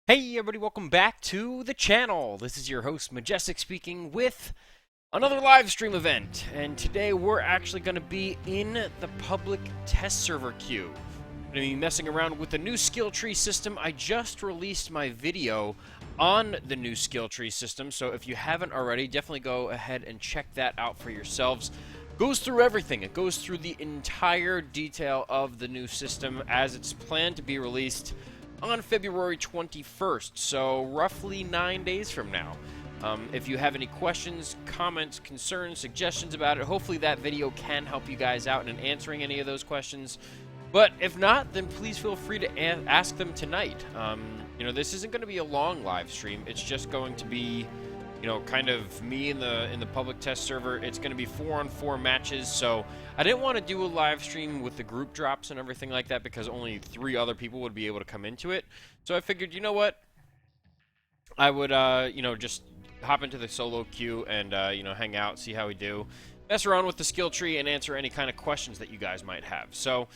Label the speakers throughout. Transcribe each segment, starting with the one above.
Speaker 1: Hey everybody, welcome back to the channel. This is your host Majestic speaking with another live stream event, and today we're actually going to be in the public test server queue. We're going to be messing around with the new skill tree system. I just released my video on the new skill tree system, so if you haven't already, definitely go ahead and check that out for yourselves. Goes through everything. It goes through the entire detail of the new system as it's planned to be released on February 21st, so roughly 9 days from now. If you have any questions, comments, concerns, suggestions about it, hopefully that video can help you guys out in answering any of those questions. But if not, then please feel free to ask them tonight. This isn't going to be a long live stream. It's just going to be, kind of me in the public test server. It's going to be 4-on-4 matches, so I didn't want to do a live stream with the group drops and everything like that because only 3 other people would be able to come into it. So I figured, you know what? I would, just hop into the solo queue and, hang out, see how we do, mess around with the skill tree, and answer any kind of questions that you guys might have. So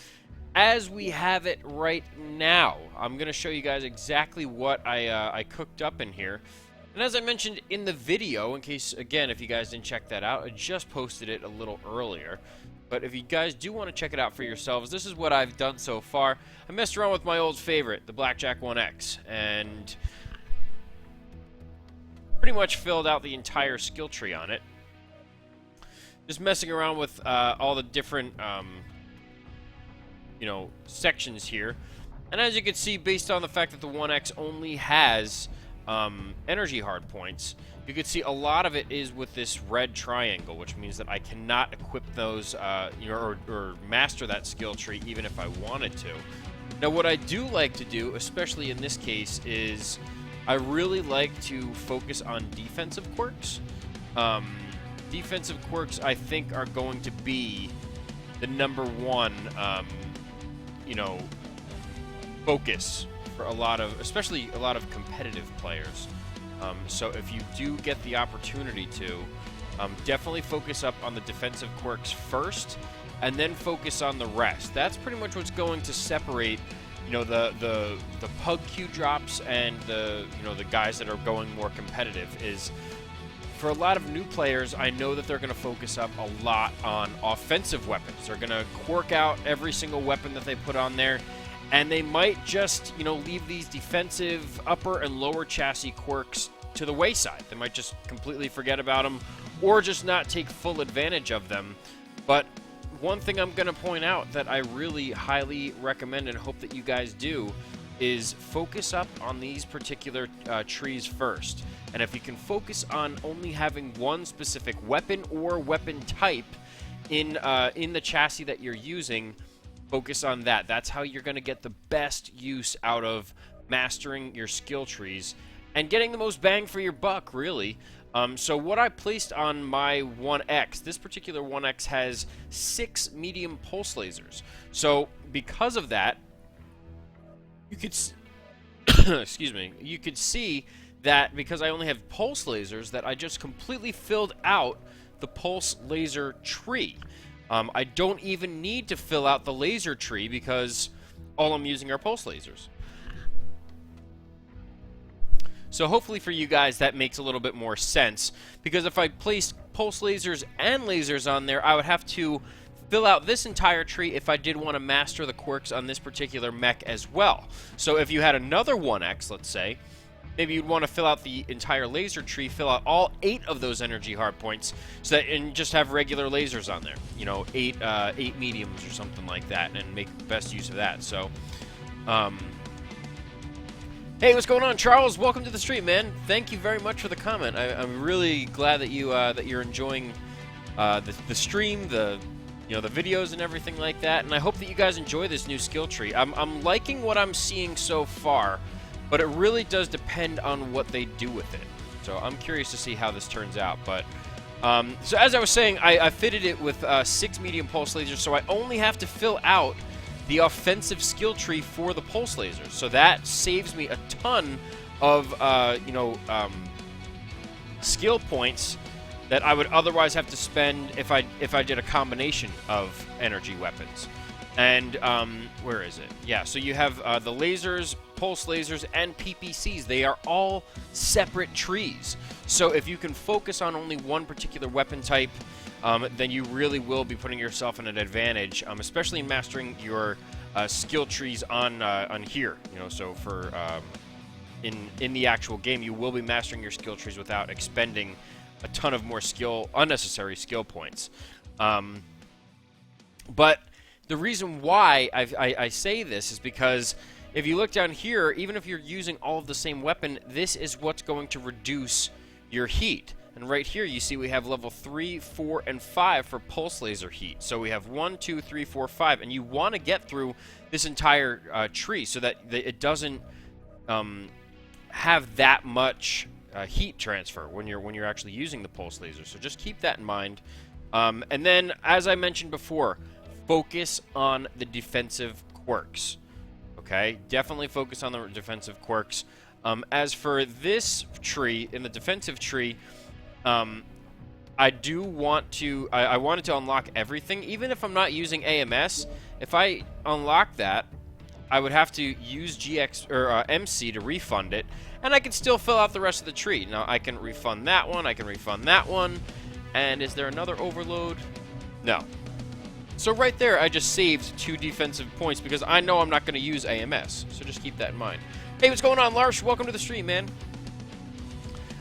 Speaker 1: as we have it right now, I'm going to show you guys exactly what I cooked up in here. And as I mentioned in the video, in case, again, if you guys didn't check that out, I just posted it a little earlier. But if you guys do want to check it out for yourselves, this is what I've done so far. I messed around with my old favorite, the Blackjack 1X, and pretty much filled out the entire skill tree on it. Just messing around with all the different, sections here. And as you can see, based on the fact that the 1X only has energy hard points, you can see a lot of it is with this red triangle, which means that I cannot equip those, or master that skill tree even if I wanted to. Now, what I do like to do, especially in this case, is I really like to focus on defensive quirks. Defensive quirks, I think, are going to be the #1, focus for especially a lot of competitive players. So if you do get the opportunity to, definitely focus up on the defensive quirks first, and then focus on the rest. That's pretty much what's going to separate, the pug queue drops and the guys that are going more competitive. Is for a lot of new players, I know that they're going to focus up a lot on offensive weapons. They're going to quirk out every single weapon that they put on there. And they might just, leave these defensive upper and lower chassis quirks to the wayside. They might just completely forget about them or just not take full advantage of them. But one thing I'm going to point out that I really highly recommend and hope that you guys do is focus up on these particular trees first. And if you can focus on only having one specific weapon or weapon type in the chassis that you're using, focus on that. That's how you're going to get the best use out of mastering your skill trees and getting the most bang for your buck, really. So what I placed on my 1X, this particular 1X has 6 medium pulse lasers. So because of that, you could excuse me, you could see that because I only have pulse lasers, that I just completely filled out the pulse laser tree. I don't even need to fill out the laser tree because all I'm using are pulse lasers. So hopefully for you guys that makes a little bit more sense, because if I placed pulse lasers and lasers on there, I would have to fill out this entire tree if I did want to master the quirks on this particular mech as well. So if you had another 1X, let's say, maybe you'd want to fill out the entire laser tree, fill out all 8 of those energy hard points, so that, and just have regular lasers on there. 8 mediums or something like that, and make the best use of that. So, hey, what's going on, Charles? Welcome to the stream, man. Thank you very much for the comment. I'm really glad that you're enjoying the stream, the videos and everything like that. And I hope that you guys enjoy this new skill tree. I'm liking what I'm seeing so far. But it really does depend on what they do with it. So I'm curious to see how this turns out. But so as I was saying, I fitted it with 6 medium pulse lasers, so I only have to fill out the offensive skill tree for the pulse lasers. So that saves me a ton of skill points that I would otherwise have to spend if I did a combination of energy weapons. And where is it? Yeah, so you have the lasers, pulse lasers, and PPCs. They are all separate trees. So if you can focus on only one particular weapon type, then you really will be putting yourself in an advantage, especially in mastering your skill trees on here. You know, so for in the actual game, you will be mastering your skill trees without expending a ton of more unnecessary skill points. But the reason why I say this is because if you look down here, even if you're using all of the same weapon, this is what's going to reduce your heat. And right here, you see we have level 3, 4, and 5 for pulse laser heat. So we have 1, 2, 3, 4, 5, and you want to get through this entire tree so that it doesn't have that much heat transfer when you're actually using the pulse laser. So just keep that in mind. And then, as I mentioned before, focus on the defensive quirks. Okay, definitely focus on the defensive quirks. As for this tree, in the defensive tree, I do want to. I wanted to unlock everything, even if I'm not using AMS. If I unlock that, I would have to use GX or MC to refund it, and I can still fill out the rest of the tree. Now I can refund that one. I can refund that one. And is there another overload? No. So right there, I just saved 2 defensive points because I know I'm not going to use AMS. So just keep that in mind. Hey, what's going on, Lars? Welcome to the stream, man.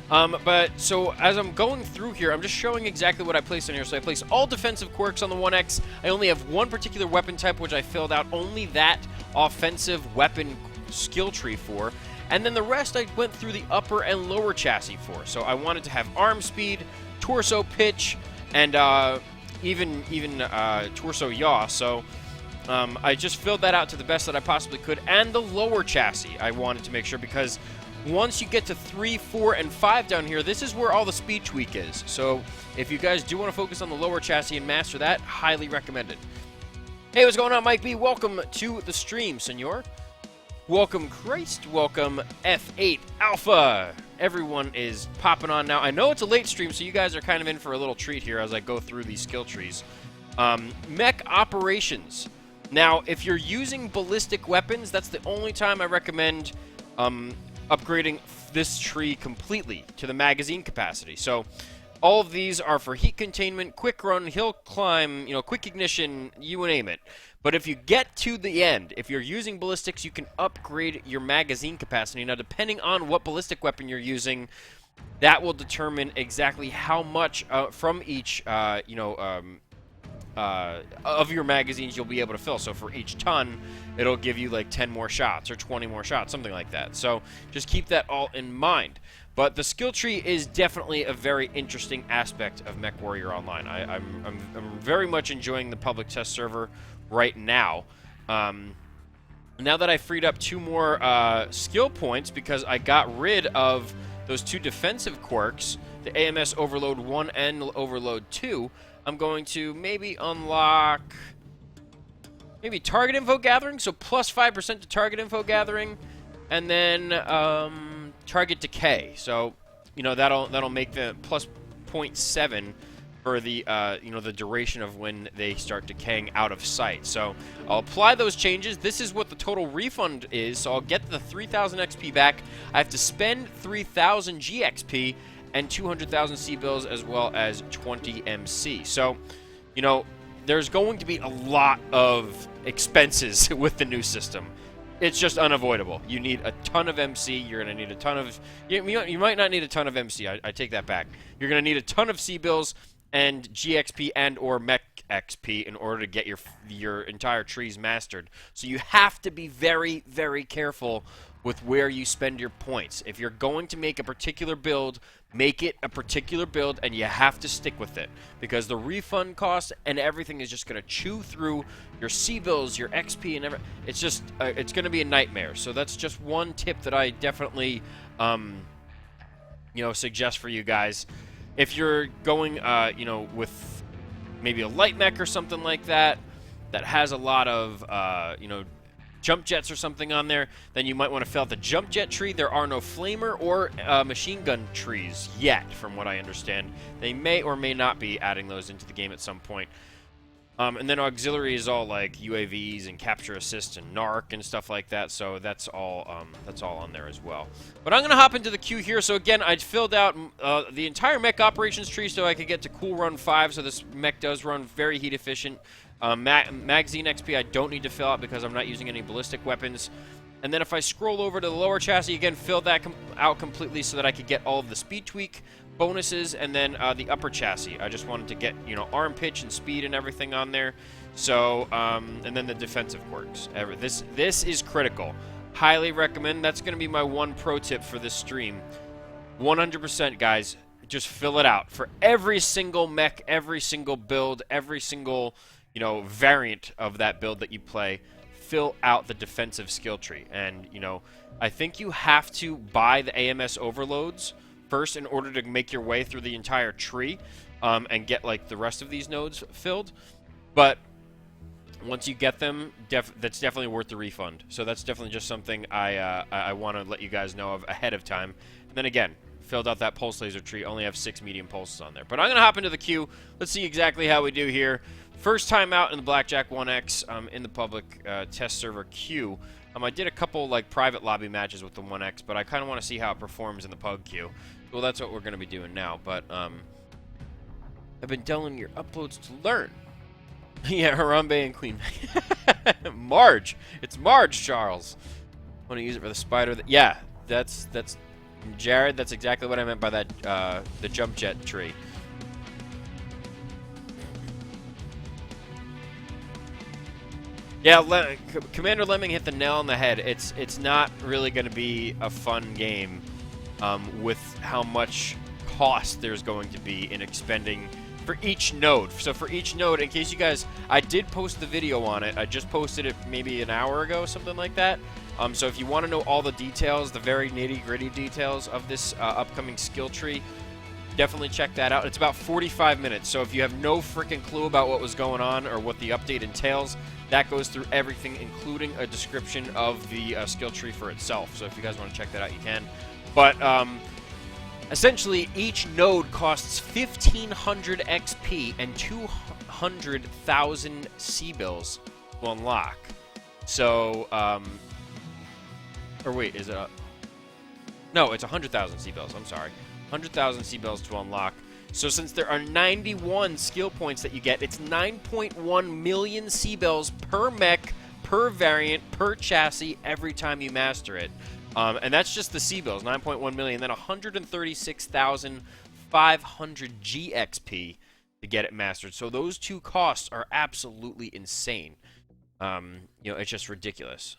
Speaker 1: But so as I'm going through here, I'm just showing exactly what I placed on here. So I placed all defensive quirks on the 1X. I only have one particular weapon type, which I filled out only that offensive weapon skill tree for. And then the rest I went through the upper and lower chassis for. So I wanted to have arm speed, torso pitch, and even torso yaw. So I just filled that out to the best that I possibly could. And the lower chassis I wanted to make sure, because once you get to 3, 4, and 5 down here, this is where all the speed tweak is. So if you guys do want to focus on the lower chassis and master that, highly recommended. Hey, what's going on, Mike B? Welcome to the stream, senor. Welcome, Christ. Welcome, F8 Alpha. Everyone is popping on now. I know it's a late stream, so you guys are kind of in for a little treat here as I go through these skill trees. Mech operations. Now, if you're using ballistic weapons, that's the only time I recommend upgrading this tree completely to the magazine capacity. So all of these are for heat containment, quick run, hill climb, quick ignition, you name it. But if you get to the end, if you're using ballistics, you can upgrade your magazine capacity. Now, depending on what ballistic weapon you're using, that will determine exactly how much from each, of your magazines you'll be able to fill. So for each ton, it'll give you like 10 more shots or 20 more shots, something like that. So just keep that all in mind. But the skill tree is definitely a very interesting aspect of MechWarrior Online. I'm very much enjoying the public test server right now. Now that I freed up 2 more skill points because I got rid of those 2 defensive quirks, the AMS Overload 1 and Overload 2, I'm going to maybe unlock maybe target info gathering, so plus 5% to target info gathering, and then target decay. So, that'll make the plus 0.7 for the the duration of when they start decaying out of sight. So I'll apply those changes. This is what the total refund is. So I'll get the 3,000 XP back. I have to spend 3,000 GXP and 200,000 C-bills as well as 20 MC. So, there's going to be a lot of expenses with the new system. It's just unavoidable. You need a ton of MC. You're going to need a ton of... You might not need a ton of MC. I take that back. You're going to need a ton of C-bills and GXP and or Mech XP in order to get your entire trees mastered. So you have to be very, very careful with where you spend your points. If you're going to make a particular build, make it a particular build, and you have to stick with it, because the refund cost and everything is just going to chew through your C-bills, your XP, and everything. It's just it's going to be a nightmare. So that's just one tip that I definitely suggest for you guys. If you're going with maybe a light mech or something like that has a lot of jump jets or something on there, then you might want to fill out the jump jet tree. There are no flamer or machine gun trees yet, from what I understand. They may or may not be adding those into the game at some point. And then auxiliary is all like UAVs and capture assist and narc and stuff like that. So that's all on there as well. But I'm gonna hop into the queue here. So again, I filled out the entire mech operations tree so I could get to Cool Run 5. So this mech does run very heat efficient. Magazine XP I don't need to fill out because I'm not using any ballistic weapons. And then if I scroll over to the lower chassis again, fill that out completely so that I could get all of the speed tweak bonuses, and then the upper chassis. I just wanted to get, you know, arm pitch and speed and everything on there. So, and then the defensive quirks. This is critical. Highly recommend. That's going to be my one pro tip for this stream. 100%, guys. Just fill it out for every single mech, every single build, every single, you know, variant of that build that you play. Fill out the defensive skill tree. And, you know, I think you have to buy the AMS overloads first in order to make your way through the entire tree and get like the rest of these nodes filled. But once you get them, that's definitely worth the refund. So that's definitely just something I want to let you guys know of ahead of time. And then again, filled out that pulse laser tree, only have 6 medium pulses on there. But I'm going to hop into the queue. Let's see exactly how we do here. First time out in the Blackjack 1X in the public test server queue. I did a couple like private lobby matches with the 1X, but I kind of want to see how it performs in the pug queue. Well, that's what we're going to be doing now, but I've been downloading your uploads to learn. Yeah, Harambe and Queen. Marge. It's Marge, Charles. Want to use it for the spider? Yeah, that's Jared. That's exactly what I meant by that, the jump jet tree. Yeah, Commander Lemming hit the nail on the head. It's not really going to be a fun game with how much cost there's going to be in expending for each node. So for each node, in case you guys, I did post the video on it. I just posted it maybe an hour ago, something like that. So if you want to know all the details, the very nitty-gritty details of this upcoming skill tree, definitely check that out. It's about 45 minutes, so if you have no freaking clue about what was going on or what the update entails, that goes through everything, including a description of the skill tree for itself. So if you guys want to check that out, you can. But essentially, each node costs 1,500 XP and 200,000 C-bills to unlock. So, or wait, is it no, it's 100,000 C-bills, I'm sorry. 100,000 C-bills to unlock. So since there are 91 skill points that you get, it's 9.1 million C-bills per mech, per variant, per chassis every time you master it. And that's just the C-bills, 9.1 million, then 136,500 GXP to get it mastered. So those two costs are absolutely insane. You know, it's just ridiculous.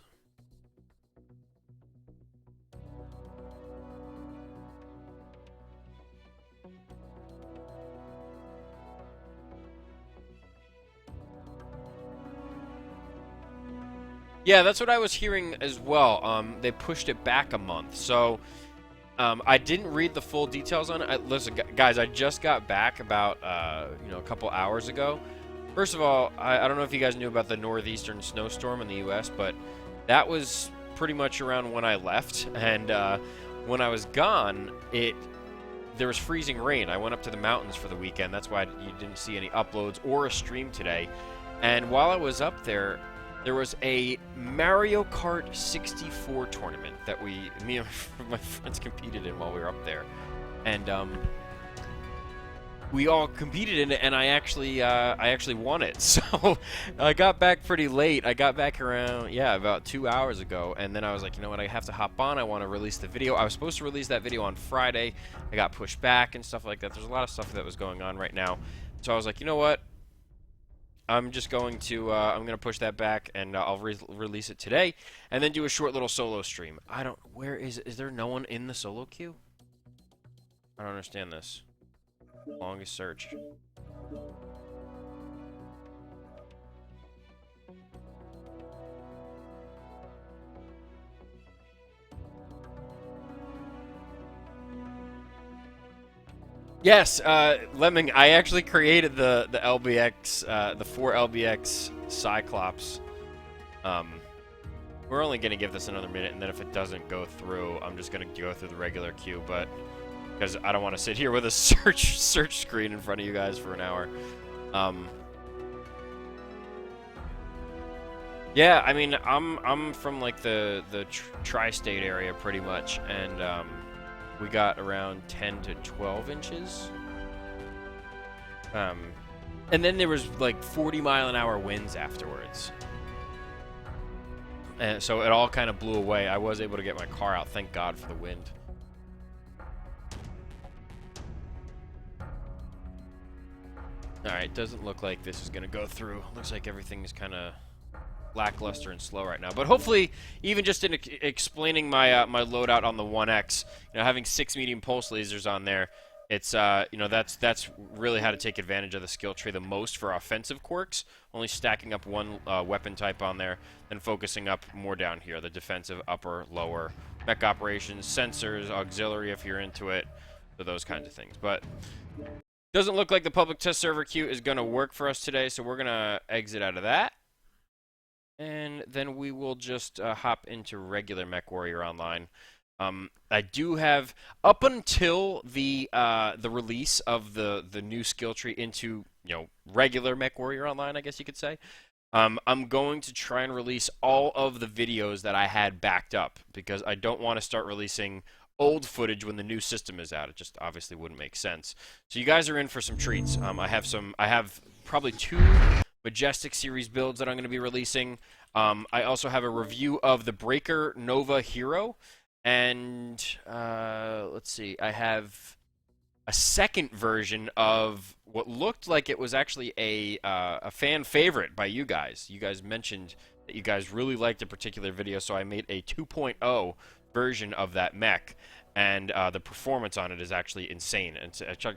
Speaker 1: Yeah, that's what I was hearing as well. They pushed it back a month. So, I didn't read the full details on it. Listen, guys, I just got back about, you know, a couple hours ago. First of all, I don't know if you guys knew about the northeastern snowstorm in the U.S., but that was pretty much around when I left. And when I was gone, there was freezing rain. I went up to the mountains for the weekend. That's why you didn't see any uploads or a stream today. And while I was up there, there was a Mario Kart 64 tournament that me and my friends competed in while we were up there. And we all competed in it, and I actually won it. So I got back pretty late. I got back around, yeah, about 2 hours ago. And then I was like, you know what, I have to hop on. I want to release the video. I was supposed to release that video on Friday. I got pushed back and stuff like that. There's a lot of stuff that was going on right now. So I was like, you know what? I'm just going to, I'm going to push that back, and I'll release it today, and then do a short little solo stream. Where is there no one in the solo queue? I don't understand this. Longest search. Yes, Lemming, I actually created the LBX, the 4 LBX Cyclops. We're only going to give this another minute, and then if it doesn't go through, I'm just going to go through the regular queue, but because I don't want to sit here with a search screen in front of you guys for an hour. Yeah, I mean, I'm from like the tri-state area pretty much, and we got around 10 to 12 inches. Um, and then there was like 40-mile-an-hour winds afterwards. And so it all kind of blew away. I was able to get my car out, thank God for the wind. Alright, doesn't look like this is going to go through. Looks like everything is kind of lackluster and slow right now. But hopefully, even just in explaining my my loadout on the 1X, having 6 medium pulse lasers on there, it's that's really how to take advantage of the skill tree the most for offensive quirks. Only stacking up one weapon type on there, then focusing up more down here, the defensive upper, lower, mech operations, sensors, auxiliary if you're into it, so those kinds of things. But doesn't look like the public test server queue is going to work for us today, so we're going to exit out of that. And then we will just hop into regular MechWarrior Online. I do have, up until the release of the new skill tree into regular MechWarrior Online, I guess you could say, I'm going to try and release all of the videos that I had backed up, because I don't want to start releasing old footage when the new system is out. It just obviously wouldn't make sense. So you guys are in for some treats. I have probably 2 Majestic series builds that I'm going to be releasing. I also have a review of the Breaker Nova Hero, and let's see, I have a second version of what looked like it was actually a fan favorite by you guys. You guys mentioned that you guys really liked a particular video, so I made a 2.0 version of that mech, and the performance on it is actually insane.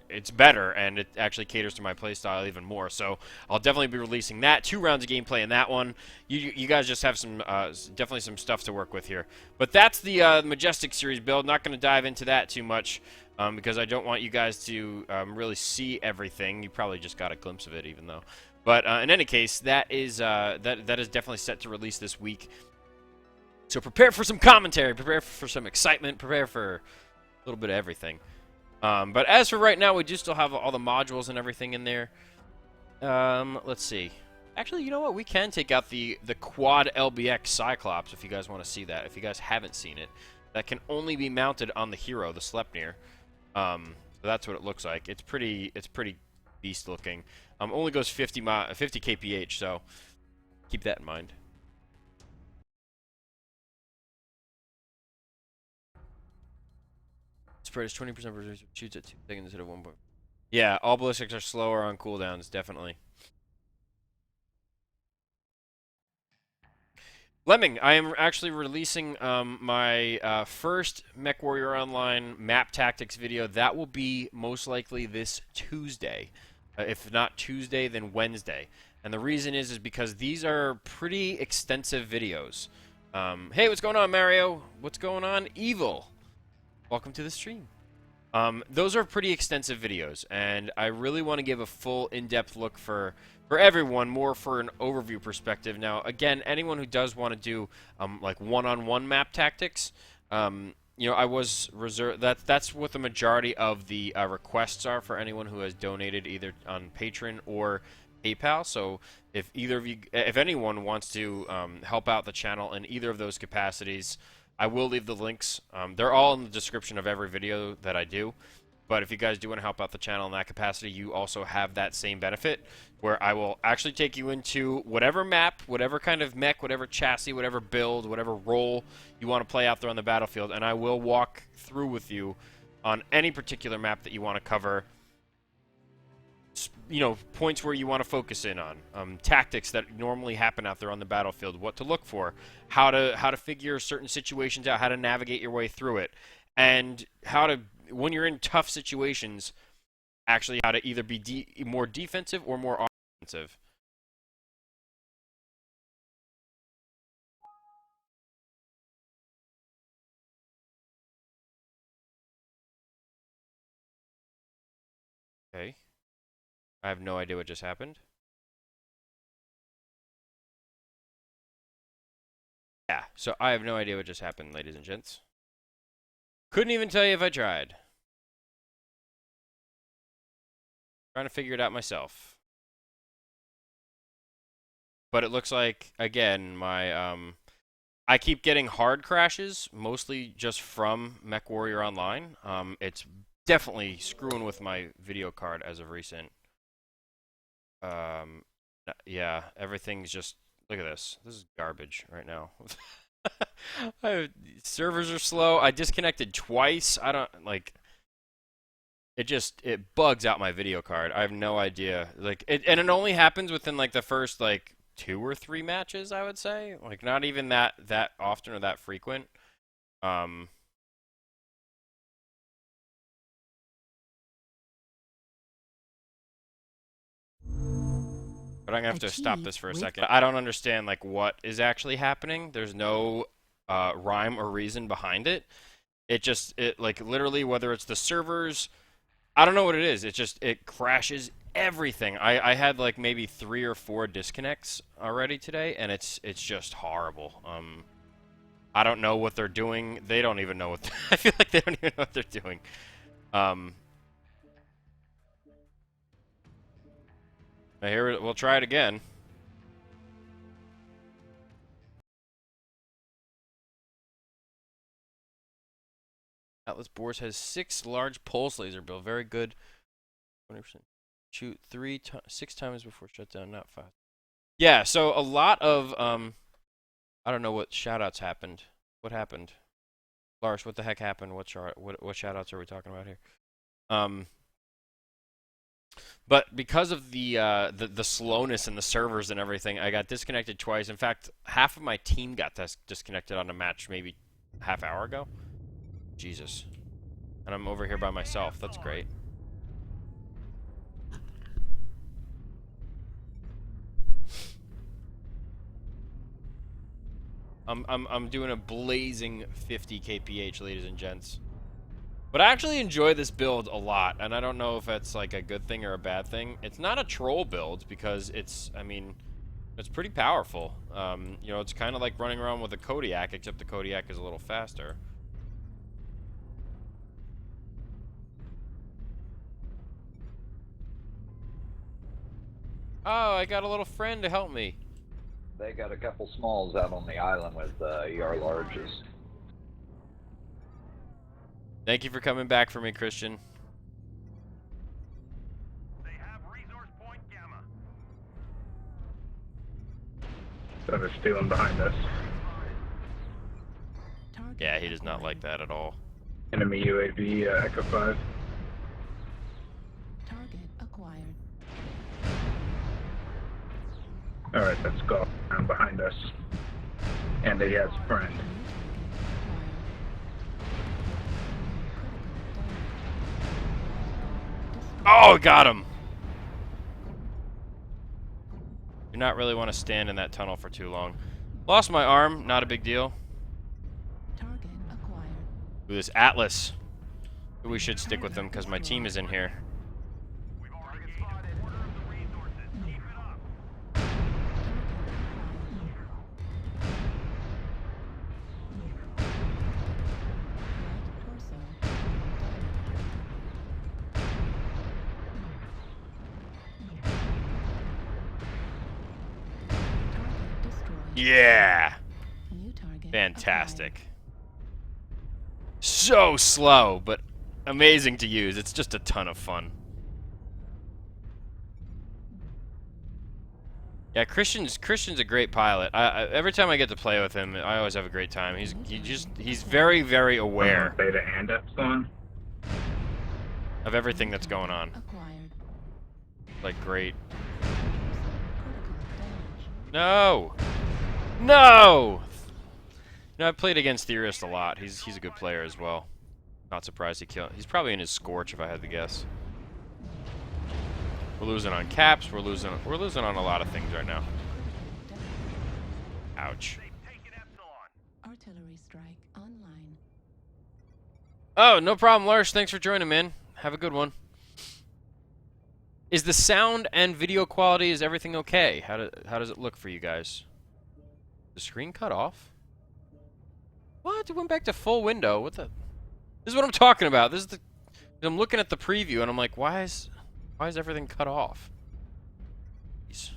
Speaker 1: It's better, and it actually caters to my playstyle even more. So I'll definitely be releasing that. 2 rounds of gameplay in that one. You guys just have some definitely some stuff to work with here. But that's the Majestic series build. Not going to dive into that too much because I don't want you guys to really see everything. You probably just got a glimpse of it, even though. But in any case, that is definitely set to release this week. So prepare for some commentary, prepare for some excitement, prepare for a little bit of everything. But as for right now, we do still have all the modules and everything in there. Let's see. Actually, you know what? We can take out the quad LBX Cyclops if you guys want to see that. If you guys haven't seen it, that can only be mounted on the hero, the Sleipnir. So that's what it looks like. It's pretty beast looking. Only goes 50 kph, so keep that in mind. Spread is 20% shoots at 2 seconds instead of 1 point. Yeah, all ballistics are slower on cooldowns, definitely. Lemming, I am actually releasing my first MechWarrior Online map tactics video. That will be most likely this Tuesday. If not Tuesday, then Wednesday. And the reason is because these are pretty extensive videos. Hey, what's going on, Mario? What's going on, Evil? Welcome to the stream. Those are pretty extensive videos, and I really want to give a full, in-depth look for everyone, more for an overview perspective. Now, again, anyone who does want to do like one-on-one map tactics, I was reserved. That's what the majority of the requests are for anyone who has donated either on Patreon or PayPal. So if anyone wants to help out the channel in either of those capacities, I will leave the links. They're all in the description of every video that I do. But if you guys do want to help out the channel in that capacity, you also have that same benefit, where I will actually take you into whatever map, whatever kind of mech, whatever chassis, whatever build, whatever role you want to play out there on the battlefield, and I will walk through with you on any particular map that you want to cover. Points where you want to focus in on, tactics that normally happen out there on the battlefield, what to look for, how to figure certain situations out, how to navigate your way through it, and how to, when you're in tough situations, actually how to either be more defensive or more offensive. Okay. I have no idea what just happened. Yeah, so I have no idea what just happened, ladies and gents. Couldn't even tell you if I tried. Trying to figure it out myself. but it looks like, again, my I keep getting hard crashes, mostly just from Mech Warrior Online. It's definitely screwing with my video card as of recent. Yeah, everything's just, look at this. This is garbage right now. Servers are slow. I disconnected twice. I don't, like, it bugs out my video card. I have no idea. Like, and it only happens within, like, the first, like, 2 or 3 matches, I would say. Like, not even that often or that frequent. But I'm gonna have to stop this for a second. I don't understand, like, what is actually happening. There's no rhyme or reason behind it. It like, literally, whether it's the servers, I don't know what it is. It crashes everything. I had like maybe 3 or 4 disconnects already today, and it's just horrible. I don't know what they're doing. They don't even know what I feel like they don't even know what they're doing. Here, we'll try it again. Atlas Boars has 6 large pulse laser build. Very good. 20%. Shoot 6 times before shutdown, not 5. Yeah, so a lot of I don't know what shoutouts happened. What happened? Lars, what the heck happened? What shoutouts are we talking about here? But because of the slowness in the servers and everything, I got disconnected twice. In fact, half of my team got disconnected on a match maybe half hour ago. Jesus. And I'm over here by myself. That's great. I'm doing a blazing 50 kph, ladies and gents. But I actually enjoy this build a lot, and I don't know if that's like a good thing or a bad thing. It's not a troll build because it's, I mean, it's pretty powerful. You know, it's kind of like running around with a Kodiak, except the Kodiak is a little faster. Oh, I got a little friend to help me.
Speaker 2: They got a couple smalls out on the island with ER larges.
Speaker 1: Thank you for coming back for me, Christian.
Speaker 3: They have resource point Gamma.
Speaker 4: So they're stealing behind us.
Speaker 1: Yeah, he does not like that at all.
Speaker 4: Enemy UAV, Echo 5.
Speaker 5: Target acquired.
Speaker 4: Alright, let's go around behind us. And he has a friend.
Speaker 1: Oh, got him! Do not really want to stand in that tunnel for too long. Lost my arm, not a big deal.
Speaker 5: Target acquired.
Speaker 1: Ooh, this Atlas. We should stick with them because my team is in here.
Speaker 3: We've already gained a quarter of the resources. Keep it up.
Speaker 1: Yeah!
Speaker 5: New target
Speaker 1: Fantastic. So slow, but amazing to use. It's just a ton of fun. Yeah, Christian's a great pilot. Every time I get to play with him, I always have a great time. He's very, very aware
Speaker 4: Beta and Epsilon.
Speaker 1: of everything that's going on.
Speaker 5: acquired.
Speaker 1: Like, great.
Speaker 5: Critical damage.
Speaker 1: No! No! You know, I've played against Theorist a lot. He's a good player as well. Not surprised he killed. He's probably in his Scorch if I had to guess. We're losing on caps. We're losing on a lot of things right now. Ouch.
Speaker 3: They've taken Epsilon.
Speaker 5: Artillery strike online.
Speaker 1: Oh, no problem, Lars. Thanks for joining, man. Have a good one. Is the sound and video quality, is everything okay? How does it look for you guys? The screen cut off? What? It went back to full window. What the? This is what I'm talking about. This is the. I'm looking at the preview and I'm like, why is everything cut off? Jeez.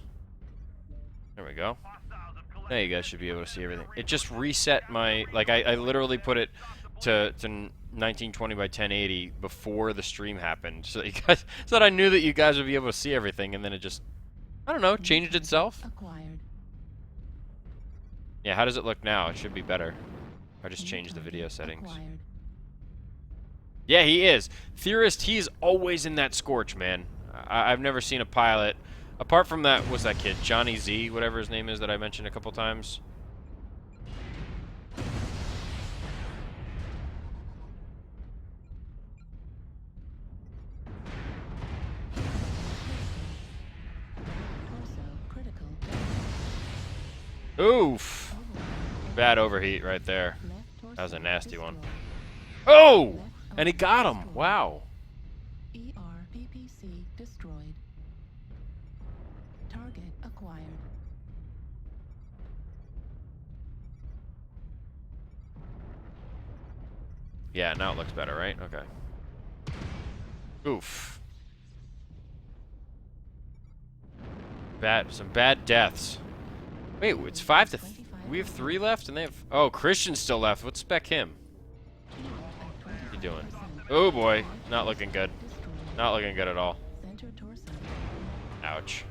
Speaker 1: There we go. Now you guys should be able to see everything. It just reset my, like, I literally put it to 1920 by 1080 before the stream happened, so that you guys, so that I knew that you guys would be able to see everything, and then it just, I don't know, changed itself.
Speaker 5: Acquired.
Speaker 1: Yeah, how does it look now? It should be better. I just changed the video settings.
Speaker 5: Acquired.
Speaker 1: Yeah, he is. Theorist, he's always in that Scorch, man. I've never seen a pilot, apart from that, what's that kid? Johnny Z, whatever his name is that I mentioned a couple times.
Speaker 5: Torso critical.
Speaker 1: Oof. Bad overheat right there.
Speaker 5: Left torso
Speaker 1: That was a nasty one.
Speaker 5: destroyed.
Speaker 1: Oh!
Speaker 5: Left
Speaker 1: And he
Speaker 5: arm
Speaker 1: got him.
Speaker 5: destroyed.
Speaker 1: Wow.
Speaker 5: ERPPC destroyed. Target acquired.
Speaker 1: Yeah, now it looks better, right? Okay. Oof. Some bad deaths. Wait, it's 5 to... We have 3 left, and they have... Oh, Christian's still left. Let's spec him. What's he doing? Oh, boy. Not looking good.
Speaker 5: Destroyed.
Speaker 1: Not looking good at all.
Speaker 5: Center torso.
Speaker 1: Ouch.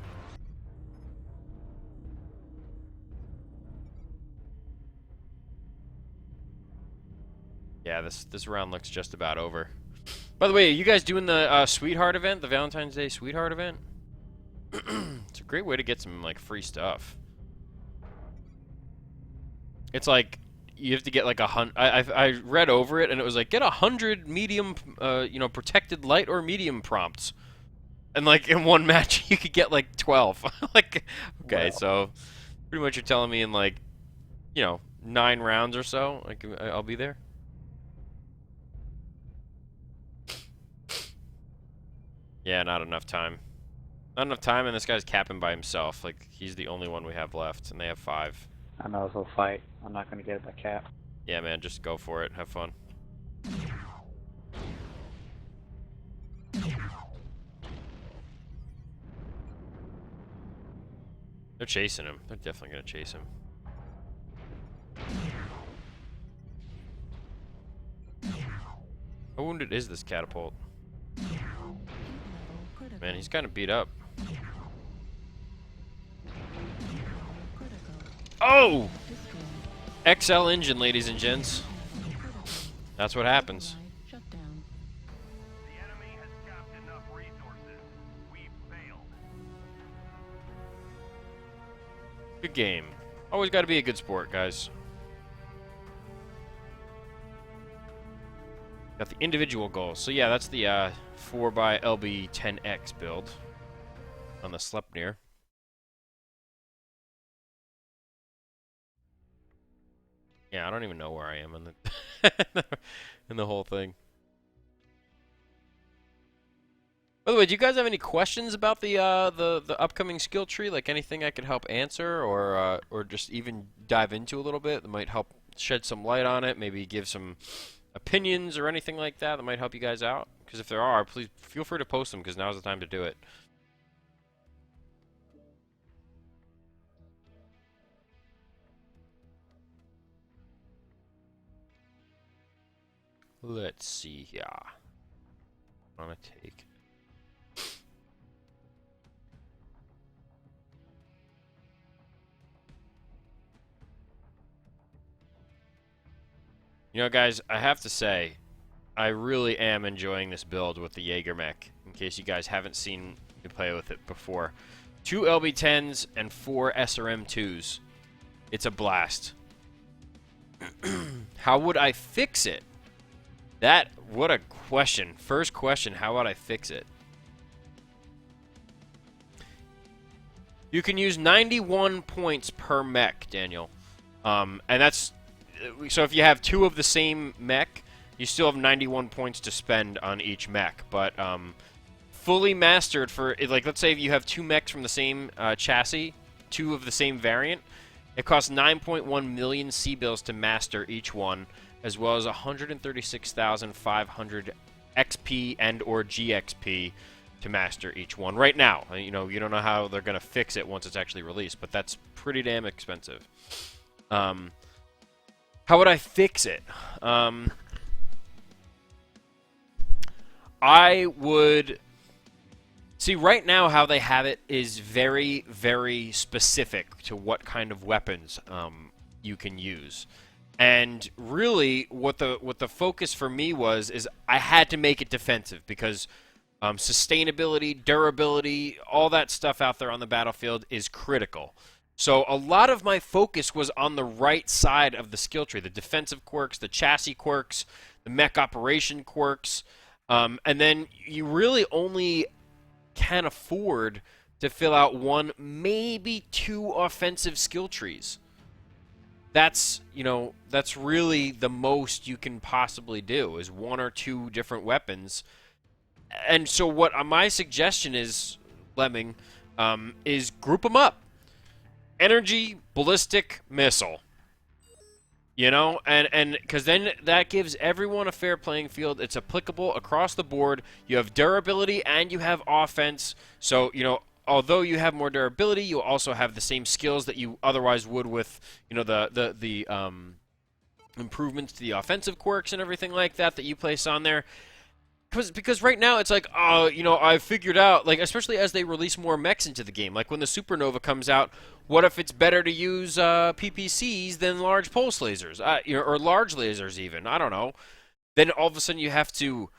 Speaker 1: Yeah, this round looks just about over. By the way, are you guys doing the Sweetheart event, the Valentine's Day Sweetheart event? It's a great way to get some like free stuff. It's like you have to get like 100. I read over it and it was like get 100 medium, you know, protected light or medium prompts, and like in one match you could get like 12. Like, okay,
Speaker 2: Wow.
Speaker 1: so pretty much you're telling me in like, you know, 9 rounds or so, like I'll be there. Yeah, not enough time. Not enough time, and this guy's capping by himself. Like, he's the only one we have left, and they have 5.
Speaker 6: I might as well fight. I'm not gonna get it by cap.
Speaker 1: Yeah, man, just go for it. Have fun. They're chasing him. They're definitely gonna chase him. How wounded is this catapult?
Speaker 5: Heat level critical.
Speaker 1: Man, he's kind of beat up.
Speaker 5: Critical.
Speaker 1: Oh!
Speaker 5: Destroyed.
Speaker 1: XL engine, ladies and gents.
Speaker 5: Level critical.
Speaker 1: That's what happens.
Speaker 5: Override shut down.
Speaker 3: The enemy has capped enough resources. We've failed.
Speaker 1: Good game. Always got to be a good sport, guys. Got the individual goals. So yeah, that's the 4x LB10X build on the Sleipnir. Yeah, I don't even know where I am in the in the whole thing. By the way, do you guys have any questions about the upcoming skill tree? Like anything I could help answer, or just even dive into a little bit that might help shed some light on it? Maybe give some opinions or anything like that that might help you guys out. Because if there are, please feel free to post them, because now's the time to do it. Let's see here. I'm gonna take. You know, guys, I have to say, I really am enjoying this build with the Jaeger mech, in case you guys haven't seen me play with it before. 2 LB10s and 4 SRM2s. It's a blast. How would I fix it? What a question. First question, how would I fix it? You can use 91 points per mech, Daniel. And that's... So if you have 2 of the same mech, you still have 91 points to spend on each mech. But fully mastered for, like, let's say if you have 2 mechs from the same chassis, 2 of the same variant, it costs 9.1 million C-bills to master each one, as well as 136,500 XP and or GXP to master each one right now. You know, you don't know how they're going to fix it once it's actually released, but that's pretty damn expensive. How would I fix it? I would... See, right now how they have it is very, very specific to what kind of weapons you can use. And really, what the focus for me is I had to make it defensive because sustainability, durability, all that stuff out there on the battlefield is critical. So a lot of my focus was on the right side of the skill tree, the defensive quirks, the chassis quirks, the mech operation quirks, and then you really only can afford to fill out one, maybe two offensive skill trees. That's, you know, that's really the most you can possibly do is one or two different weapons. And so what my suggestion is, Lemming, is group them up. Energy, ballistic, missile. You know, and because then that gives everyone a fair playing field. It's applicable across the board. You have durability and you have offense. So, you know, although you have more durability, you also have the same skills that you otherwise would with, you know, the improvements to the offensive quirks and everything like that you place on there. Because right now it's like, oh, you know, I've figured out, like, especially as they release more mechs into the game. Like when the Supernova comes out, what if it's better to use PPCs than large pulse lasers, you know, or large lasers even? I don't know. Then all of a sudden you have to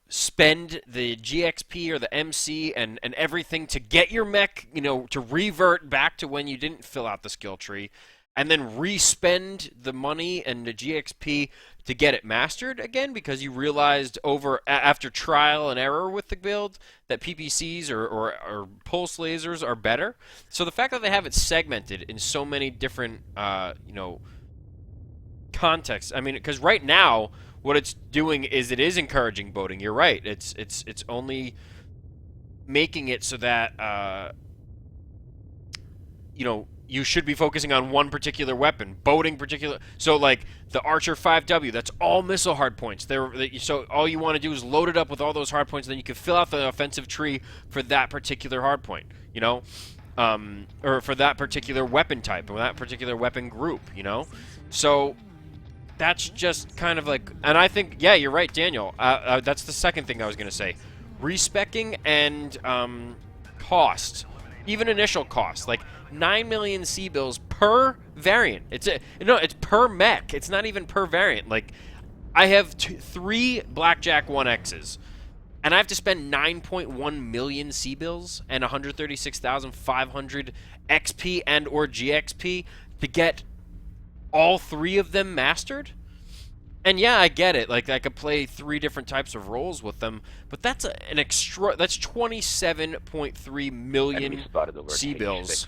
Speaker 1: spend the GXP or the MC and everything to get your mech, you know, to revert back to when you didn't fill out the skill tree, and then re-spend the money and the GXP to get it mastered again because you realized after trial and error with the build that PPCs or pulse lasers are better. So the fact that they have it segmented in so many different, you know, contexts. I mean, because right now what it's doing is it is encouraging boating. You're right. It's only making it so that you know, you should be focusing on one particular weapon, boating particular. So like the Archer 5W, that's all missile hardpoints. So all you want to do is load it up with all those hardpoints, and then you can fill out the offensive tree for that particular hardpoint, you know, or for that particular weapon type or that particular weapon group, you know. So that's just kind of like, and I think, yeah, you're right, Daniel. That's the second thing I was gonna say, respecking and cost, even initial cost, like 9 million C-bills per variant. It's per mech. It's not even per variant. Like, I have 3 Blackjack 1Xs, and I have to spend 9.1 million C-bills and 136,500 XP and or GXP to get all 3 of them mastered. And yeah, I get it. Like, I could play 3 different types of roles with them, but that's that's 27.3 million C-bills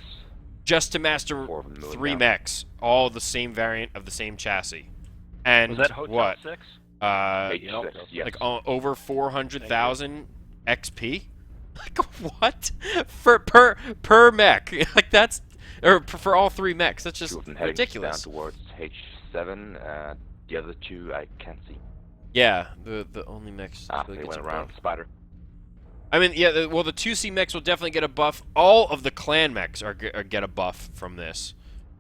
Speaker 1: just to master 3 mechs, all the same variant of the same chassis. And
Speaker 7: was that Hotel
Speaker 1: what?
Speaker 7: 6?
Speaker 2: Yes.
Speaker 1: Like over 400,000 XP. Like what? per mech? Like that's, or for all 3 mechs? That's just ridiculous.
Speaker 8: Down towards H7. The other 2 I can't see.
Speaker 1: Yeah, the only mechs.
Speaker 8: They went around Spider.
Speaker 1: I mean, yeah. Well, the 2C mechs will definitely get a buff. All of the clan mechs get a buff from this.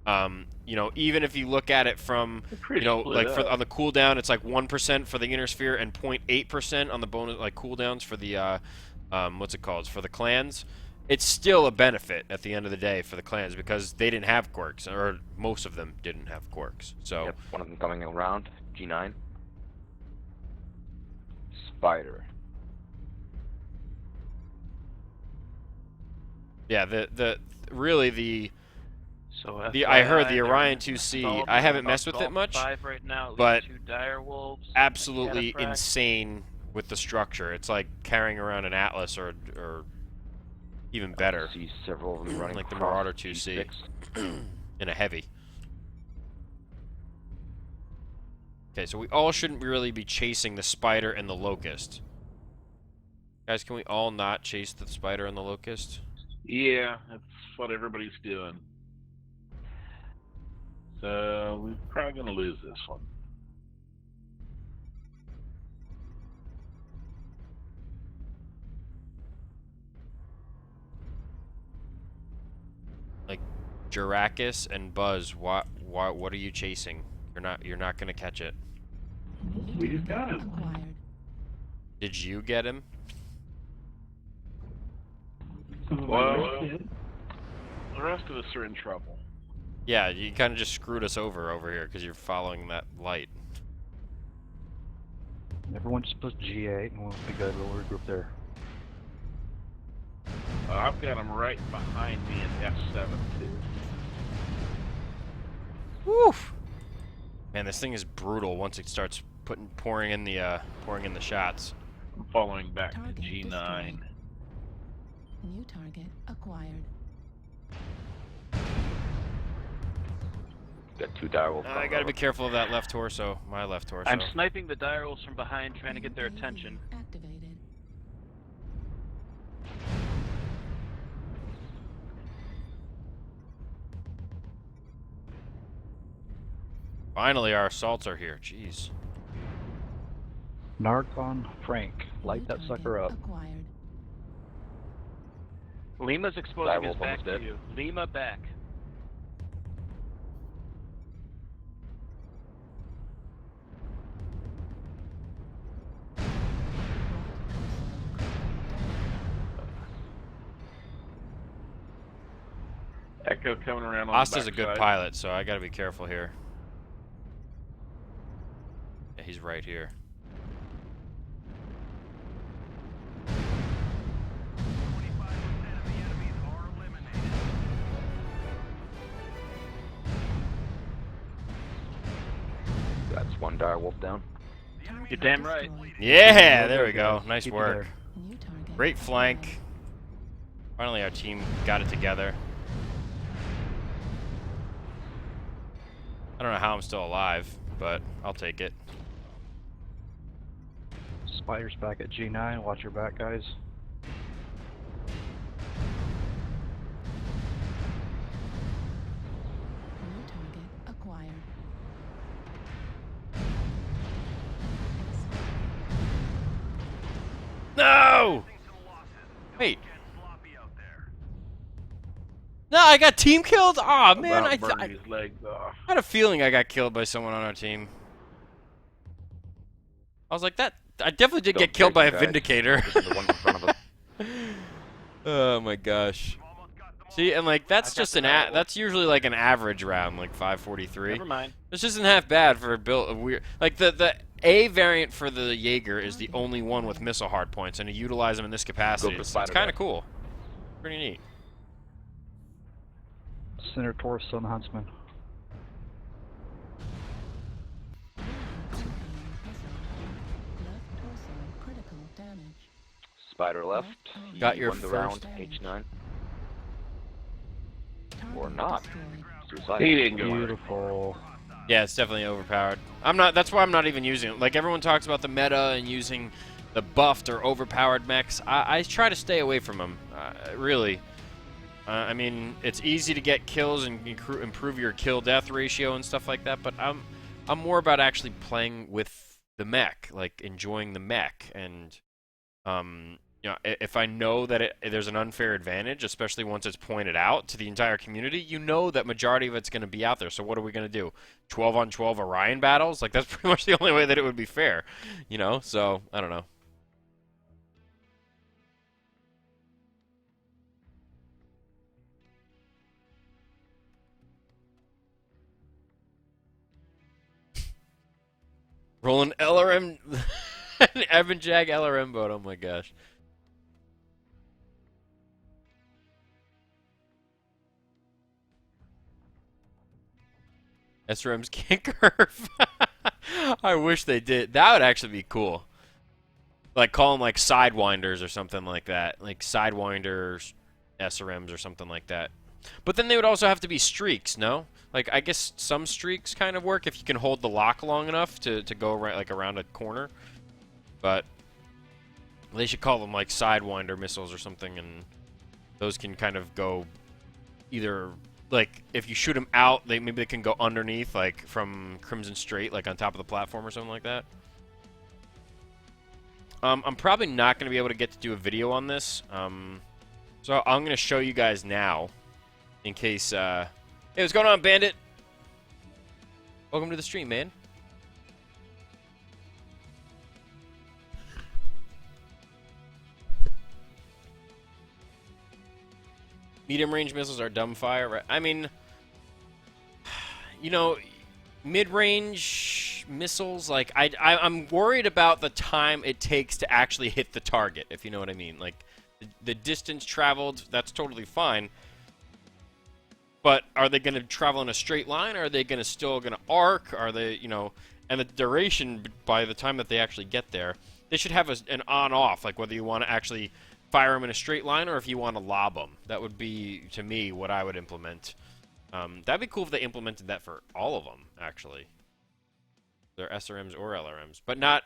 Speaker 1: You know, even if you look at it from, you know, like on the cooldown, it's like 1% for the inner sphere and 0.8% on the bonus, like cooldowns for the what's it called, for the clans. It's still a benefit at the end of the day for the clans because they didn't have quirks, or most of them didn't have quirks. So
Speaker 8: yep, one of them coming around G9. Spider.
Speaker 1: yeah, really the
Speaker 7: So
Speaker 1: I heard the Orion 2C. I haven't messed with it much,
Speaker 7: right now,
Speaker 1: but
Speaker 7: 2 dire wolves,
Speaker 1: absolutely
Speaker 7: Cataphract.
Speaker 1: insane with the structure. It's like carrying around an Atlas or even better,
Speaker 8: I see several of them running
Speaker 1: like the
Speaker 8: across
Speaker 1: Marauder 2C in a heavy. Okay, so we all shouldn't really be chasing the Spider and the Locust. Guys, can we all not chase the Spider and the Locust?
Speaker 9: Yeah, that's what everybody's doing. So we're probably going to lose this one.
Speaker 1: Jurakis and Buzz, what are you chasing? You're not gonna catch it.
Speaker 5: New
Speaker 9: We just got
Speaker 5: target
Speaker 9: him.
Speaker 5: acquired.
Speaker 1: Did you get him?
Speaker 9: Well, the rest of us are in trouble.
Speaker 1: Yeah, you kind of just screwed us over here because you're following that light.
Speaker 6: Everyone just push G8 and we'll be good. We'll regroup there.
Speaker 9: I've got them right behind me in F7 too.
Speaker 1: Woof! Man, this thing is brutal once it starts pouring in the shots.
Speaker 9: I'm following back
Speaker 5: Target
Speaker 9: to G9.
Speaker 5: destroyed. New target acquired.
Speaker 8: Got 2 direwolves.
Speaker 1: I gotta be careful of that left torso. My left torso.
Speaker 7: I'm sniping the direwolves from behind, trying to get their attention.
Speaker 5: Activated.
Speaker 1: Finally, our assaults are here. Jeez.
Speaker 6: Narcon Frank, light
Speaker 5: New
Speaker 6: that sucker
Speaker 5: target
Speaker 6: up.
Speaker 5: Acquired.
Speaker 7: Lima's exposing his
Speaker 8: Direwolf
Speaker 7: back
Speaker 8: almost
Speaker 7: to
Speaker 8: dead.
Speaker 7: you. Lima back.
Speaker 9: Echo coming around on
Speaker 1: Asta's
Speaker 9: the
Speaker 1: a good
Speaker 9: backside.
Speaker 1: pilot, so I gotta be careful here. Yeah, he's right here.
Speaker 3: 25% of the enemies are eliminated.
Speaker 8: That's 1 direwolf down.
Speaker 7: You're damn right.
Speaker 5: Destroyed.
Speaker 1: Yeah, there we go. Nice
Speaker 6: Keep it
Speaker 1: work.
Speaker 6: there.
Speaker 5: New target.
Speaker 1: Great flank. Finally, our team got it together. I don't know how I'm still alive, but I'll take it.
Speaker 6: Spider's back at G9. Watch your back, guys.
Speaker 5: New target acquired.
Speaker 1: No!
Speaker 3: Think some losses. Don't
Speaker 1: Wait.
Speaker 3: get sloppy out there.
Speaker 1: No, I got team killed? Aw, man,
Speaker 9: About
Speaker 1: I
Speaker 9: burning his legs off.
Speaker 1: had a feeling I got killed by someone on our team. I was like, that. I definitely did
Speaker 8: Don't
Speaker 1: get killed by a
Speaker 8: chase him, guys.
Speaker 1: Vindicator.
Speaker 8: This is the one in front of us.
Speaker 1: Oh my gosh.
Speaker 3: Almost got them all.
Speaker 1: See, and like that's
Speaker 7: I got
Speaker 1: just
Speaker 7: the
Speaker 1: an
Speaker 7: direwolf.
Speaker 1: that's usually like an average round, like 543.
Speaker 7: Never mind.
Speaker 1: This isn't half bad for a build. A weird, like the A variant for the Jaeger is the only one with missile hardpoints, and to utilize them in this capacity,
Speaker 8: for
Speaker 1: it's
Speaker 8: spider
Speaker 1: kind of
Speaker 8: guy.
Speaker 1: cool. Pretty neat.
Speaker 6: Center torso on the Huntsman.
Speaker 5: Left torso critical damage.
Speaker 8: Spider left.
Speaker 1: Got
Speaker 8: He
Speaker 1: your
Speaker 8: won the round.
Speaker 5: first-
Speaker 8: H9.
Speaker 5: Target
Speaker 8: Or not.
Speaker 5: destroyed.
Speaker 8: Suicide.
Speaker 9: He didn't go.
Speaker 6: Beautiful.
Speaker 1: Yeah, it's definitely overpowered. I'm not. That's why I'm not even using it. Like everyone talks about the meta and using the buffed or overpowered mechs. I try to stay away from them. Really. I mean, it's easy to get kills and improve your kill-death ratio and stuff like that. But I'm more about actually playing with the mech, like enjoying the mech, and you know, if I know that there's an unfair advantage, especially once it's pointed out to the entire community, you know that majority of it's going to be out there. So what are we going to do? 12 on 12 Orion battles? Like that's pretty much the only way that it would be fair, you know? So I don't know. Rolling LRM, Evan Jag LRM boat. Oh my gosh. SRMs can't curve. I wish they did. That would actually be cool. Like call them like sidewinders or something like that. Like sidewinders, SRMs or something like that. But then they would also have to be streaks, no? Like I guess some streaks kind of work if you can hold the lock long enough to go right like around a corner. But they should call them like sidewinder missiles or something, and those can kind of go either like if you shoot them out, maybe they can go underneath, like from Crimson Strait, like on top of the platform or something like that. I'm probably not going to be able to get to do a video on this, so I'm going to show you guys now, in case Hey, what's going on, Bandit? Welcome to the stream, man. Medium range missiles are dumbfire, right? I mean, you know, mid-range missiles, like, I'm worried about the time it takes to actually hit the target, if you know what I mean. Like, the distance traveled, that's totally fine. But are they going to travel in a straight line? Or are they still going to arc? Are they, you know, and the duration by the time that they actually get there, they should have an on-off, like whether you want to actually fire them in a straight line or if you want to lob them. That would be, to me, what I would implement. That'd be cool if they implemented that for all of them, actually. They're SRMs or LRMs, but not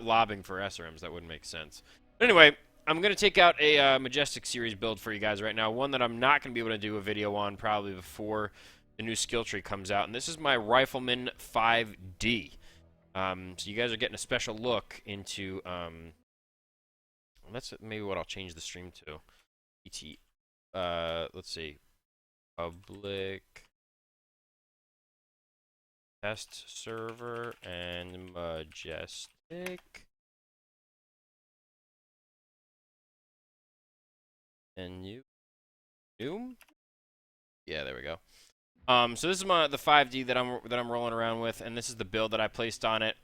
Speaker 1: lobbing for SRMs. That wouldn't make sense. But anyway, I'm going to take out a Majestic series build for you guys right now. One that I'm not going to be able to do a video on probably before the new skill tree comes out. And this is my Rifleman 5D. So you guys are getting a special look into... that's maybe what I'll change the stream to. Let's see. Public test server and Majestic. And new? Yeah, there we go. So this is the 5D that I'm rolling around with, and this is the build that I placed on it.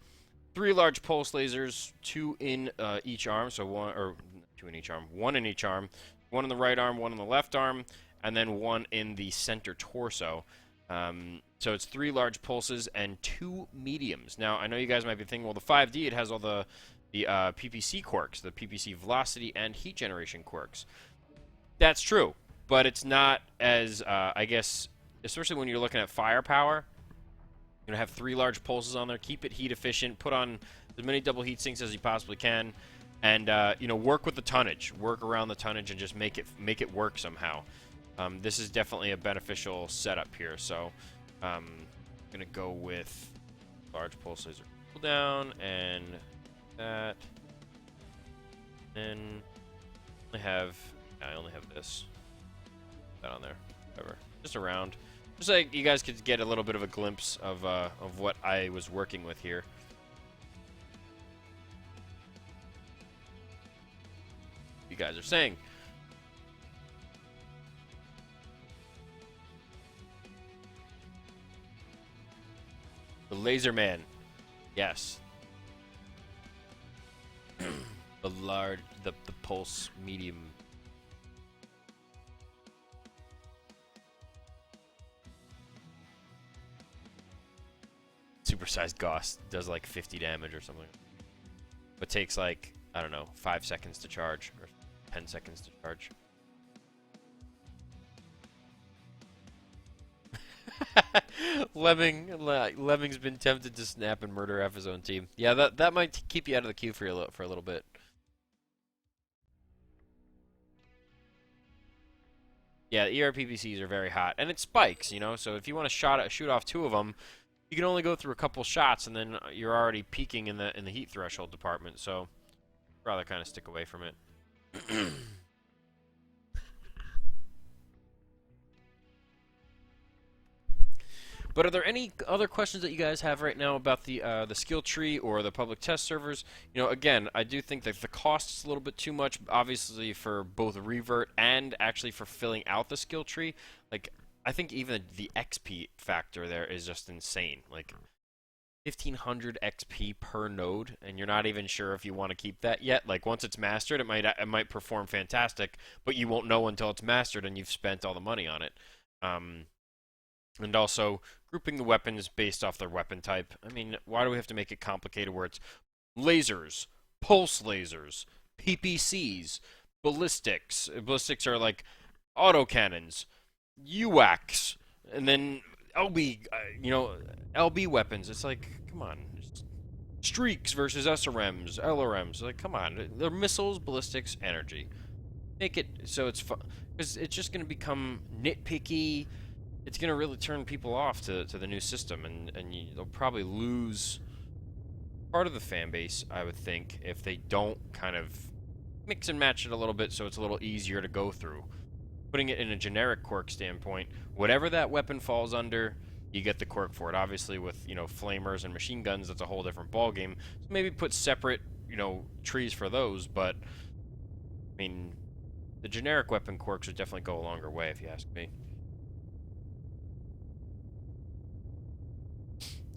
Speaker 1: 3 large pulse lasers, 2 in each arm, so 2 in each arm, 1 in each arm, 1 in the right arm, 1 in the left arm, and then 1 in the center torso. So it's 3 large pulses and 2 mediums. Now I know you guys might be thinking, well, the 5D, it has all the PPC quirks, the PPC velocity and heat generation quirks. That's true, but it's not as I guess, especially when you're looking at firepower. You're going to have 3 large pulses on there. Keep it heat efficient. Put on as many double heat sinks as you possibly can. And, you know, work with the tonnage. Work around the tonnage and just make it work somehow. This is definitely a beneficial setup here. So, I'm going to go with large pulse laser cooldown and that. Then I only have this. That on there. Whatever. Just around. Just like you guys could get a little bit of a glimpse of what I was working with here. You guys are saying. The Laser Man. Yes. the pulse medium. Supersized Gauss does like 50 damage or something. But takes like, I don't know, 5 seconds to charge. Or 10 seconds to charge. Lemming's been tempted to snap and murder F his own team. Yeah, that might keep you out of the queue for a little bit. Yeah, the ERPPCs are very hot. And it spikes, you know, so if you want to shoot off 2 of them, you can only go through a couple shots, and then you're already peaking in the heat threshold department. So, I'd rather kind of stick away from it. But are there any other questions that you guys have right now about the skill tree or the public test servers? You know, again, I do think that the cost is a little bit too much, obviously, for both revert and actually for filling out the skill tree. Like, I think even the XP factor there is just insane. Like, 1,500 XP per node, and you're not even sure if you want to keep that yet. Like, once it's mastered, it might perform fantastic, but you won't know until it's mastered and you've spent all the money on it. And also, grouping the weapons based off their weapon type. I mean, why do we have to make it complicated where it's lasers, pulse lasers, PPCs, ballistics. Ballistics are like autocannons, UACs, and then LB, LB weapons. It's like, come on. Streaks versus SRMs, LRMs. Like, come on. They're missiles, ballistics, energy. Make it so it's fun. Because it's just going to become nitpicky. It's going to really turn people off to the new system, and they'll probably lose part of the fan base, I would think, if they don't kind of mix and match it a little bit so it's a little easier to go through. putting it in a generic quirk standpoint, whatever that weapon falls under, you get the quirk for it. Obviously, with flamers and machine guns, that's a whole different ballgame. So maybe put separate trees for those. But I mean, the generic weapon quirks would definitely go a longer way, if you ask me.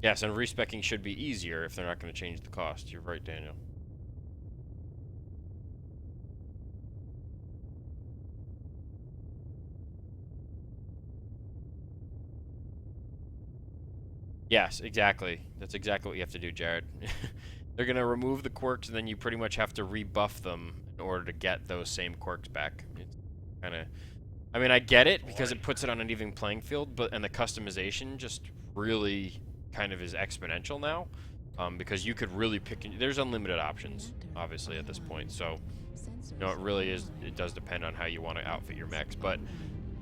Speaker 1: Yes, and respecking should be easier if they're not going to change the cost. You're right, Daniel. Yes, exactly. That's exactly what you have to do, Jared. They're going to remove the quirks, and then you pretty much have to rebuff them in order to get those same quirks back. It's kind of... I mean, I get it, because it puts it on an even playing field, and the customization just really kind of is exponential now, because you could really pick... There's unlimited options, obviously, at this point, so... it really is... It does depend on how you want to outfit your mechs, but,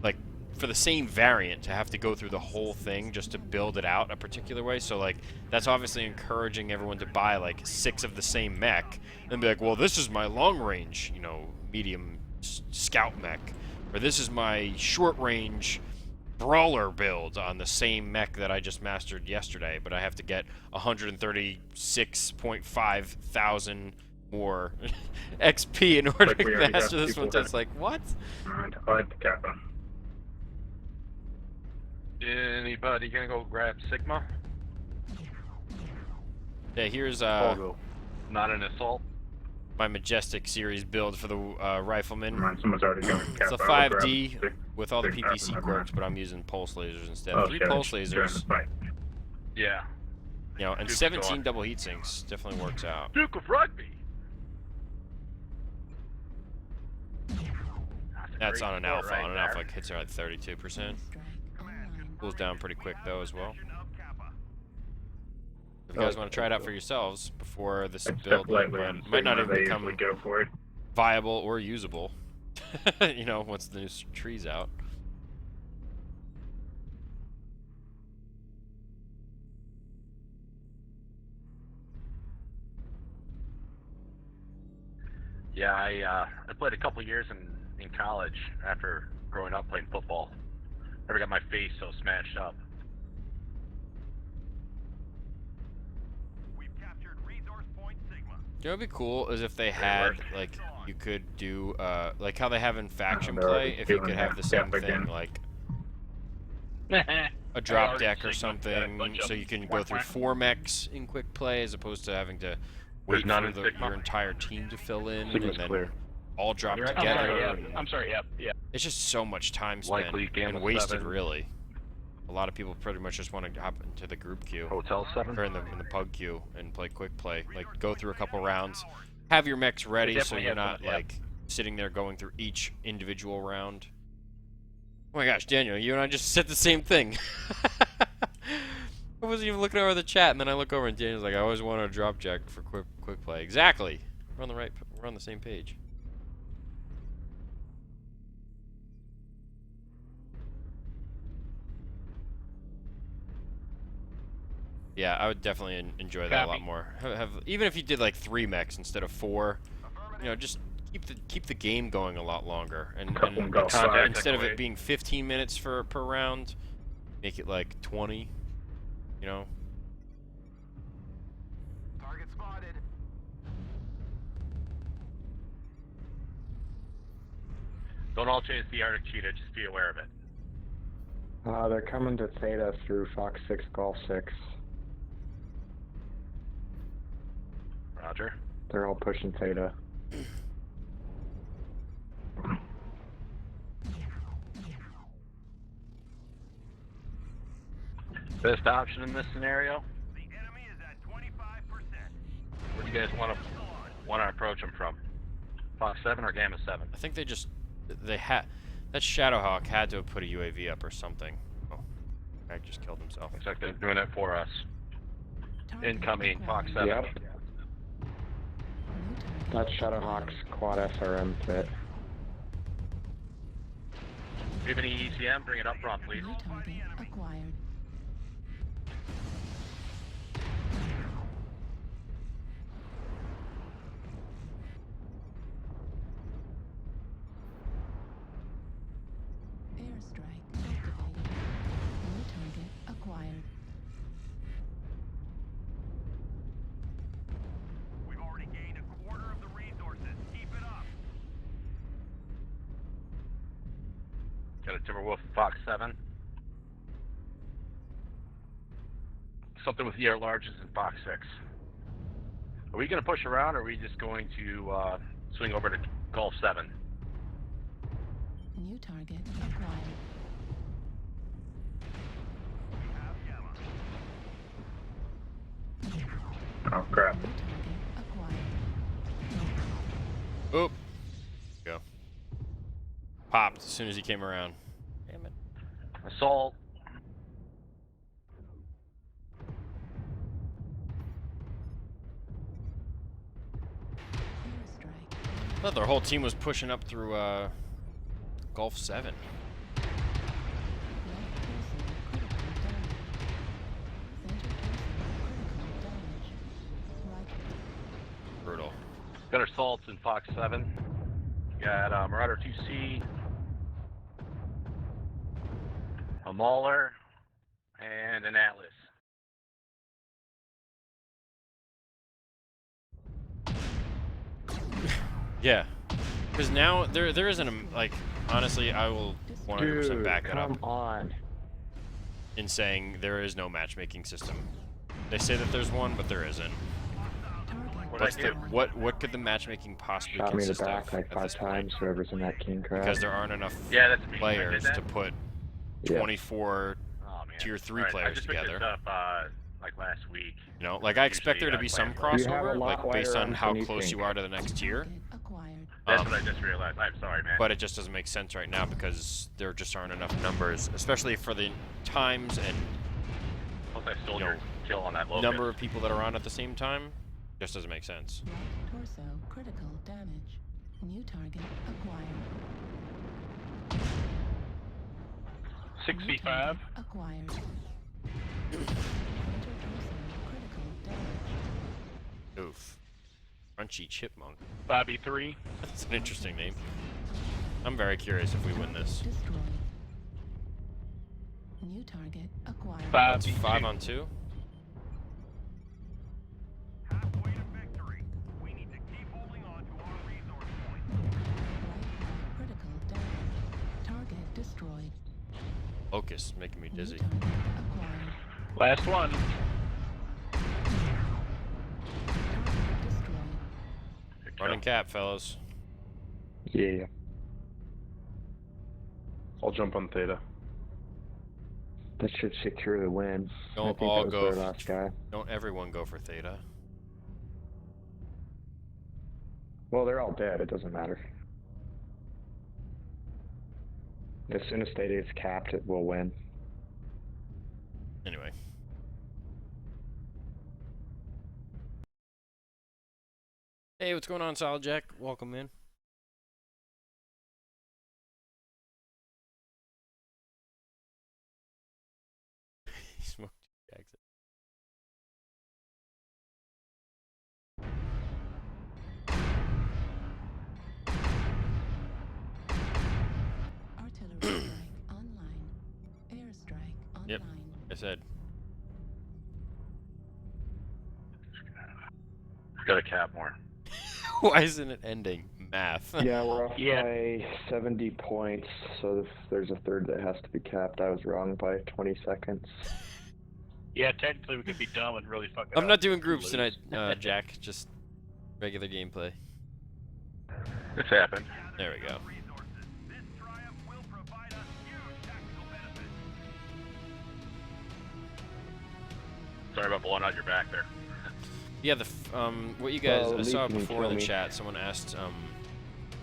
Speaker 1: like, for the same variant to have to go through the whole thing just to build it out a particular way. So like that's obviously encouraging everyone to buy like 6 of the same mech and be like, well, this is my long range, medium scout mech, or this is my short range brawler build on the same mech that I just mastered yesterday, but I have to get 136.5 thousand more XP in order to master this one. That's like, what?
Speaker 4: Alright, I'll hit the Kappa.
Speaker 9: Anybody gonna go grab Sigma?
Speaker 1: Yeah, here's
Speaker 9: Not an assault.
Speaker 1: my Majestic series build for the rifleman.
Speaker 4: Someone's already going
Speaker 1: It's a 5D with all the PPC quirks, but I'm using pulse lasers instead. 3 pulse lasers.
Speaker 9: Yeah.
Speaker 1: And 17 double heat sinks definitely works out.
Speaker 9: Duke of Rugby.
Speaker 1: That's on an alpha. On an alpha, like, hits are at 32%. Cools down pretty quick though as well. If you guys want to try it out for yourselves before this build might not even become viable or usable, once the new tree's out.
Speaker 10: Yeah, I played a couple years in college after growing up playing football. Never got my face so smashed up.
Speaker 3: We've captured resource point Sigma.
Speaker 1: You know what would be cool is if they had, like, you could do, like how they have in faction play, if you could have the same thing, like a drop deck or something, so you can go through 4 mechs in quick play as opposed to having to wait for your entire team to fill in and then all drop together.
Speaker 10: I'm sorry, yeah.
Speaker 1: It's just so much time spent and wasted, really. A lot of people pretty much just want to hop into the group queue.
Speaker 10: Hotel 7?
Speaker 1: Or in the pug queue and play quick play. Like, go through a couple rounds, have your mechs ready so you're not, like, sitting there going through each individual round. Oh my gosh, Daniel, you and I just said the same thing. I wasn't even looking over the chat, and then I look over and Daniel's like, I always wanted a drop jack for quick play. Exactly. We're on the same page. Yeah, I would definitely enjoy that a lot more. Even if you did like 3 mechs instead of 4, just keep the game going a lot longer. And instead of it being 15 minutes per round, make it like 20.
Speaker 3: Target spotted.
Speaker 10: Don't all chase the Arctic Cheetah, just be aware of it.
Speaker 11: They're coming to Theta through Fox 6, Golf 6.
Speaker 10: Roger.
Speaker 11: They're all pushing Theta.
Speaker 10: Best option in this scenario?
Speaker 3: The enemy is at 25%.
Speaker 10: Where do you guys want to approach them from? Fox 7 or Gamma 7?
Speaker 1: I think they had that Shadowhawk had to have put a UAV up or something. Oh, Greg just killed himself.
Speaker 10: Looks like they're doing it for us. Incoming Fox 7.
Speaker 11: Yep. That's Shadowhawk's quad SRM fit.
Speaker 10: If you have any ECM, bring it up front, please.
Speaker 5: New target acquired.
Speaker 10: Timberwolf, Fox 7. Something with ER larges and Fox 6. Are we going to push around, or are we just going to swing over to Golf 7?
Speaker 5: New target acquired.
Speaker 4: Oh, crap.
Speaker 5: New target acquired.
Speaker 1: Oop. Go. Popped as soon as he came around. Damn it.
Speaker 10: Assault.
Speaker 5: Airstrike.
Speaker 1: I thought their whole team was pushing up through Gulf 7.
Speaker 5: Left torso critical damage. Center torso critical damage. Right.
Speaker 1: Brutal.
Speaker 10: Got assaults in Fox 7. Got Marauder 2C. A Mauler. And an Atlas.
Speaker 1: Yeah. Because now there isn't a, like, honestly, I will 100%
Speaker 11: Dude,
Speaker 1: back that up
Speaker 11: come on.
Speaker 1: in saying there is no matchmaking system. They say that there's one, but there isn't. What could the matchmaking possibly
Speaker 11: Shot me in the
Speaker 1: consist
Speaker 11: back
Speaker 1: of
Speaker 11: like
Speaker 1: at
Speaker 11: 5
Speaker 1: this point?
Speaker 11: times, whoever's in that king crowd.
Speaker 1: Because there aren't enough
Speaker 10: Yeah, that's me. I
Speaker 1: players
Speaker 10: did that.
Speaker 1: to put
Speaker 11: Yeah.
Speaker 1: 24
Speaker 10: Oh, man.
Speaker 1: tier 3
Speaker 10: Right, I
Speaker 1: players
Speaker 10: just picked
Speaker 1: together.
Speaker 10: this up like last week.
Speaker 1: You know, like I expect there to be some
Speaker 11: You have a
Speaker 1: crossover,
Speaker 11: lot
Speaker 1: like based
Speaker 11: wider
Speaker 1: on
Speaker 11: arms
Speaker 1: how
Speaker 11: than you
Speaker 1: close
Speaker 11: think.
Speaker 1: you are to the next tier.
Speaker 5: Target acquired.
Speaker 10: That's what I just realized. I'm sorry, man.
Speaker 1: But it just doesn't make sense right now because there just aren't enough numbers, especially for the times and
Speaker 10: Plus I stole
Speaker 1: you
Speaker 10: your
Speaker 1: know,
Speaker 10: kill on that locust.
Speaker 1: number of people that are on at the same time. Just doesn't make sense.
Speaker 5: Right torso critical damage. New target acquired.
Speaker 9: 65.
Speaker 5: Acquired. Center torso critical damage.
Speaker 1: Oof. Crunchy Chipmunk.
Speaker 9: Bobby 3.
Speaker 1: That's an interesting name. I'm very curious if we win this.
Speaker 5: Destroyed. New target acquired.
Speaker 1: That's
Speaker 9: Bobby
Speaker 1: 5
Speaker 9: 2.
Speaker 1: on 2.
Speaker 3: Halfway to victory. We need to keep holding on to our resource points.
Speaker 5: Right critical damage. Target destroyed.
Speaker 1: Locust making me
Speaker 5: New
Speaker 1: dizzy.
Speaker 5: target acquired.
Speaker 9: Last one.
Speaker 5: Target destroyed.
Speaker 10: Good
Speaker 1: Running
Speaker 10: kill.
Speaker 1: cap, fellas.
Speaker 11: Yeah.
Speaker 9: I'll jump on Theta.
Speaker 11: That should secure the win. I
Speaker 1: Don't
Speaker 11: think
Speaker 1: all
Speaker 11: that was
Speaker 1: go.
Speaker 11: their last guy.
Speaker 1: Don't everyone go for Theta.
Speaker 11: Well, they're all dead. It doesn't matter. As soon as Theta is capped, it will win.
Speaker 1: Anyway. Hey, what's going on, Solid Jack? Welcome in. He smoked Jackson.
Speaker 5: Artillery strike online. Airstrike online.
Speaker 1: Yep. I said.
Speaker 10: Got a cap more.
Speaker 1: Why isn't it ending? Math.
Speaker 11: Yeah, we're off
Speaker 9: Yeah.
Speaker 11: by 70 points, so if there's a third that has to be capped. I was wrong by 20 seconds.
Speaker 9: Yeah, technically we could be dumb and really fuck it
Speaker 1: I'm
Speaker 9: up.
Speaker 1: not doing groups
Speaker 9: Lose.
Speaker 1: tonight, Jack. Just regular gameplay.
Speaker 10: It's happened.
Speaker 1: There we go.
Speaker 3: Resources. This triumph will provide us huge tactical benefits.
Speaker 10: Sorry about blowing out your back there.
Speaker 1: Yeah, what you guys,
Speaker 11: Well,
Speaker 1: I saw
Speaker 11: Lee can
Speaker 1: before in
Speaker 11: kill
Speaker 1: the
Speaker 11: me.
Speaker 1: chat, someone asked, well,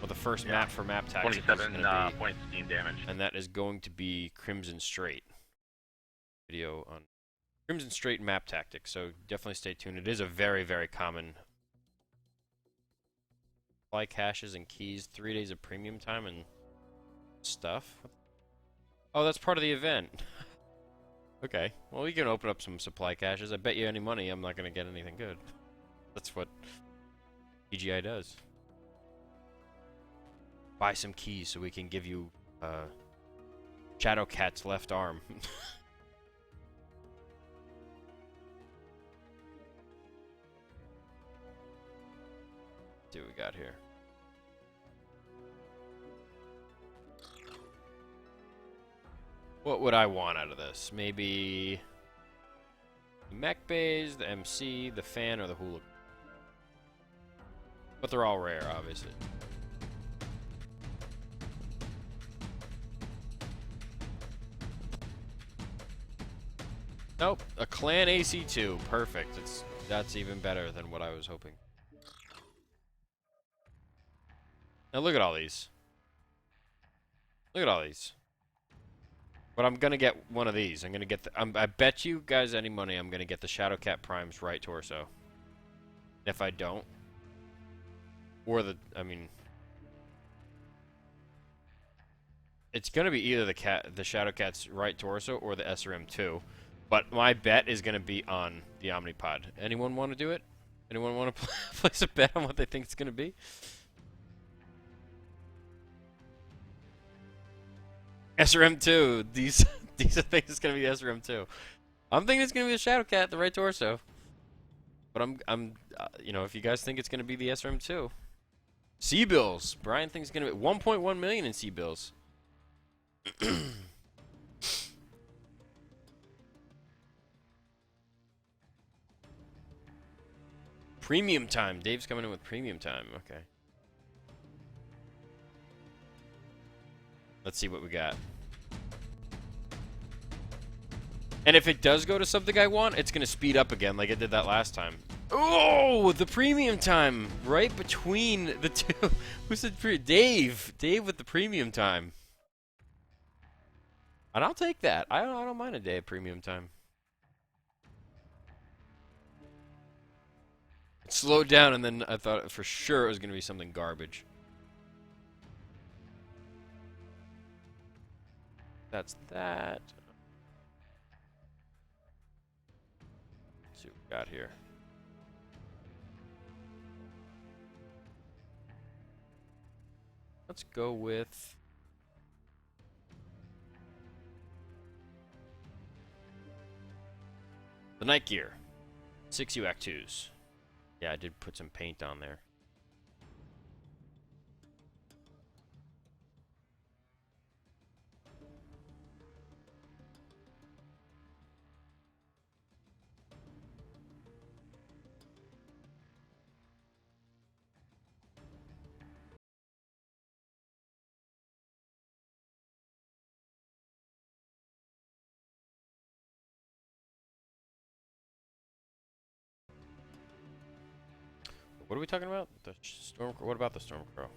Speaker 1: the first map for map tactics is
Speaker 10: 27
Speaker 1: going to be,
Speaker 10: points steam damage.
Speaker 1: and that is going to be Crimson Strait. Video on Crimson Strait map tactics, so definitely stay tuned. It is a very, very common supply caches and keys, 3 days of premium time and stuff. Oh, that's part of the event. Okay, well, we can open up some supply caches. I bet you any money I'm not going to get anything good. That's what PGI does. Buy some keys so we can give you Shadowcat's left arm. See what we got here. What would I want out of this? Maybe the mech bays, the MC, the fan, or the hooligan. But they're all rare, obviously. Nope, a clan AC2. Perfect. That's even better than what I was hoping. Now look at all these. Look at all these. But I'm gonna get one of these. I'm gonna get the. I bet you guys any money I'm gonna get the Shadowcat Prime's right torso. If I don't, or I mean, it's gonna be either the Shadowcat's right torso or the SRM2. But my bet is gonna be on the Omnipod. Anyone want to do it? Anyone want to place a bet on what they think it's gonna be? SRM2. These are things it's gonna be SRM2. I'm thinking it's gonna be the Shadowcat, the right torso. But I'm you know, if you guys think it's gonna be the SRM2, C-bills. Brian thinks it's gonna be 1.1 million in C-bills. Premium time. Dave's coming in with premium time. Okay. Let's see what we got. And if it does go to something I want, it's going to speed up again like it did that last time. Oh, the premium time. Right between the two. Who said Dave. Dave with the premium time. And I'll take that. I don't mind a day of premium time. It slowed down, and then I thought for sure it was going to be something garbage. That's that. Let's see what we got here. Let's go with the night gear. 6 UAC 2s. Yeah, I did put some paint on there. What are we talking about? The storm. What about the Stormcrow?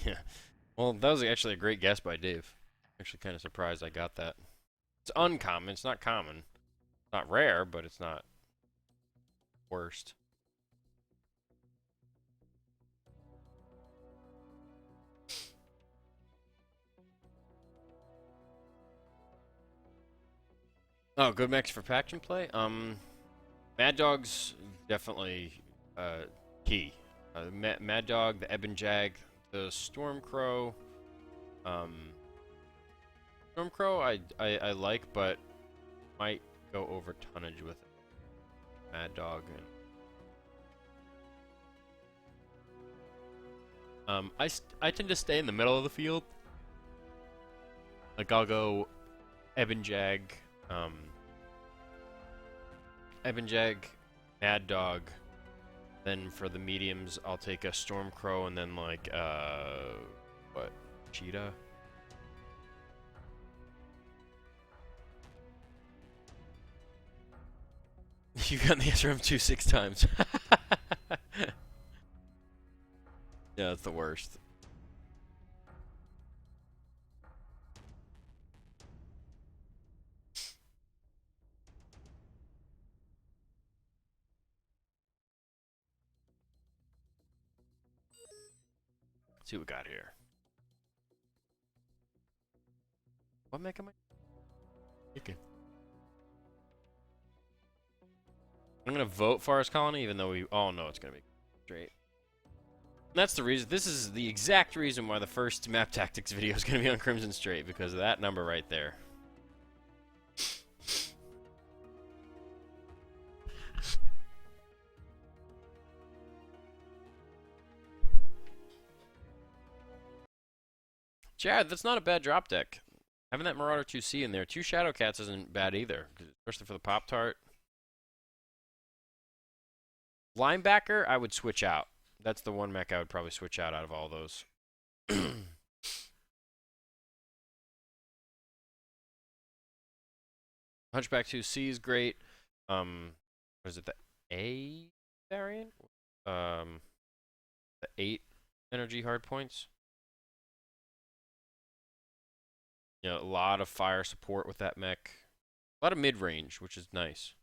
Speaker 1: Yeah. Well, that was actually a great guess by Dave. Actually, kind of surprised I got that. It's uncommon. It's not common. It's not rare, but it's not worst. Oh, good mechs for faction play? Mad Dog's definitely key. Mad Dog, the Ebon Jag, the Stormcrow. Stormcrow I like, but might go over tonnage with Mad Dog. And I tend to stay in the middle of the field. Like I'll go Ebon Jag, Mad Dog. Then for the mediums, I'll take a Stormcrow, and then like what? Cheetah. You've gotten the SRM2 6 times. Yeah, that's the worst. Let's see what we got here. What mech am I? Okay. I'm gonna vote Forest Colony, even though we all know it's gonna be straight. That's the reason. This is the exact reason why the first map tactics video is going to be on Crimson Strait, because of that number right there. Chad, that's not a bad drop deck. Having that Marauder 2C in there, 2 Shadowcats isn't bad either, especially for the Pop-Tart. Linebacker, I would switch out. That's the one mech I would probably switch out of all those. Hunchback 2C is great. What is it, the A variant? The 8 energy hard points. You know, a lot of fire support with that mech. A lot of mid-range, which is nice.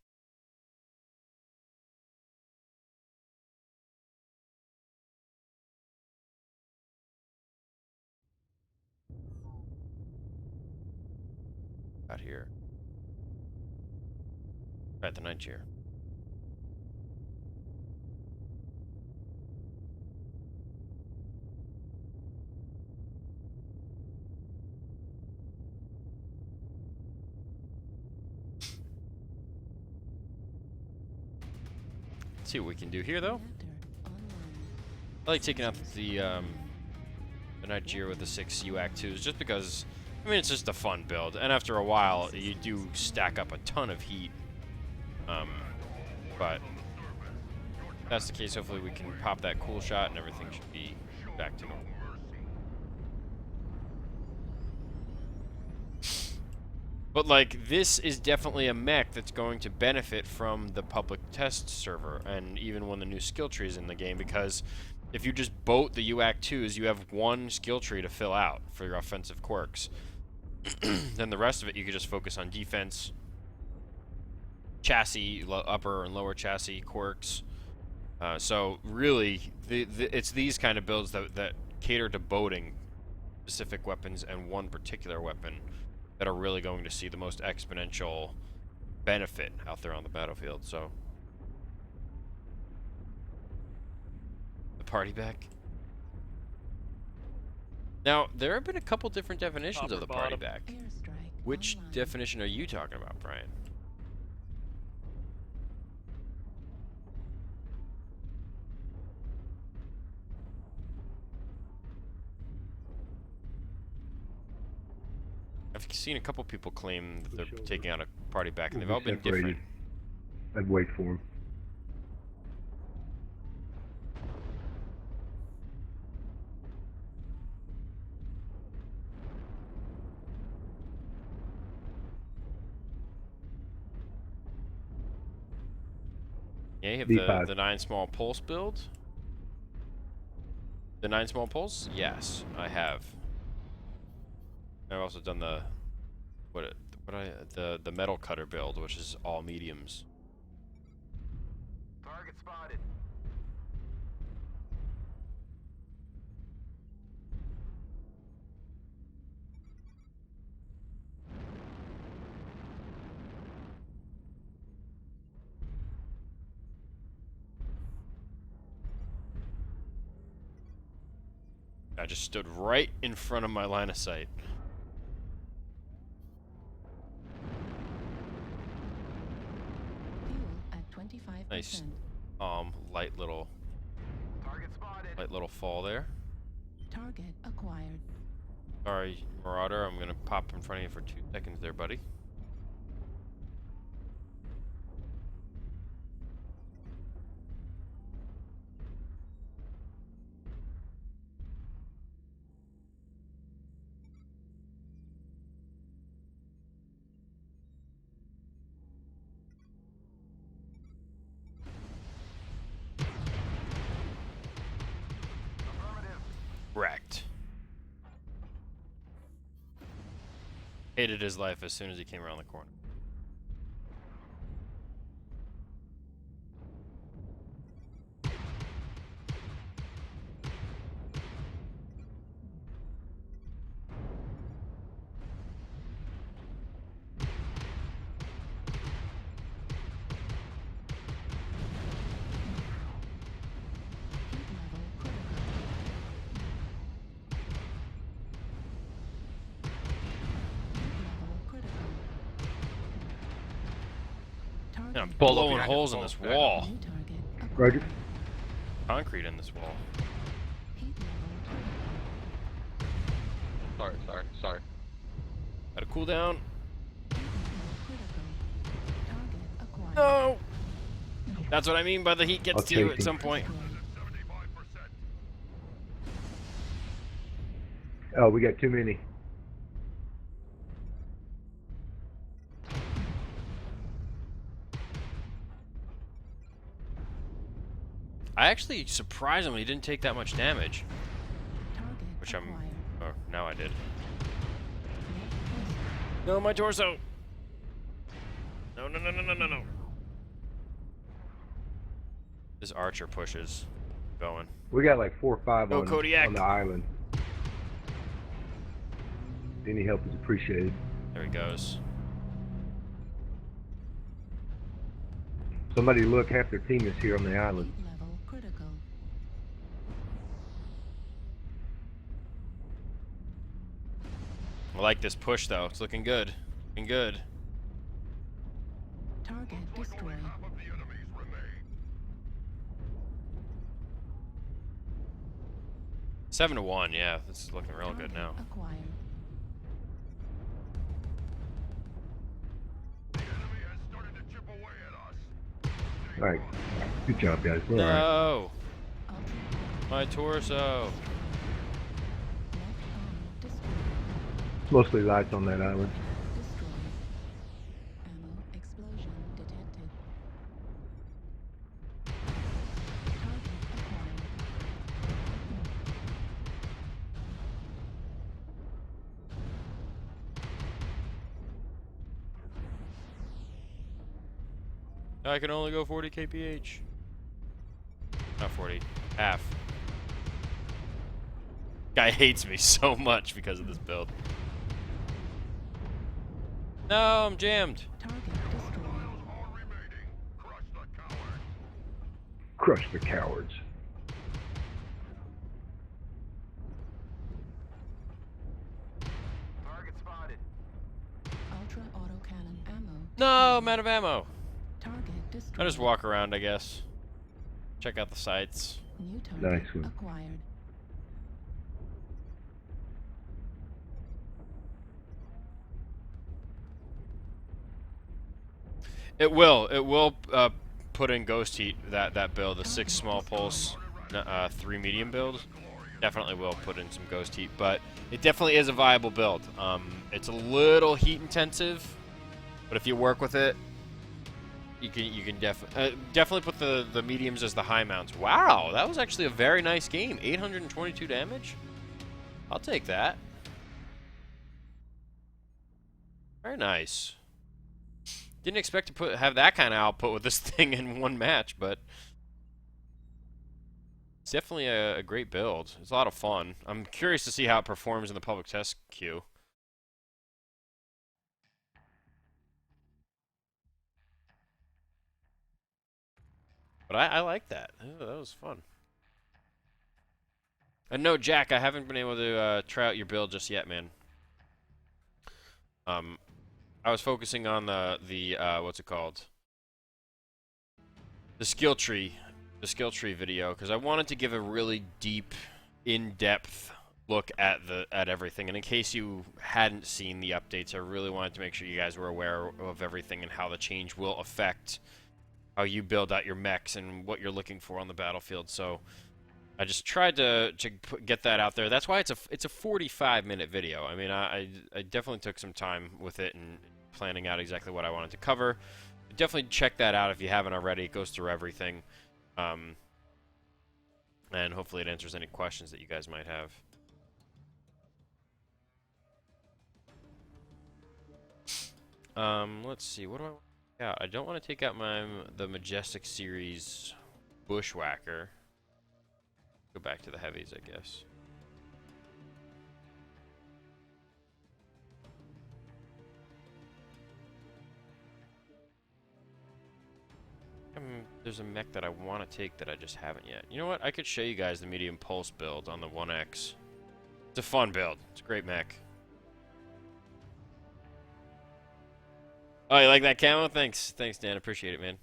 Speaker 1: Out here. At the 9th chair. Let's see what we can do here, though. I like taking out the Night Gear with the 6 UAC 2s just because, I mean, it's just a fun build. And after a while, you do stack up a ton of heat. But if that's the case, hopefully we can pop that cool shot and everything should be back to normal. But, like, this is definitely a mech that's going to benefit from the public test server, and even when the new skill tree is in the game, because if you just boat the UAC 2s, you have one skill tree to fill out for your offensive quirks. Then the rest of it, you could just focus on defense, chassis, upper and lower chassis quirks. So, really, it's these kind of builds that cater to boating specific weapons and one particular weapon that are really going to see the most exponential benefit out there on the battlefield. So, the party back. Now, there have been a couple different definitions of the party back. Which definition are you talking about, Brian? I've seen a couple people claim that they're taking out a party back, and they've all been different.
Speaker 12: I'd wait for him.
Speaker 1: Yeah, you have the 9 small pulse build. The 9 small pulse? Yes, I have. I've also done the the metal cutter build, which is all mediums.
Speaker 3: Target spotted.
Speaker 1: I just stood right in front of my line of sight. Nice, light little fall there.
Speaker 5: Target acquired.
Speaker 1: Sorry, Marauder, I'm gonna pop in front of you for 2 seconds there, buddy. Wrecked. Hated his life as soon as he came around the corner. Man, I'm
Speaker 10: Pull up
Speaker 1: blowing
Speaker 10: behind
Speaker 1: holes
Speaker 10: him.
Speaker 1: in this
Speaker 10: Okay.
Speaker 1: wall.
Speaker 5: New target acquired.
Speaker 12: Roger.
Speaker 1: Concrete in this wall.
Speaker 5: Heat level critical.
Speaker 8: Sorry.
Speaker 1: Gotta cool down.
Speaker 5: Heat level critical. Target acquired.
Speaker 1: No! That's what I mean by the heat gets
Speaker 12: I'll
Speaker 1: to you
Speaker 12: chase
Speaker 1: at
Speaker 12: him.
Speaker 1: some point.
Speaker 12: Oh, we got too many.
Speaker 1: I actually surprisingly didn't take that much damage.
Speaker 5: Target
Speaker 1: Which I'm...
Speaker 5: acquired.
Speaker 1: Oh, now I did.
Speaker 5: Mech
Speaker 1: No, my torso! No. This archer pushes. Going.
Speaker 12: We got like 4 or 5
Speaker 1: Go,
Speaker 12: on
Speaker 1: Kodiak.
Speaker 12: the island. Any help is appreciated.
Speaker 1: There he goes.
Speaker 12: Somebody look, half their team is here on the island.
Speaker 5: Heat level critical.
Speaker 1: I like this push though. It's looking good. Looking good.
Speaker 5: Target destroyed.
Speaker 1: 7-1, yeah. This is looking real good now.
Speaker 5: Acquired.
Speaker 12: Alright. Good job, guys. We're alright.
Speaker 1: No!
Speaker 5: Ultra
Speaker 1: My torso!
Speaker 5: left arm destroyed.
Speaker 12: Mostly lights on that island.
Speaker 5: Destroyed. Ammo explosion detected. Target acquired.
Speaker 1: I can only go 40 kph. Not 40. Half. Guy hates me so much because of this build. No, I'm jammed.
Speaker 5: Target destroyed.
Speaker 12: Crush the cowards.
Speaker 3: Target spotted.
Speaker 5: Ultra autocannon ammo.
Speaker 1: No, I'm out of ammo.
Speaker 5: Target destroyed.
Speaker 1: I just walk around, I guess. Check out the sights.
Speaker 5: New target
Speaker 12: Nice one.
Speaker 5: acquired.
Speaker 1: It will put in ghost heat, that build, the 6 small pulse, 3 medium build. Definitely will put in some ghost heat, but it definitely is a viable build. It's a little heat intensive, but if you work with it, you can definitely put the mediums as the high mounts. Wow, that was actually a very nice game. 822 damage. I'll take that. Very nice. Didn't expect to have that kind of output with this thing in one match, but it's definitely a great build. It's a lot of fun. I'm curious to see how it performs in the public test queue. But I like that. That was fun. And no, Jack, I haven't been able to try out your build just yet, man. I was focusing on the what's it called? The skill tree video, because I wanted to give a really deep, in-depth look at everything. And in case you hadn't seen the updates, I really wanted to make sure you guys were aware of everything and how the change will affect how you build out your mechs and what you're looking for on the battlefield. So I just tried to get that out there. That's why it's a 45-minute video. I mean, I definitely took some time with it and planning out exactly what I wanted to cover. Definitely check that out if you haven't already. It goes through everything. And hopefully it answers any questions that you guys might have. Let's see. What do I want to take out? I don't want to take out the Majestic series Bushwhacker. Go back to the heavies, I guess. There's a mech that I want to take that I just haven't yet. You know what? I could show you guys the medium pulse build on the 1X. It's a fun build. It's a great mech. Oh, you like that camo? Thanks, Dan. Appreciate it, man.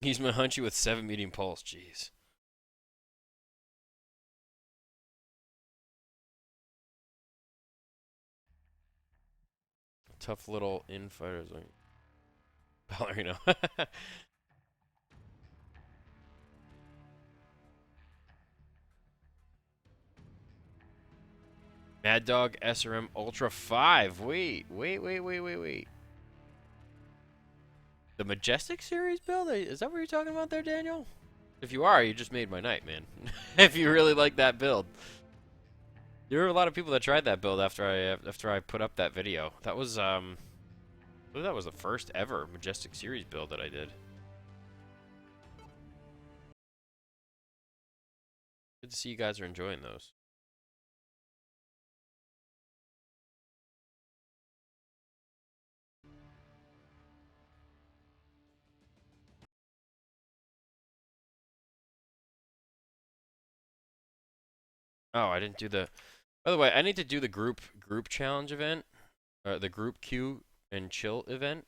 Speaker 1: He's gonna hunt you with 7 medium pulse. Jeez. Tough little infighters like Ballerino. Mad Dog SRM Ultra 5. Wait. The Majestic series build? Is that what you're talking about there, Daniel? If you are, you just made my night, man. If you really like that build. There were a lot of people that tried that build after I put up that video. That was I believe that was the first ever Majestic series build that I did. Good to see you guys are enjoying those. Oh, I didn't do the. By the way, I need to do the group challenge event, the group queue and chill event.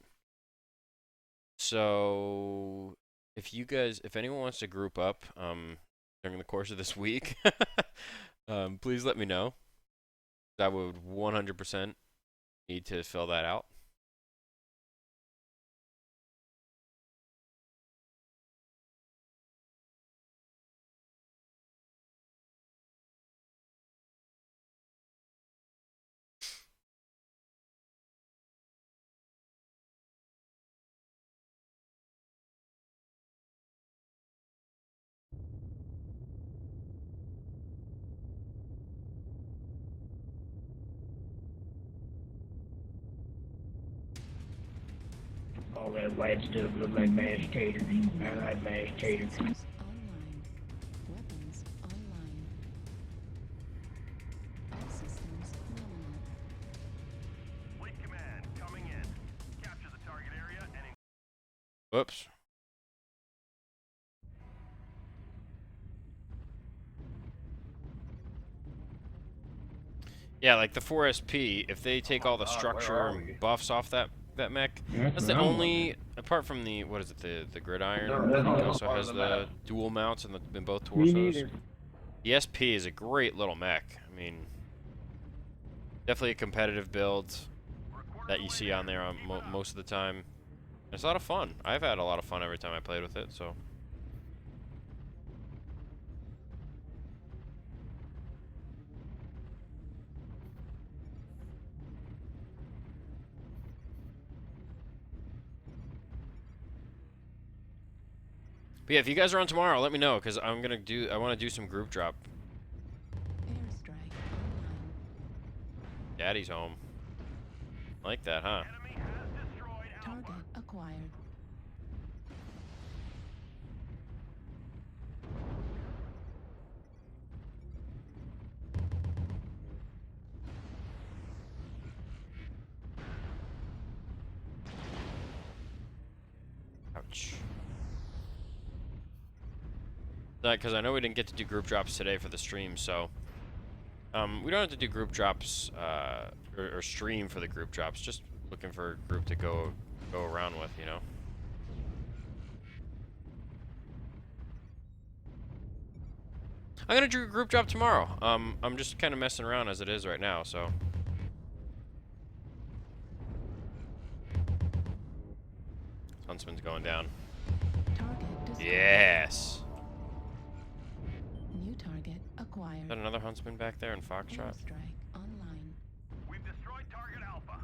Speaker 1: So, if anyone wants to group up, during the course of this week, please let me know. I would 100% need to fill that out.
Speaker 13: All that white stuff look like mashed taters. I like mashed taters.
Speaker 5: Systems online. Weapons online. All systems nominal.
Speaker 3: Fleet command coming in. Capture the target area and
Speaker 1: Whoops. Yeah, like the 4SP, if they take all the structure and buffs off that mech, that's the only, apart from the, what is it, the gridiron, it also has the dual mounts in both torsos. The SP is a great little mech. I mean, definitely a competitive build that you see on there on most of the time. It's a lot of fun. I've had a lot of fun every time I played with it, so. But yeah, if you guys are on tomorrow, let me know, because I want to do some group drop.
Speaker 5: Airstrike online.
Speaker 1: Daddy's home. Like that, huh?
Speaker 5: Target acquired.
Speaker 1: Ouch. Because I know we didn't get to do group drops today for the stream, so we don't have to do group drops or stream for the group drops. Just looking for a group to go around with, you know. I'm gonna do a group drop tomorrow. I'm just kind of messing around as it is right now, so. Huntsman's going down.
Speaker 5: Target
Speaker 1: Yes.
Speaker 5: New target acquired.
Speaker 1: Is that another Huntsman back there in Foxtrot?
Speaker 5: Airstrike online.
Speaker 3: we've destroyed target Alpha.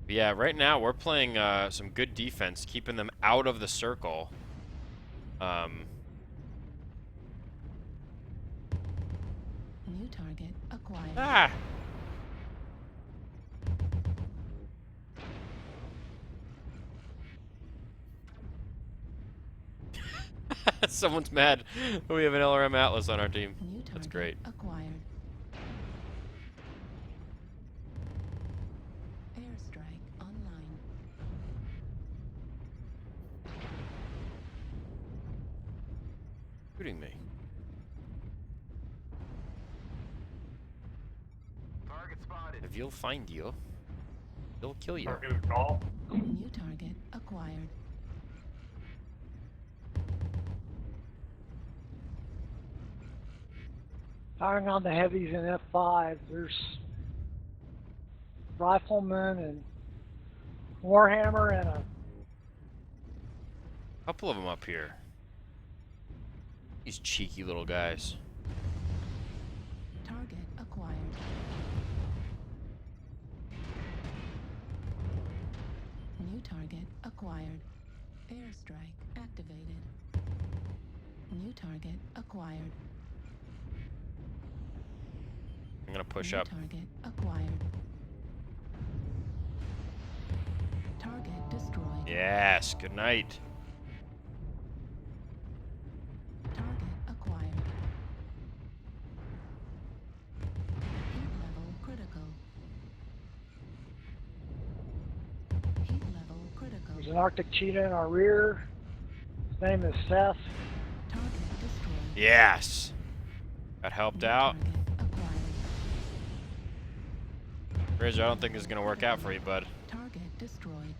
Speaker 1: But yeah, right now we're playing some good defense, keeping them out of the circle.
Speaker 5: New target acquired.
Speaker 1: Ah! Someone's mad. We have an LRM Atlas on our team.
Speaker 5: New target
Speaker 1: That's great.
Speaker 5: acquired. Airstrike.
Speaker 1: Shooting me.
Speaker 3: Target spotted.
Speaker 1: If you'll find you, they'll kill you.
Speaker 9: Target is call.
Speaker 5: New target acquired.
Speaker 14: Firing on the heavies in F5, there's riflemen and Warhammer and a
Speaker 1: Couple of them up here. These cheeky little guys.
Speaker 5: Target acquired. New target acquired. Airstrike activated. New target acquired.
Speaker 1: I'm gonna push
Speaker 5: New
Speaker 1: up.
Speaker 5: Target acquired. Target destroyed.
Speaker 1: Yes, good night.
Speaker 5: Target acquired. Heat level critical. Heat level critical.
Speaker 14: there's an Arctic cheetah in our rear. His name is Seth.
Speaker 5: Target destroyed.
Speaker 1: Yes. Got helped out.
Speaker 5: Target acquired.
Speaker 1: Razor, I don't think this is gonna work out for you, bud.
Speaker 5: Target destroyed.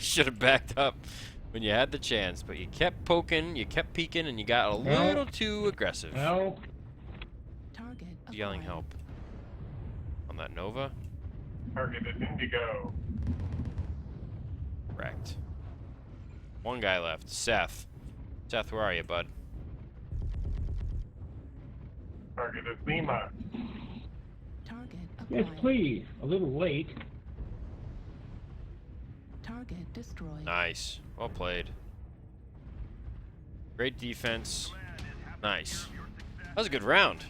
Speaker 1: Should have backed up when you had the chance, but you kept poking, you kept peeking, and you got a little too aggressive.
Speaker 13: Help.
Speaker 5: Target
Speaker 1: Yelling
Speaker 5: acquired.
Speaker 1: help. On that Nova.
Speaker 9: Target is Indigo.
Speaker 1: Correct. One guy left. Seth. Seth, where are you, bud?
Speaker 9: Target is Lima.
Speaker 5: Target
Speaker 13: Yes,
Speaker 5: acquired.
Speaker 13: please. A little late.
Speaker 5: Target destroyed.
Speaker 1: Nice. Well played. Great defense. Nice. That was a good round.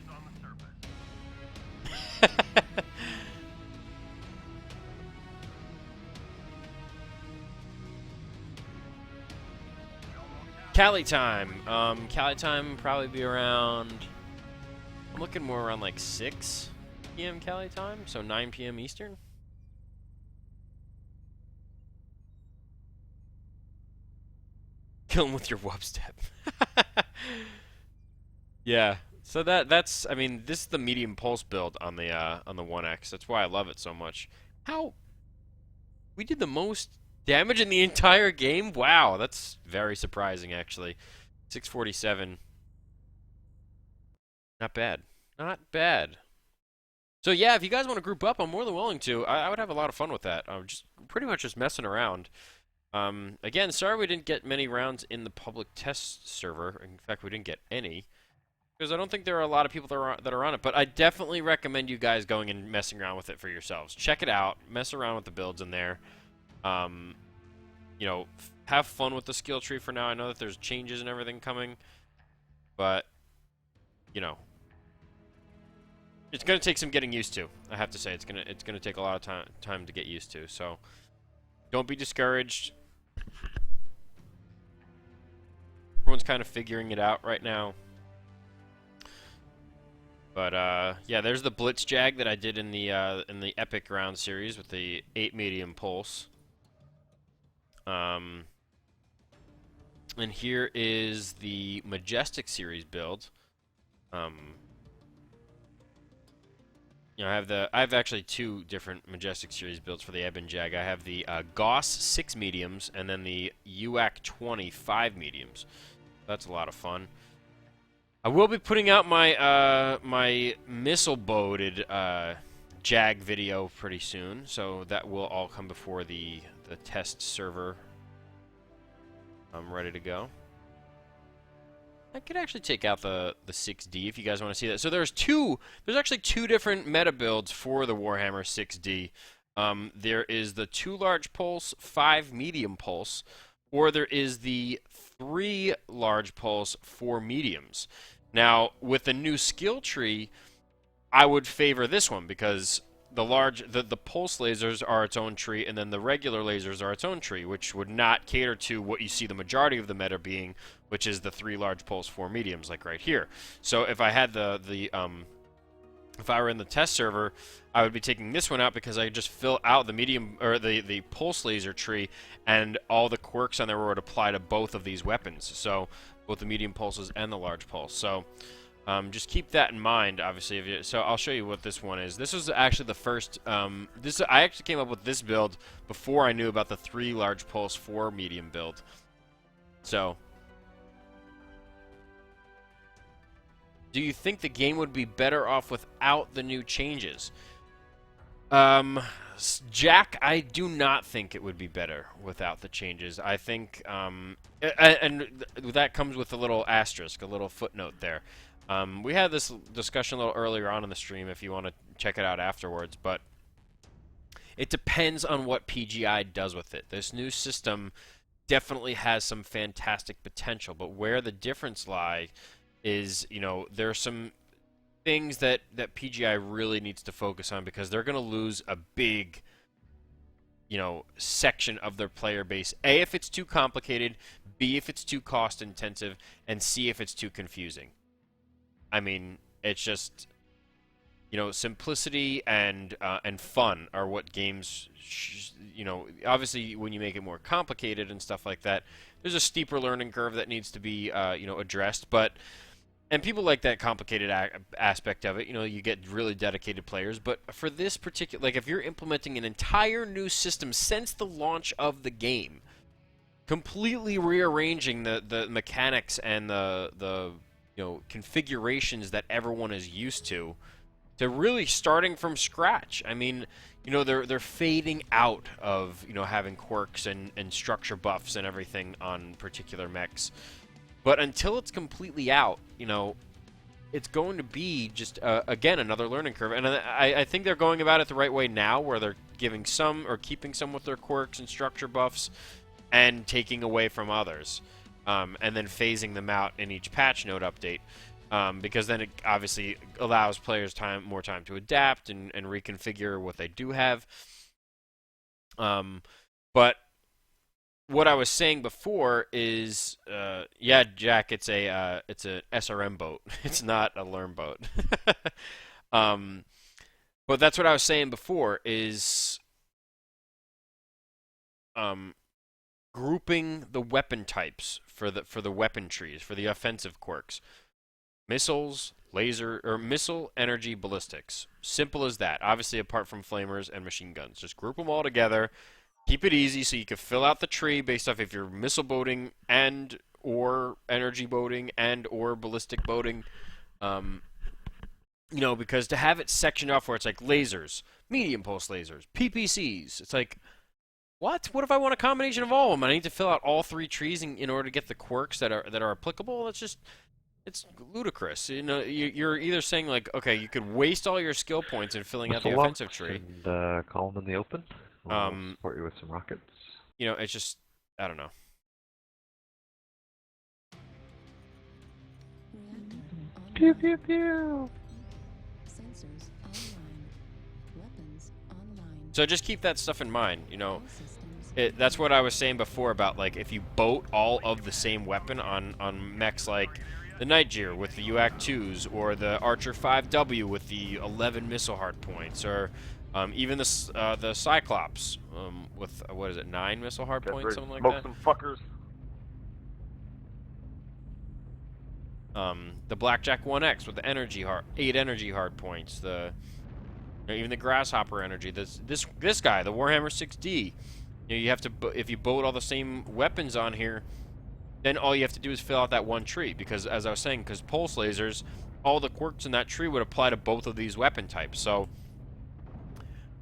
Speaker 1: Cali time. Cali time probably be around. I'm looking more around like 6 p.m. Cali time, so 9 p.m. Eastern. Kill him with your wub step. Yeah. So that's I mean, this is the medium pulse build on the 1X. That's why I love it so much. How we did the most damage in the entire game? Wow, that's very surprising actually. 647. Not bad. Not bad. So yeah, if you guys want to group up, I'm more than willing to. I would have a lot of fun with that. I'm just pretty much just messing around. Again, sorry we didn't get many rounds in the public test server. In fact, we didn't get any. Because I don't think there are a lot of people that are on it. But I definitely recommend you guys going and messing around with it for yourselves. Check it out. Mess around with the builds in there. You know, have fun with the skill tree for now. I know that there's changes and everything coming. But, you know, it's going to take some getting used to. I have to say, it's gonna take a lot of time to get used to. So, don't be discouraged. Everyone's kind of figuring it out right now. But yeah, there's the Blitz Jag that I did in the Epic round series with the 8 medium pulse. And here is the Majestic series build. You know, I have actually 2 different Majestic series builds for the Ebon Jag. I have the Gauss 6 mediums and then the UAC 20 5 mediums. That's a lot of fun. I will be putting out my my missile-boated Jag video pretty soon, so that will all come before the test server. I'm ready to go. I could actually take out the 6D if you guys want to see that. So there's actually 2 different meta builds for the Warhammer 6D. There is the 2 large pulse, 5 medium pulse, or there is the 3 large pulse, 4 mediums. Now, with the new skill tree, I would favor this one because the pulse lasers are its own tree, and then the regular lasers are its own tree, which would not cater to what you see the majority of the meta being, which is the 3 large pulse, 4 mediums, like right here. So if I had the if I were in the test server, I would be taking this one out because I could just fill out the medium or the pulse laser tree, and all the quirks on there would apply to both of these weapons. So both the medium pulses and the large pulse. So just keep that in mind. Obviously, so I'll show you what this one is. This was actually the first. I actually came up with this build before I knew about the 3 large pulse 4 medium build. So. Do you think the game would be better off without the new changes? Jack, I do not think it would be better without the changes. I think, and that comes with a little asterisk, a little footnote there. We had this discussion a little earlier on in the stream if you want to check it out afterwards, but it depends on what PGI does with it. This new system definitely has some fantastic potential, but where the difference lies is, you know, there are some things that PGI really needs to focus on, because they're going to lose a big, you know, section of their player base. A, if it's too complicated, B, if it's too cost intensive, and C, if it's too confusing. I mean, it's just, you know, simplicity and fun are what games, you know, obviously when you make it more complicated and stuff like that, there's a steeper learning curve that needs to be, you know, addressed, but and people like that complicated aspect of it. You know, you get really dedicated players. But for this particular, like if you're implementing an entire new system since the launch of the game, completely rearranging the mechanics and the you know, configurations that everyone is used to really starting from scratch. I mean, you know, they're fading out of, you know, having quirks and structure buffs and everything on particular mechs. But until it's completely out, you know, it's going to be just, again, another learning curve. And I think they're going about it the right way now, where they're giving some or keeping some with their quirks and structure buffs and taking away from others. And then phasing them out in each patch note update. Because then it obviously allows players more time to adapt and reconfigure what they do have. But what I was saying before is, yeah, Jack, it's a SRM boat. It's not a learn boat. But that's what I was saying before is grouping the weapon types for the weapon trees, for the offensive quirks. Missiles, laser, or missile, energy, ballistics. Simple as that. Obviously, apart from flamers and machine guns. Just group them all together. Keep it easy so you can fill out the tree based off if you're missile boating and or energy boating and or ballistic boating. You know, because to have it sectioned off where it's like lasers, medium pulse lasers, PPCs, it's like, what? What if I want a combination of all of them? I need to fill out all 3 trees in order to get the quirks that are applicable? That's just, it's ludicrous. You know, you're either saying like, okay, you could waste all your skill points in filling out the offensive tree,
Speaker 6: and call them in the open. We'll support you with some rockets.
Speaker 1: You know, it's just, I don't know.
Speaker 6: Pew pew pew.
Speaker 5: Sensors online. Weapons online.
Speaker 1: So just keep that stuff in mind. You know, that's what I was saying before about like if you boat all of the same weapon on mechs like the Nightgear with the UAC 2s, or the Archer 5W with the 11 missile hard points, or even the Cyclops with, what is it, 9 missile hard points, something like that?
Speaker 9: Some fuckers.
Speaker 1: The Blackjack 1X with the 8 energy hard points. Even the Grasshopper energy. This guy, the Warhammer 6D. You know, you have to, if you boat all the same weapons on here, then all you have to do is fill out that one tree. Because as I was saying, because pulse lasers, all the quirks in that tree would apply to both of these weapon types. So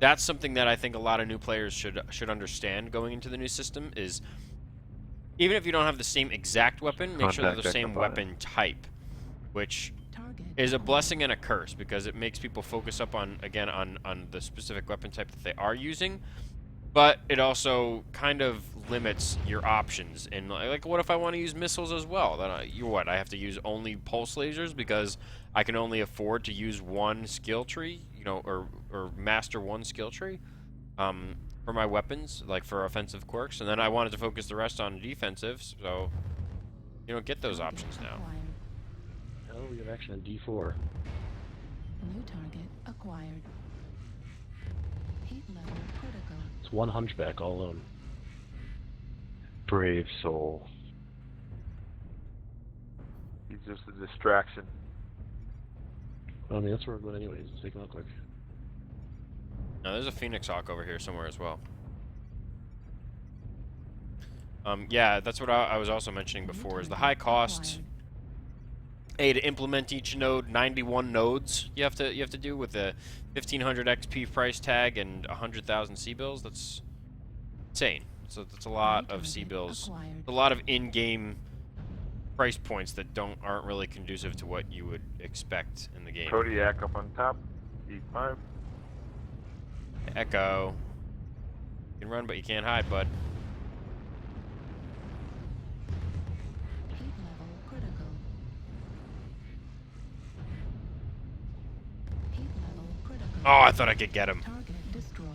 Speaker 1: that's something that I think a lot of new players should understand going into the new system is, even if you don't have the same exact weapon, make sure they're the same weapon type, which is a blessing and a curse, because it makes people focus up on, again, on the specific weapon type that they are using, but it also kind of limits your options. And like, what if I want to use missiles as well? Then I have to use only pulse lasers because I can only afford to use one skill tree, you know, or master one skill tree for my weapons, like for offensive quirks, and then I wanted to focus the rest on defensive, so you don't get those options now.
Speaker 6: Oh, we have action on D4.
Speaker 5: New target acquired. Heat level critical.
Speaker 6: It's one hunchback all alone.
Speaker 11: Brave soul.
Speaker 15: He's just a distraction.
Speaker 6: I mean, that's where we're going anyways. Let's take him out quick.
Speaker 1: Now, there's a Phoenix Hawk over here somewhere as well. Yeah, that's what I was also mentioning before, is the high cost. A, to implement each node, 91 nodes you have to do with a 1500 XP price tag and 100,000 C-bills. That's insane. So that's a lot of C-bills. A lot of in-game price points that aren't really conducive to what you would expect in the game.
Speaker 15: Kodiak up on top. E5.
Speaker 1: Echo. You can run, but you can't hide, bud.
Speaker 5: Heat level critical. Heat level critical.
Speaker 1: Oh, I thought I could get him.
Speaker 5: Target destroyed.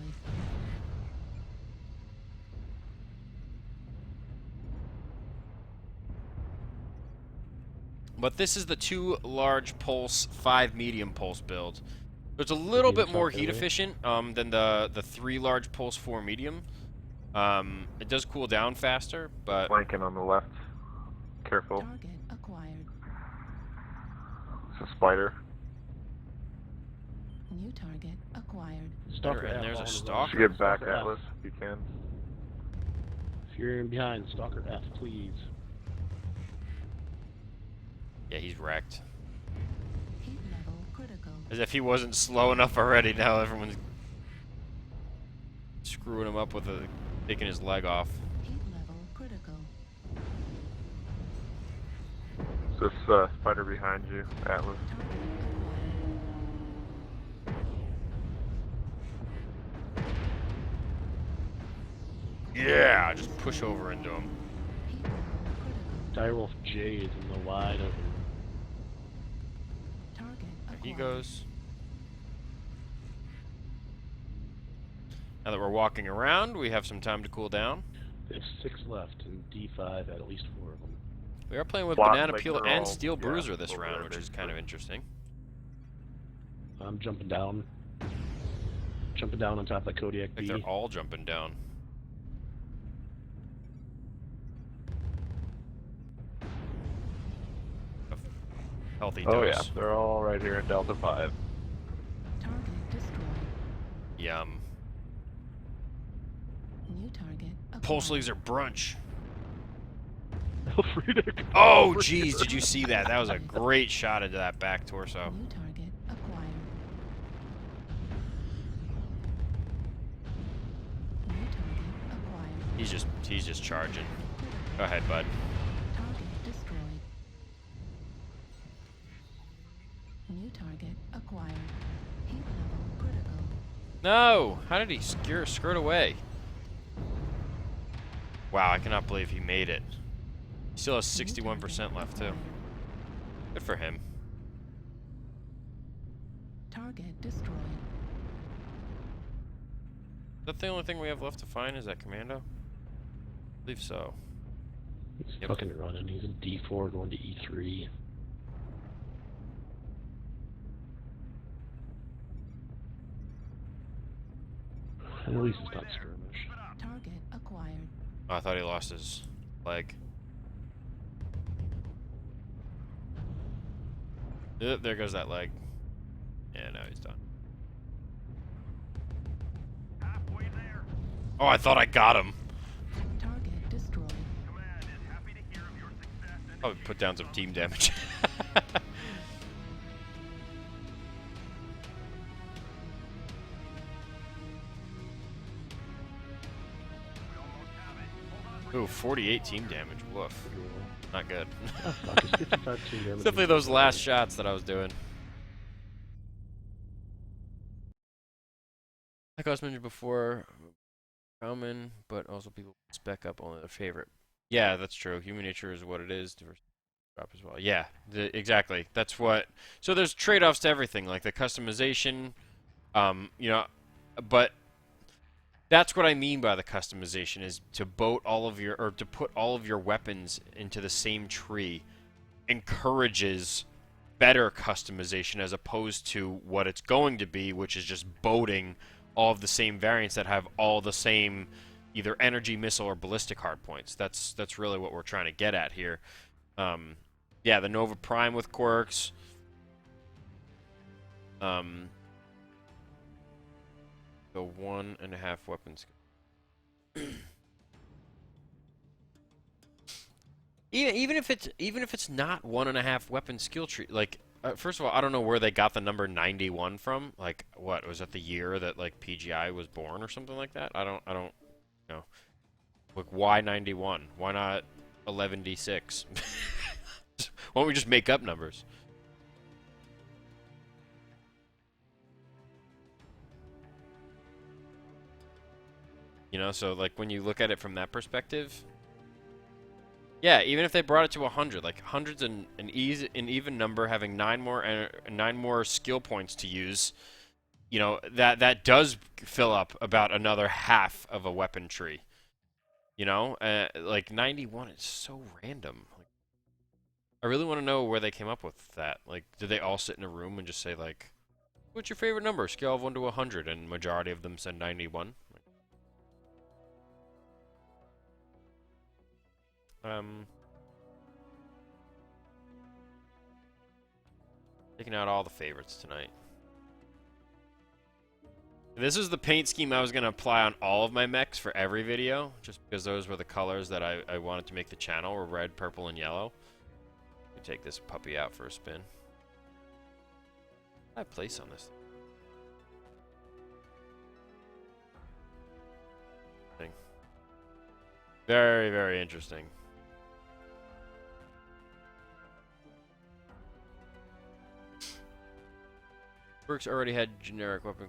Speaker 1: But this is the 2 large pulse, 5 medium pulse build. So it's a little bit more heat efficient than the 3 large pulse, 4 medium. It does cool down faster, but...
Speaker 15: Flanking on the left. Careful.
Speaker 5: Target acquired.
Speaker 15: It's a spider.
Speaker 5: New target acquired.
Speaker 6: Stalker
Speaker 1: And
Speaker 6: F
Speaker 1: there's a
Speaker 6: on his
Speaker 1: stalker.
Speaker 15: Should get back,
Speaker 6: Stalker F.
Speaker 15: Atlas, if you can.
Speaker 6: If you're in behind, Stalker F, please.
Speaker 1: Yeah, he's wrecked.
Speaker 5: Heat level critical.
Speaker 1: As if he wasn't slow enough already. Now everyone's screwing him up with taking his leg off.
Speaker 5: Heat level critical.
Speaker 15: This spider behind you, Atlas.
Speaker 1: Yeah, just push over into him.
Speaker 6: Direwolf J is in the wide open.
Speaker 1: There he goes. Now that we're walking around, we have some time to cool down.
Speaker 6: There's 6 left, and D5 at least 4 of them.
Speaker 1: We are playing with
Speaker 15: Block
Speaker 1: Banana
Speaker 15: like
Speaker 1: Peel
Speaker 15: they're
Speaker 1: and
Speaker 15: all-
Speaker 1: Steel
Speaker 15: yeah,
Speaker 1: Bruiser this
Speaker 15: over
Speaker 1: round,
Speaker 15: there,
Speaker 1: which is kind of interesting.
Speaker 6: I'm jumping down. Jumping down on top of Kodiak
Speaker 1: Like
Speaker 6: B.
Speaker 1: they're all jumping down. A healthy dose.
Speaker 15: Oh yeah, they're all right here in Delta 5.
Speaker 5: Target destroyed.
Speaker 1: Yum.
Speaker 5: New target acquired.
Speaker 1: Pulse laser brunch.
Speaker 6: Elfriede,
Speaker 1: Oh, jeez, did you see that? That was a great shot into that back torso.
Speaker 5: New target acquired. New target acquired.
Speaker 1: He's just charging. Go ahead, bud.
Speaker 5: Target destroyed. New target acquired. Heat level critical.
Speaker 1: No! How did he skirt away? Wow, I cannot believe he made it. He still has 61% left, too. Good for him.
Speaker 5: Target destroyed.
Speaker 1: Is that the only thing we have left to find? Is that Commando? I believe so.
Speaker 6: He's
Speaker 1: Yep.
Speaker 6: fucking running. He's in D4 going to E3. And at least it's not skirmish.
Speaker 5: Target acquired.
Speaker 1: Oh, I thought he lost his leg. There goes that leg. Yeah, now he's done.
Speaker 3: Halfway there.
Speaker 1: Oh, I thought I got him.
Speaker 5: Target destroyed.
Speaker 3: Command is happy to hear of your success and
Speaker 1: Oh, put down some team damage. Ooh, 48 team damage. Woof. Not good.
Speaker 6: Oh, fuck, it's 55 team damage.
Speaker 1: It's definitely those last shots that I was doing. Like I was mentioned before, common, but also people spec up only their favorite. Yeah, that's true. Human nature is what it is. Diversity drop as well. Yeah, exactly. That's what. So there's trade-offs to everything, like the customization, you know, but that's what I mean by the customization, is to boat all of your, or to put all of your weapons into the same tree encourages better customization as opposed to what it's going to be, which is just boating all of the same variants that have all the same either energy, missile, or ballistic hardpoints. That's really what we're trying to get at here. Yeah, the Nova Prime with quirks. The 1.5 weapons. Even if it's not 1.5 weapon skill tree, like first of all, I don't know where they got the number 91 from. Like, what was that the year that like PGI was born or something like that? I don't know. Like, why 91? Why not 11d6? Why don't we just make up numbers? You know, so like when you look at it from that perspective. Yeah, even if they brought it to 100, like 100's an even number, having 9 more skill points to use, you know, that does fill up about another half of a weapon tree. You know, like 91 is so random. Like, I really want to know where they came up with that. Like, did they all sit in a room and just say like, "What's your favorite number?" Scale of 1 to 100, and majority of them said 91. Taking out all the favorites tonight. This is the paint scheme I was going to apply on all of my mechs for every video, just because those were the colors that I wanted to make the channel, were red, purple, and yellow. Let me take this puppy out for a spin. I have place on this thing. Very, very interesting. Brooks already had generic weapon.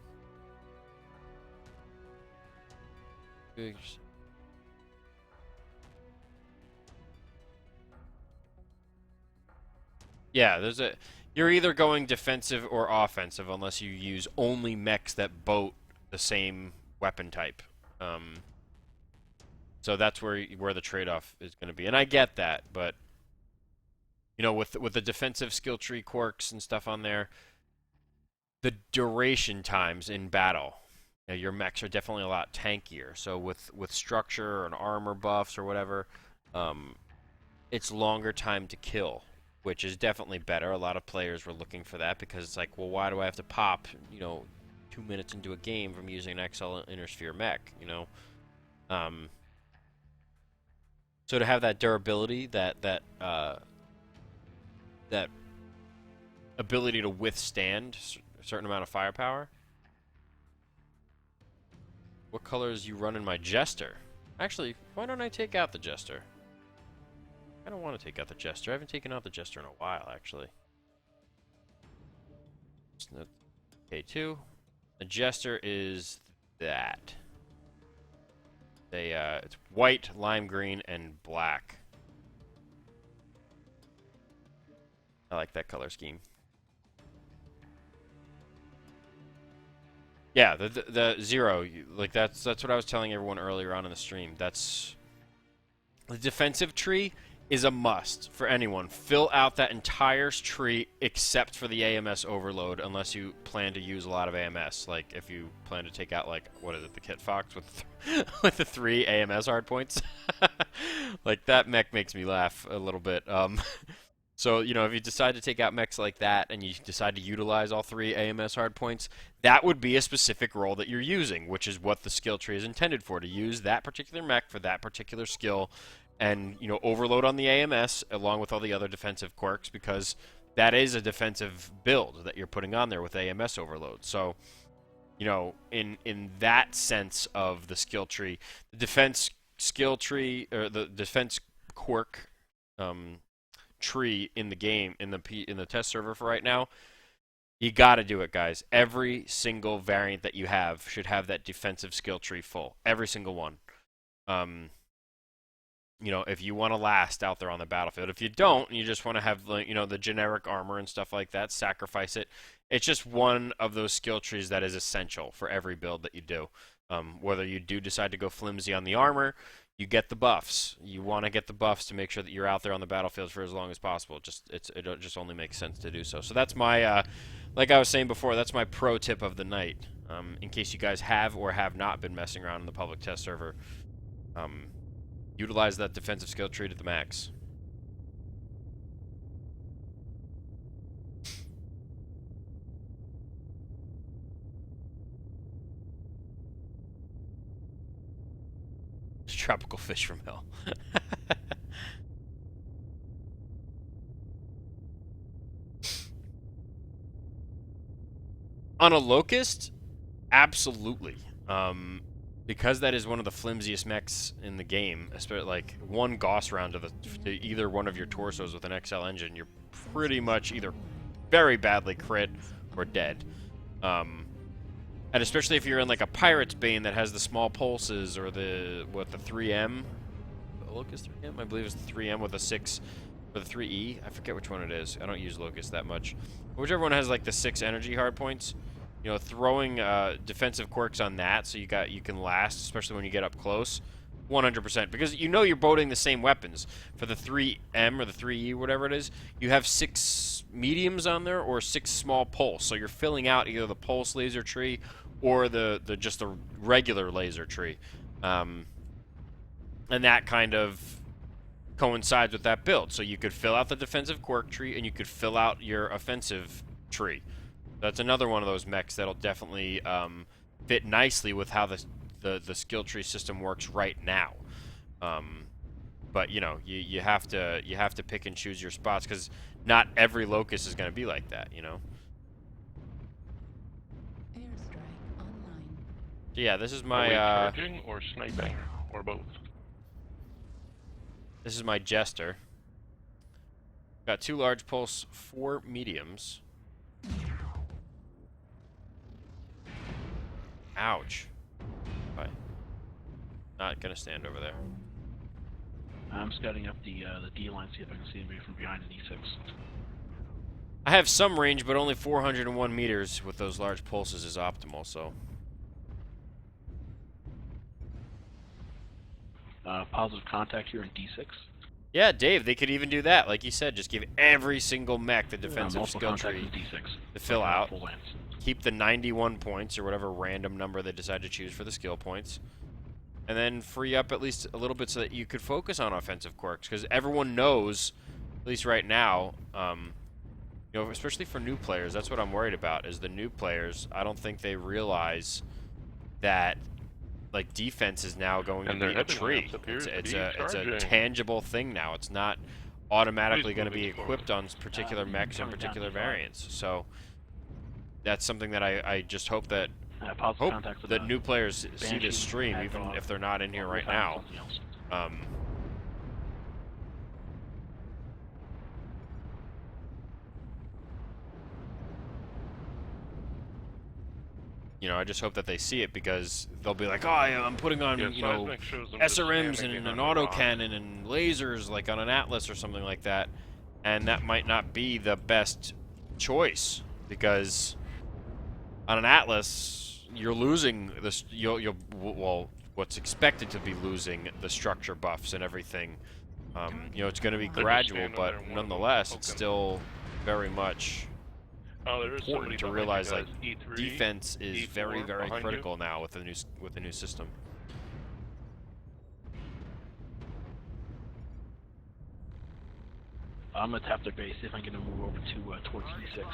Speaker 1: Yeah, there's a. You're either going defensive or offensive unless you use only mechs that boat the same weapon type. So that's where the trade-off is going to be, and I get that, but you know, with the defensive skill tree quirks and stuff on there. The duration times in battle, you know, your mechs are definitely a lot tankier. So with structure and armor buffs or whatever, it's longer time to kill, which is definitely better. A lot of players were looking for that because it's like, well, why do I have to pop, you know, 2 minutes into a game from using an XL Inner Sphere mech, you know? So to have that durability, that ability to withstand certain amount of firepower. What colors you run in my Jester? Actually, why don't I take out the Jester? I don't want to take out the Jester. I haven't taken out the Jester in a while, actually. K2. The Jester is that. It's white, lime green, and black. I like that color scheme. Yeah, the zero, like that's what I was telling everyone earlier on in the stream. That's the defensive tree is a must for anyone. Fill out that entire tree except for the AMS overload, unless you plan to use a lot of AMS. Like if you plan to take out like what is it, the Kit Fox with with the 3 AMS hardpoints. Like that mech makes me laugh a little bit. So, you know, if you decide to take out mechs like that and you decide to utilize all 3 AMS hardpoints, that would be a specific role that you're using, which is what the skill tree is intended for, to use that particular mech for that particular skill and, you know, overload on the AMS along with all the other defensive quirks, because that is a defensive build that you're putting on there with AMS overload. So, you know, in that sense of the skill tree, the defense skill tree, or the defense quirk tree in the game, in the test server for right now, you got to do it, guys. Every single variant that you have should have that defensive skill tree full. Every single one. You know, if you want to last out there on the battlefield. If you don't, and you just want to have, you know, the generic armor and stuff like that, sacrifice it. It's just one of those skill trees that is essential for every build that you do. Whether you do decide to go flimsy on the armor, you get the buffs. You want to get the buffs to make sure that you're out there on the battlefield for as long as possible. It just only makes sense to do so. So that's my, like I was saying before, that's my pro tip of the night. In case you guys have or have not been messing around in the public test server, utilize that defensive skill tree to the max. Tropical fish from hell. On a Locust, absolutely. Because that is one of the flimsiest mechs in the game, especially like one Gauss round to either one of your torsos with an XL engine, you're pretty much either very badly crit or dead. And especially if you're in like a Pirate's Bane that has the small pulses or the 3M, the Locust 3M, I believe it's the 3M with a 6 or the 3E. I forget which one it is. I don't use Locust that much. But whichever one has like the 6 energy hard points, you know, throwing defensive quirks on that so you can last, especially when you get up close, 100%. Because you know you're boating the same weapons. For the 3M or the 3E, whatever it is, you have 6 mediums on there or 6 small pulse. So you're filling out either the pulse laser tree or just the regular laser tree. And that kind of coincides with that build. So you could fill out the defensive quirk tree and you could fill out your offensive tree. That's another one of those mechs that'll definitely fit nicely with how the skill tree system works right now. But you know, you have to pick and choose your spots because not every Locust is going to be like that, you know.
Speaker 5: Airstrike online.
Speaker 1: So yeah, this is my
Speaker 9: charging or sniping or both.
Speaker 1: This is my Jester. Got 2 large pulse, 4 mediums. Ouch. Bye. Not gonna stand over there.
Speaker 6: I'm scouting up the D line, see if I can see anybody from behind the D6.
Speaker 1: I have some range, but only 401 meters with those large pulses is optimal, so.
Speaker 6: Positive contact here in D6.
Speaker 1: Yeah, Dave, they could even do that. Like you said, just give every single mech the defensive skill tree to fill out. Keep the 91 points or whatever random number they decide to choose for the skill points. And then free up at least a little bit so that you could focus on offensive quirks. Because everyone knows, at least right now, you know, especially for new players, that's what I'm worried about, is the new players, I don't think they realize that like defense is now going to be a tree. It's a tangible thing now. It's not automatically going to be equipped on particular mechs and particular variants. So that's something that I just hope that new players see this stream, even if they're not in here right now. You know, I just hope that they see it because they'll be like, oh, I'm putting on, you know, SRMs and an autocannon and lasers like on an Atlas or something like that. And that might not be the best choice because on an Atlas, you're losing this, well, what's expected to be losing the structure buffs and everything. You know, it's going to be gradual, but nonetheless, it's still very much important to realize like defense is very, very critical now with the new system.
Speaker 6: I'm gonna tap their base, see if I can get them to move over to towards E6.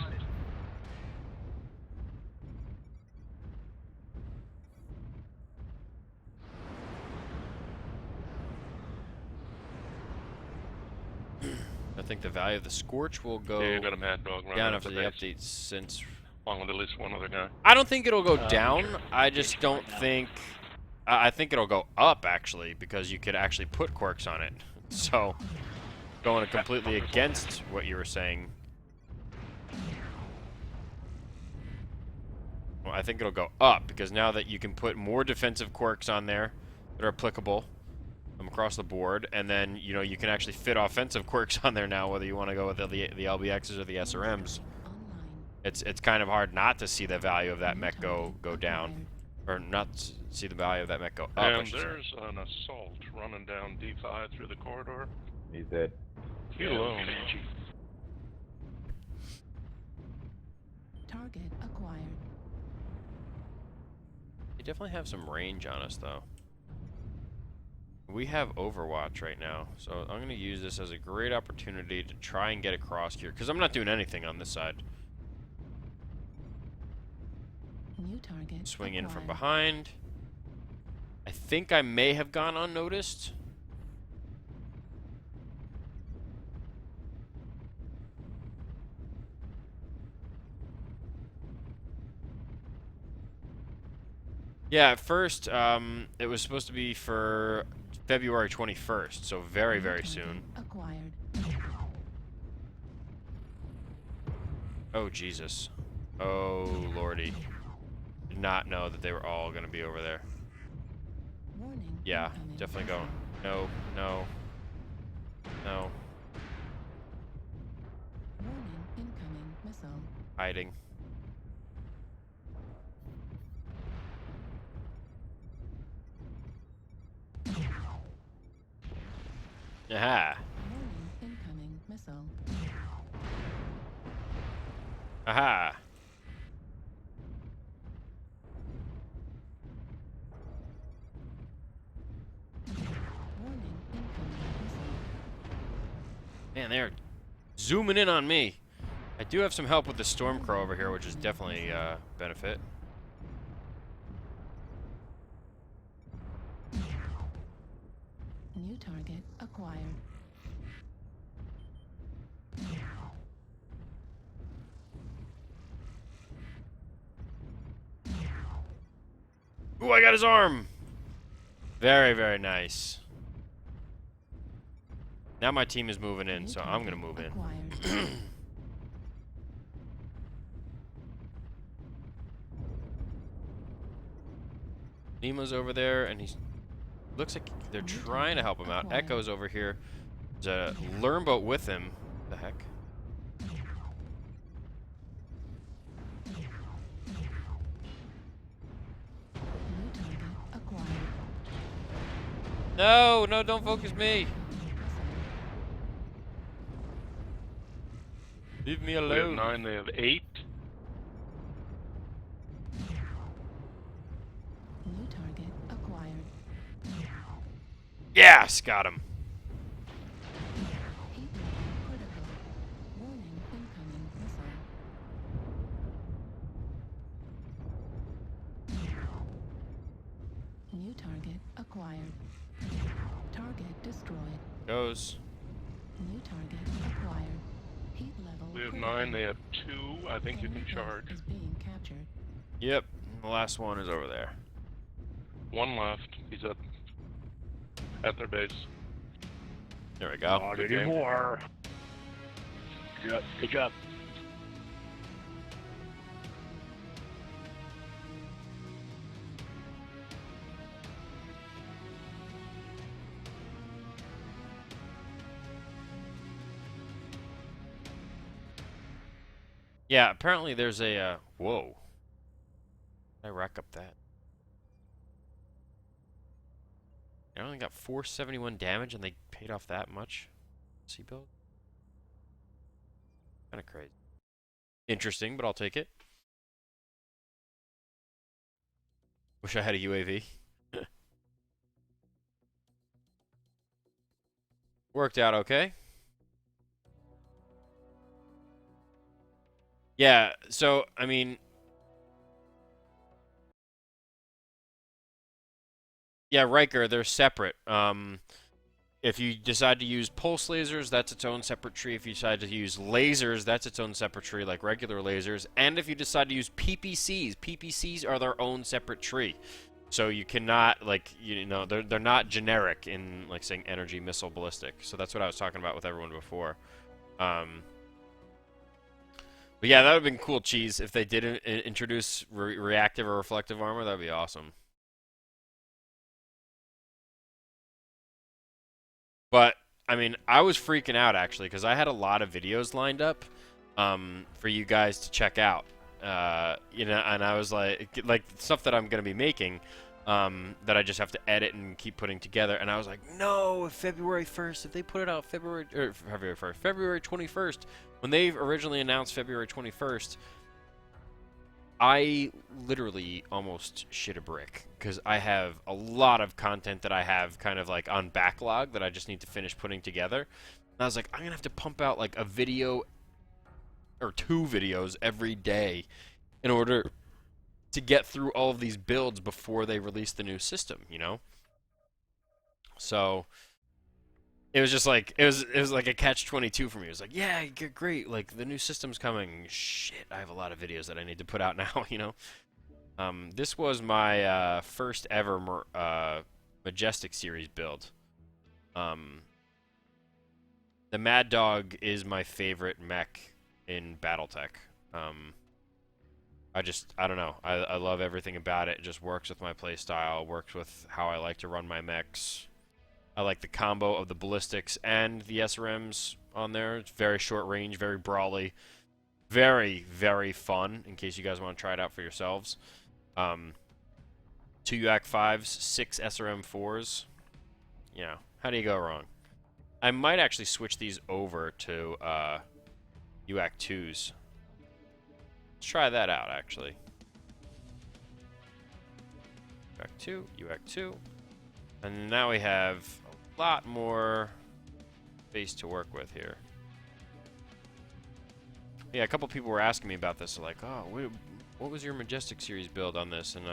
Speaker 1: I think the value of the Scorch will go
Speaker 9: Yeah, you got a Mad Dog
Speaker 1: down after the update since...
Speaker 9: Along with at least one other guy.
Speaker 1: I don't think it'll go down. I just don't think... I think it'll go up, actually, because you could actually put quirks on it. So, going completely against what you were saying... Well, I think it'll go up, because now that you can put more defensive quirks on there that are applicable across the board, and then, you know, you can actually fit offensive quirks on there now, whether you want to go with the LBXs or the SRMs. It's kind of hard not to see the value of that mech go down. or not see the value of that mech go up. I
Speaker 9: And
Speaker 1: should say.
Speaker 9: there's an assault running down D5 through the corridor.
Speaker 2: He's dead.
Speaker 9: He alone.
Speaker 5: Target acquired.
Speaker 1: They definitely have some range on us, though. We have Overwatch right now, so I'm going to use this as a great opportunity to try and get across here, because I'm not doing anything on this side.
Speaker 5: New target
Speaker 1: Swing in from
Speaker 5: acquired.
Speaker 1: behind. I think I may have gone unnoticed. Yeah, at first, it was supposed to be for February 21st, so very, very soon.
Speaker 5: Acquired.
Speaker 1: Oh, Jesus. Oh, lordy. Did not know that they were all going to be over there.
Speaker 5: Warning.
Speaker 1: Yeah,
Speaker 5: incoming
Speaker 1: definitely
Speaker 5: missile.
Speaker 1: going. No, no, no.
Speaker 5: Warning. Incoming missile.
Speaker 1: Hiding. Aha.
Speaker 5: Warning. Incoming missile.
Speaker 1: Aha.
Speaker 5: Warning. Incoming missile.
Speaker 1: Man, they're zooming in on me. I do have some help with the Stormcrow over here, which is definitely a benefit.
Speaker 5: New target acquired.
Speaker 1: Ooh, I got his arm! Very, very nice. Now my team is moving in, so I'm gonna move in.
Speaker 5: Acquired.
Speaker 1: Nemo's over there, and he's... Looks like they're trying to help him out. Echo's over here. There's a Lernboat with him. The heck?
Speaker 5: New target acquired.
Speaker 1: No, no, don't focus me. Leave me
Speaker 9: We have
Speaker 1: alone.
Speaker 9: 9, they have 8.
Speaker 5: New target acquired.
Speaker 1: Yes, got him.
Speaker 5: Heat level critical. Warning. Incoming missile. New target acquired. Target destroyed.
Speaker 1: Goes.
Speaker 5: New target acquired. Heat level
Speaker 9: We have
Speaker 5: critical.
Speaker 9: 9, they have 2. I think you
Speaker 5: Enemy
Speaker 9: can charge.
Speaker 5: base is being captured.
Speaker 1: Yep, the last one is over there.
Speaker 9: 1 left. He's at their base.
Speaker 1: There we go.
Speaker 13: Not
Speaker 9: Good game.
Speaker 13: anymore.
Speaker 7: Good job.
Speaker 1: Yeah, apparently there's a, whoa. I rack up that. I only got 471 damage and they paid off that much? C-build? Kinda crazy. Interesting, but I'll take it. Wish I had a UAV. Worked out okay. Yeah, so, I mean... Yeah, Riker, they're separate. If you decide to use pulse lasers, that's its own separate tree. If you decide to use lasers, that's its own separate tree, like regular lasers. And if you decide to use PPCs, PPCs are their own separate tree. So you cannot, like, you know, they're not generic in, like, saying energy, missile, ballistic. So that's what I was talking about with everyone before. But yeah, that would have been cool, Cheese, if they did introduce reactive or reflective armor. That would be awesome. But, I mean, I was freaking out, actually, because I had a lot of videos lined up for you guys to check out. you know, and I was like stuff that I'm gonna be making, that I just have to edit and keep putting together. And I was like, no, February 1st, if they put it out February 1st, February 21st, when they originally announced February 21st, I literally almost shit a brick because I have a lot of content that I have kind of like on backlog that I just need to finish putting together. And I was like, I'm gonna have to pump out like a video or 2 videos every day in order to get through all of these builds before they release the new system, you know? So it was just like it was like a catch-22 for me. It was like, yeah, great, like the new system's coming. Shit, I have a lot of videos that I need to put out now, you know. This was my first ever Majestic series build. The Mad Dog is my favorite mech in BattleTech. I don't know. I love everything about it. It just works with my playstyle, works with how I like to run my mechs. I like the combo of the ballistics and the SRMs on there. It's very short range, very brawly. Very, very fun, in case you guys want to try it out for yourselves. 2 UAC 5s, 6 SRM 4s. Yeah, how do you go wrong? I might actually switch these over to UAC 2s. Let's try that out, actually. UAC 2, UAC 2. And now we have a lot more space to work with here. Yeah, a couple people were asking me about this. Like, oh, what was your Majestic series build on this? And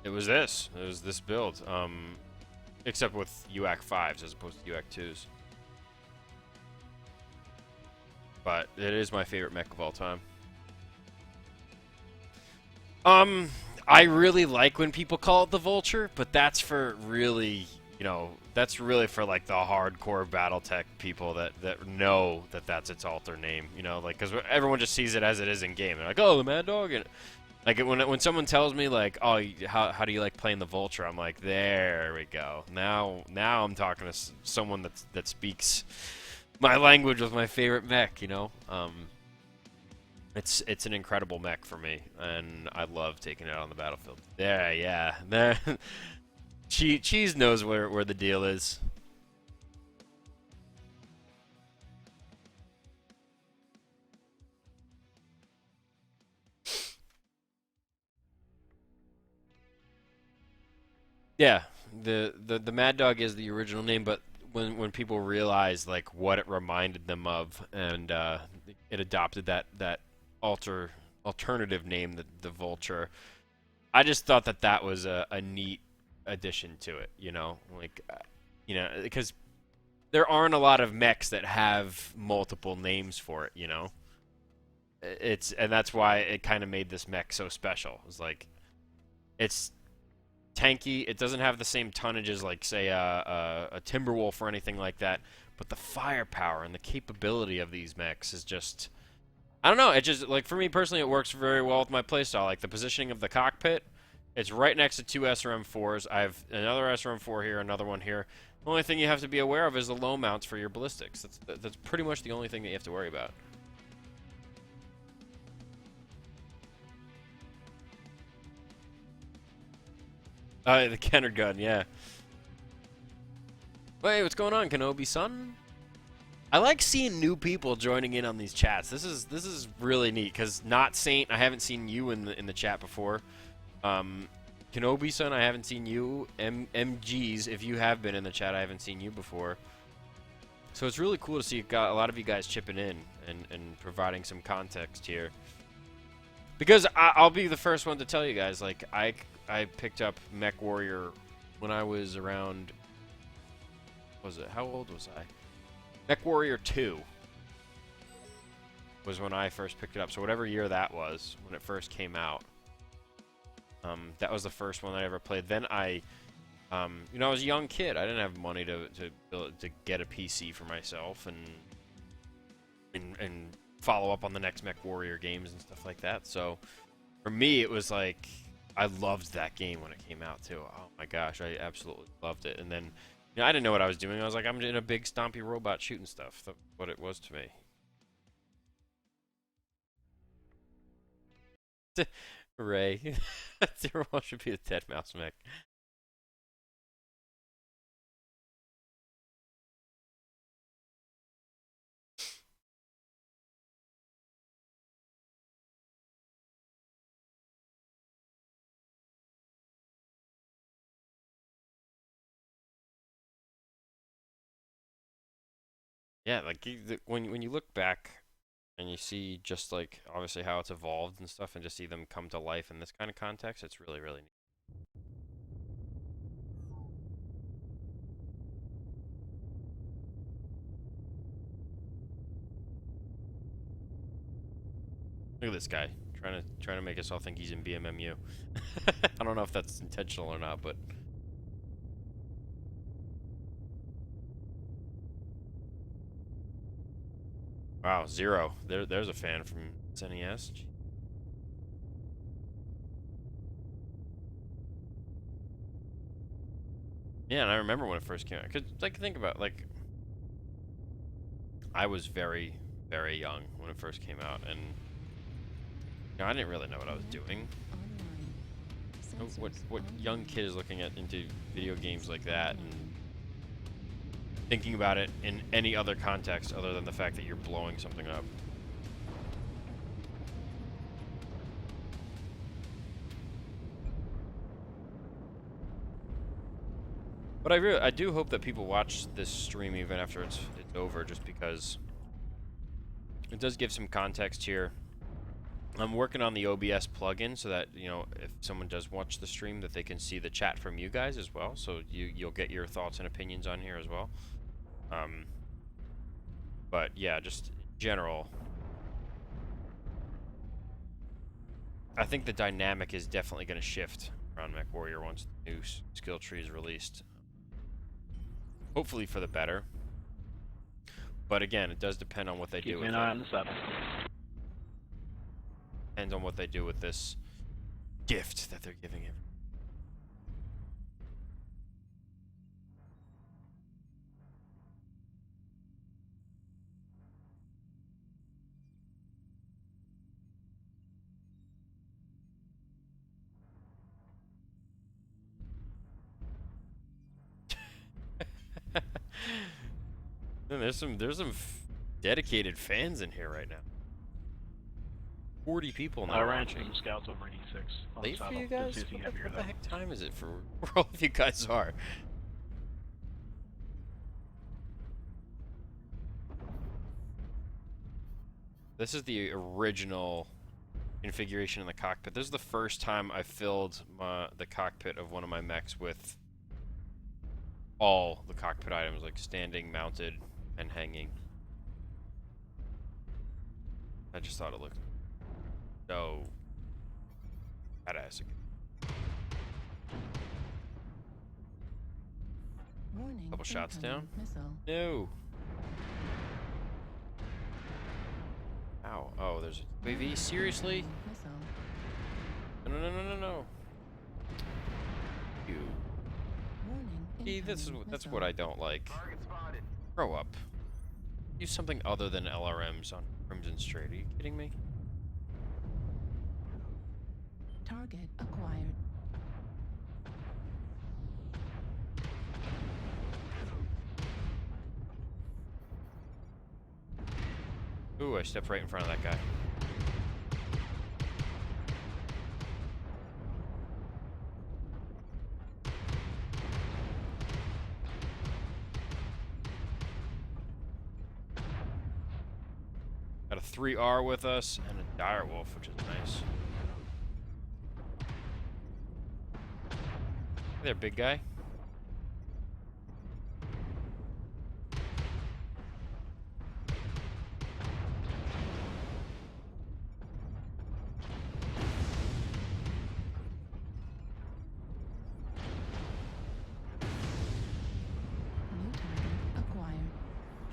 Speaker 1: it was this. It was this build. Except with UAC 5s as opposed to UAC 2s. But it is my favorite mech of all time. I really like when people call it the Vulture, but that's for really, you know, that's really for like the hardcore BattleTech people that know that that's its alter name, you know, like, because everyone just sees it as it is in game. They're like, oh, the Mad Dog, and like when someone tells me like, oh, how do you like playing the Vulture? I'm like, there we go. Now I'm talking to someone that speaks my language with my favorite mech, you know. It's an incredible mech for me, and I love taking it on the battlefield. There, yeah, there. Cheese knows where the deal is. Yeah, the Mad Dog is the original name, but when people realize like what it reminded them of, and it adopted that alternative name, the Vulture, I just thought that was a neat addition to it, you know, like, you know, because there aren't a lot of mechs that have multiple names for it, you know. And that's why it kind of made this mech so special. It's like, it's tanky. It doesn't have the same tonnage as, like, say, a Timberwolf or anything like that. But the firepower and the capability of these mechs is just, I don't know. It just, like, for me personally, it works very well with my playstyle. Like, the positioning of the cockpit, it's right next to 2 SRM4s. I have another SRM4 here, another one here. The only thing you have to be aware of is the low mounts for your ballistics. That's pretty much the only thing that you have to worry about. The Kenner gun, yeah. Wait, what's going on, Kenobi-san? I like seeing new people joining in on these chats. This is really neat, because Not Saint, I haven't seen you in the chat before. Kenobi-san, I haven't seen you. MGs, if you have been in the chat, I haven't seen you before. So it's really cool to see a lot of you guys chipping in and providing some context here. Because I'll be the first one to tell you guys, like, I picked up Mech Warrior when I was around, how old was I? Mech Warrior 2 was when I first picked it up. So whatever year that was, when it first came out. That was the first one I ever played. Then I was a young kid. I didn't have money to get a PC for myself and follow up on the next Mech Warrior games and stuff like that. So for me, it was like, I loved that game when it came out too. Oh my gosh, I absolutely loved it. And then, you know, I didn't know what I was doing. I was like, I'm in a big stompy robot shooting stuff. That's what it was to me. Ray. Everyone should be a dead mouse mech. Yeah, like when you look back and you see just like obviously how it's evolved and stuff, and just see them come to life in this kind of context, it's really really neat. Look at this guy trying to make us all think he's in BMMU. I don't know if that's intentional or not, but wow, Zero. There's a fan from SNES. Yeah, and I remember when it first came out. Cause like think about like I was very very young when it first came out, and you know, I didn't really know what I was doing. What young kid is looking into video games like that and thinking about it in any other context other than the fact that you're blowing something up? But I do hope that people watch this stream even after it's over, just because it does give some context here. I'm working on the OBS plugin so that, you know, if someone does watch the stream, that they can see the chat from you guys as well. So you'll get your thoughts and opinions on here as well. But yeah, just in general, I think the dynamic is definitely going to shift around MechWarrior once the new skill tree is released. Hopefully for the better. But again, it does depend on what they do with it.
Speaker 7: Keep an eye on the sub.
Speaker 1: Depends on what they do with this gift that they're giving him. There's some dedicated fans in here right now. 40 people now.
Speaker 7: I ran some scouts over 86.
Speaker 1: Late for you guys? What the heck time is it for where all of you guys are? This is the original configuration in the cockpit. This is the first time I filled the cockpit of one of my mechs with all the cockpit items, like standing, mounted, and hanging. I just thought it looked so badass.
Speaker 5: Warning,
Speaker 1: Couple shots down.
Speaker 5: missile.
Speaker 1: No. Ow. Oh, there's a UAV? Seriously?
Speaker 5: Missile.
Speaker 1: No. You.
Speaker 5: Warning,
Speaker 1: See, that's
Speaker 5: missile.
Speaker 1: what I don't like.
Speaker 3: Target spotted.
Speaker 1: Grow up. Use something other than LRMs on Crimson Strait. Are you kidding me?
Speaker 5: Target acquired.
Speaker 1: Ooh, I stepped right in front of that guy. Got a 3R with us and a direwolf, which is nice. Hey there, big guy.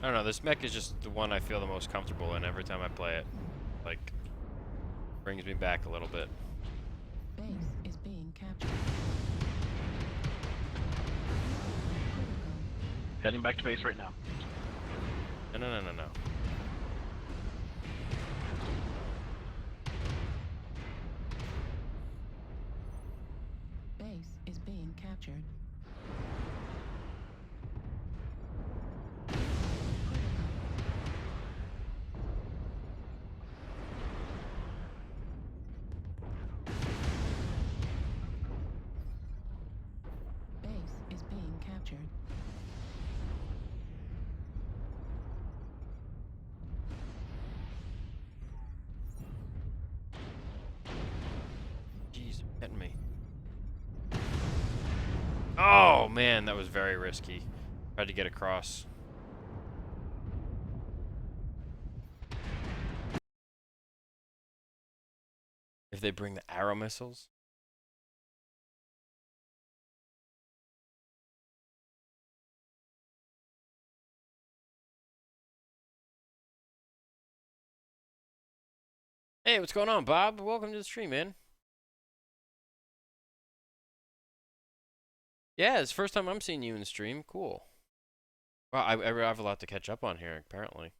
Speaker 1: I don't know, this mech is just the one I feel the most comfortable in every time I play it. Like, brings me back a little bit.
Speaker 5: Base is being captured.
Speaker 7: Heading back to base right now.
Speaker 1: No.
Speaker 5: captured. Base is being captured.
Speaker 1: Jeez, hitting me. Oh man, that was very risky. Tried to get across. If they bring the arrow missiles. Hey, what's going on, Bob? Welcome to the stream, man. Yeah, it's the first time I'm seeing you in the stream. Cool. Well, I have a lot to catch up on here, apparently.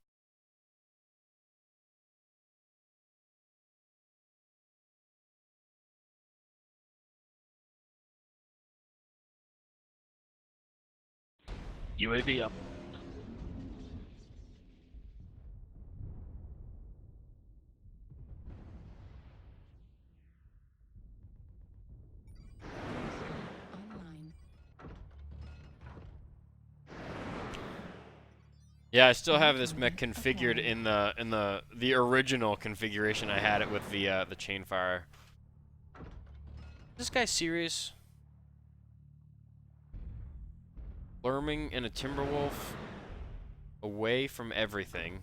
Speaker 7: UAV up.
Speaker 5: Online.
Speaker 1: Yeah, I still have this mech configured in the original configuration. I had it with the chain fire. This guy serious? Lurming in a Timberwolf away from everything,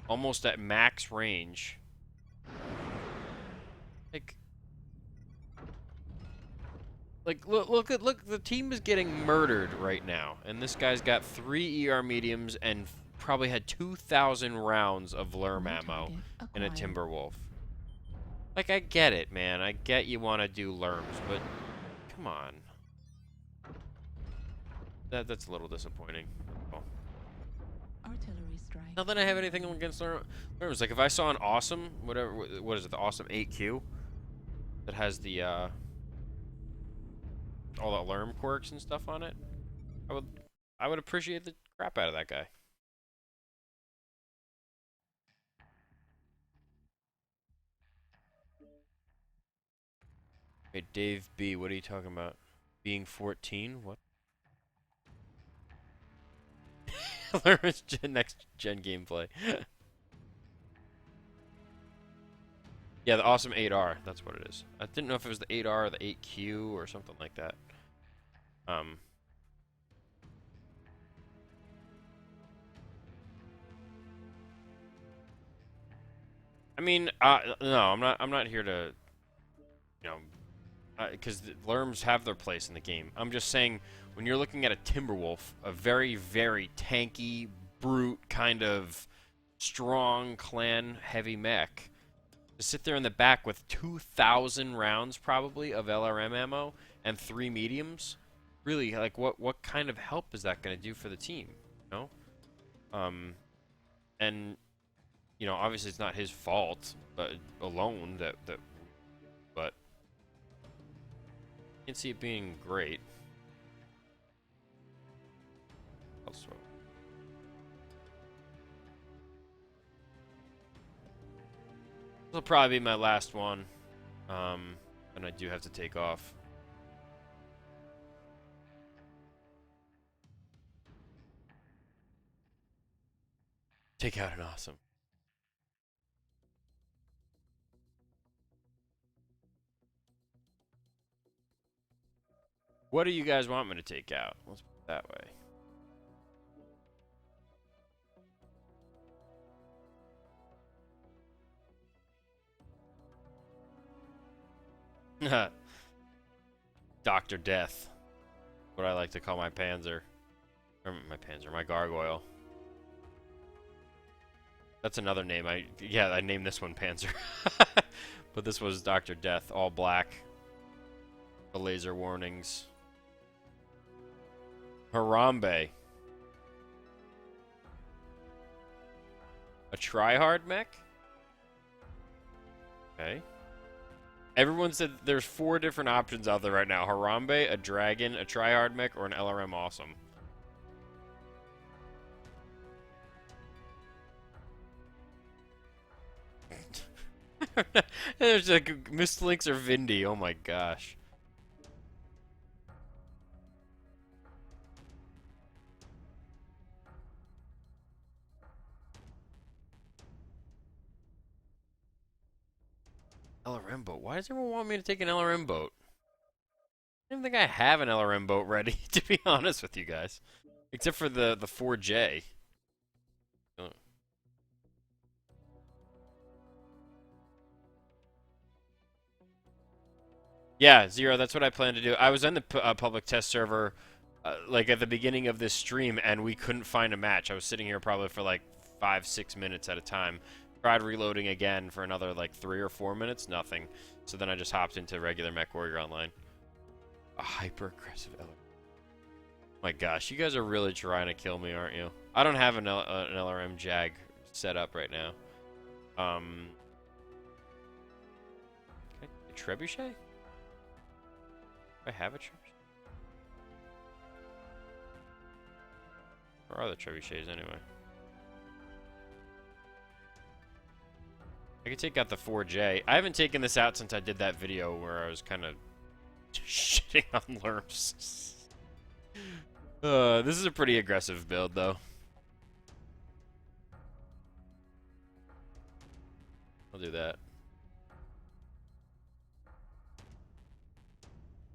Speaker 1: almost at max range. Look, the team is getting murdered right now, and this guy's got 3 ER mediums and probably had 2,000 rounds of Lurm ammo in a Timberwolf. Like, I get it, man. I get you want to do Lurms, but come on. That's a little disappointing. Oh.
Speaker 5: Artillery strike.
Speaker 1: Not that I have anything against Lurms. Like, if I saw an awesome, whatever, what is it, the awesome 8Q that has the all the Lurm quirks and stuff on it, I would appreciate the crap out of that guy. Hey, Dave B, what are you talking about? Being 14? What? Lurm's next gen gameplay. Yeah, the awesome 8R. That's what it is. I didn't know if it was the 8R or the 8Q or something like that. I mean, no, I'm not here to, you know, because the Lurms have their place in the game. I'm just saying, when you're looking at a Timberwolf, a very, very tanky, brute, kind of strong clan heavy mech, to sit there in the back with 2,000 rounds probably of LRM ammo and 3 mediums, really, like, what kind of help is that going to do for the team? You know, and you know, obviously it's not his fault, but alone but I can see it being great. Also, this will probably be my last one, and I do have to take off. Take out an awesome. What do you guys want me to take out? Let's put it that way. Dr. Death. What I like to call my Panzer. Or my Gargoyle. That's another name. I named this one Panzer. But this was Dr. Death, all black. The laser warnings. Harambe. A tryhard mech? Okay. Everyone said there's 4 different options out there right now. Harambe, a Dragon, a Tryhard Mech, or an LRM Awesome. There's like Mistlinks or Vindy. Oh my gosh. LRM boat. Why does everyone want me to take an LRM boat? I don't think I have an LRM boat ready, to be honest with you guys. Except for the 4J. Oh. Yeah, Zero, that's what I plan to do. I was on the public test server like at the beginning of this stream, and we couldn't find a match. I was sitting here probably for like 5-6 minutes at a time. Tried reloading again for another like 3 or 4 minutes, nothing. So then I just hopped into regular Mech Warrior Online. A hyper-aggressive LRM. My gosh, you guys are really trying to kill me, aren't you? I don't have an LRM Jag set up right now. A Trebuchet? Do I have a Trebuchet? Where are the Trebuchets anyway? I could take out the 4J. I haven't taken this out since I did that video where I was kind of shitting on Lerms. This is a pretty aggressive build, though. I'll do that.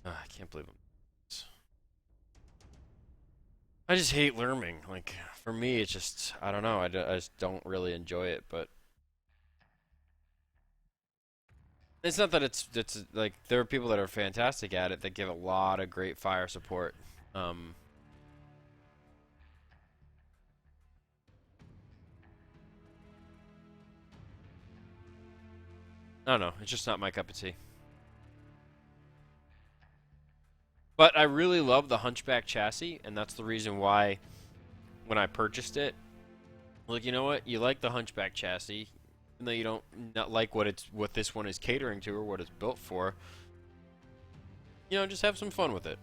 Speaker 1: I can't believe him. I just hate lerming. Like, for me, it's just, I don't know. I just don't really enjoy it, but it's not that it's like, there are people that are fantastic at it that give a lot of great fire support. I don't know. It's just not my cup of tea. But I really love the Hunchback chassis, and that's the reason why when I purchased it, like, you know what? You like the Hunchback chassis, even though you don't not like what this one is catering to or what it's built for. You know, just have some fun with it.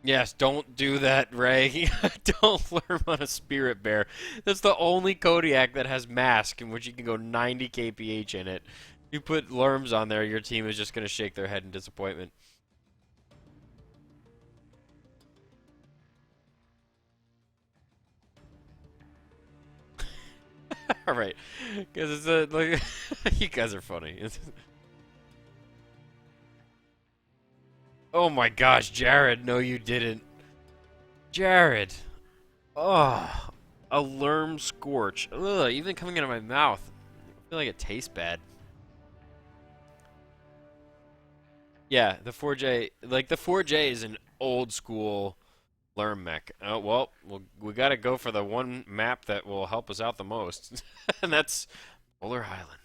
Speaker 1: Yes, don't do that, Ray. Don't learn on a Spirit Bear. That's the only Kodiak that has mask in which you can go 90 kph in it. You put Lerms on there, your team is just going to shake their head in disappointment. All right, because it's like you guys are funny. Oh my gosh, Jared! No, you didn't, Jared. Oh, a Lerm Scorch. Ugh, even coming out of my mouth, I feel like it tastes bad. Yeah, the 4J, like the 4J is an old school Lerm mech. Oh, well, we got to go for the one map that will help us out the most, and that's Polar Highlands.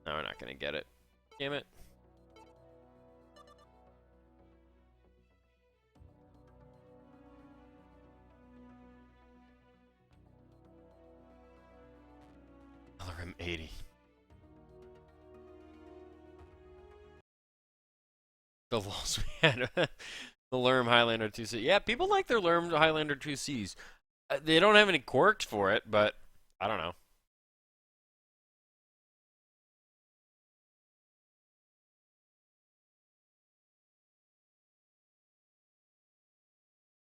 Speaker 1: No, we're not going to get it. Damn it. LRM 80. The loss we had. The Lerm Highlander 2C. Yeah, people like their Lerm Highlander 2Cs. They don't have any quirks for it, but I don't know.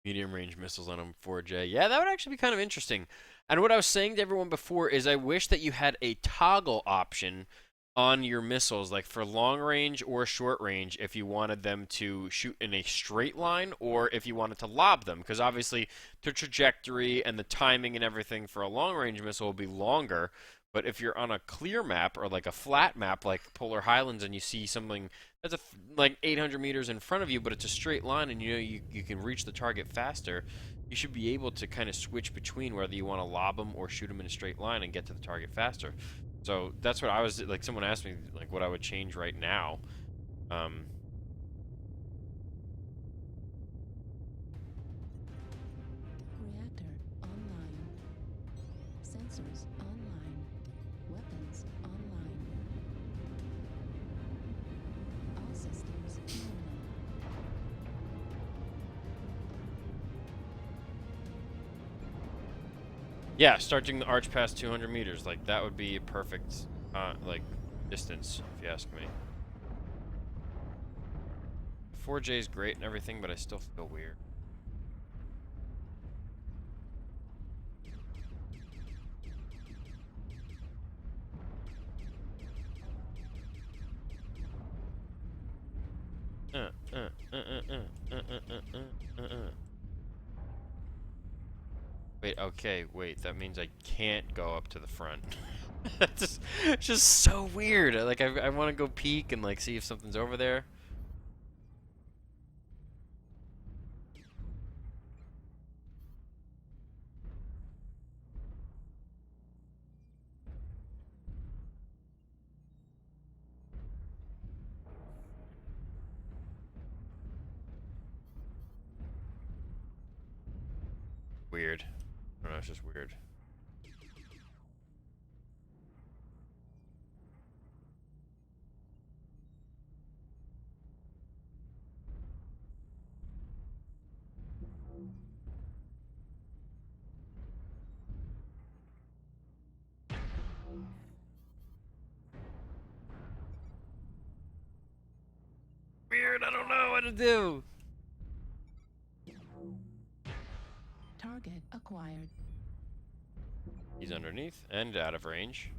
Speaker 1: Medium range missiles on them, 4J. Yeah, that would actually be kind of interesting. And what I was saying to everyone before is I wish that you had a toggle option on your missiles, like for long range or short range, if you wanted them to shoot in a straight line or if you wanted to lob them. Because obviously the trajectory and the timing and everything for a long range missile will be longer. But if you're on a clear map or like a flat map like Polar Highlands and you see something that's like 800 meters in front of you, but it's a straight line and you know you can reach the target faster, you should be able to kind of switch between whether you want to lob them or shoot them in a straight line and get to the target faster. So that's what I was, like, someone asked me like what I would change right now.
Speaker 5: Reactor online. Sensors online. Weapons online. All systems nominal.
Speaker 1: Yeah, start doing the arch past 200 meters. Like, that would be a perfect, like, distance, if you ask me. 4J is great and everything, but I still feel weird. Wait, okay, wait, that means I can't go up to the front. It's just so weird. Like, I want to go peek and, like, see if something's over there. Weird. I don't know, it's just weird. Weird, I don't know what to do.
Speaker 5: Target acquired.
Speaker 1: He's underneath and out of range.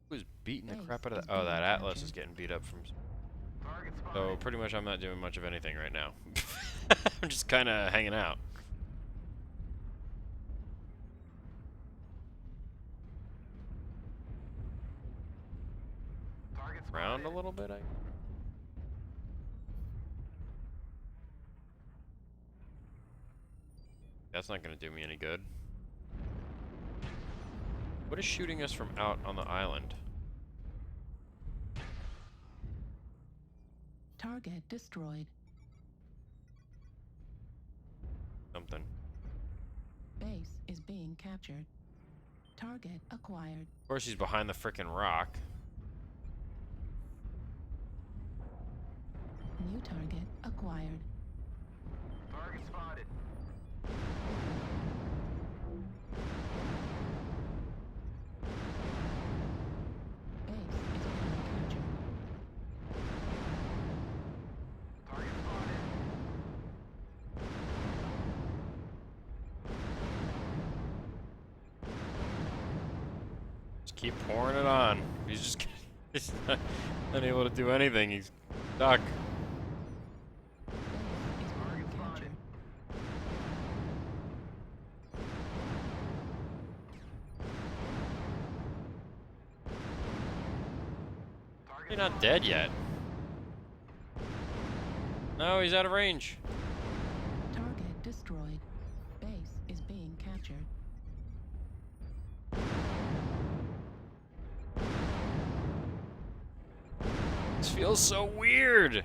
Speaker 1: Who's beating the crap out of that? Oh, that Atlas is getting beat up from... So pretty much I'm not doing much of anything right now. I'm just kind of hanging out. Around a little bit, That's not going to do me any good. What is shooting us from out on the island?
Speaker 5: Target destroyed.
Speaker 1: Something.
Speaker 5: Base is being captured. Target acquired.
Speaker 1: Of course he's behind the frickin' rock.
Speaker 5: New target acquired.
Speaker 3: Target spotted.
Speaker 5: Base is being captured.
Speaker 3: Target spotted.
Speaker 1: Just keep pouring it on. He's just he's not unable to do anything. He's stuck. He's not dead yet. No, he's out of range.
Speaker 5: Target destroyed. Base is being captured.
Speaker 1: This feels so weird.
Speaker 5: Is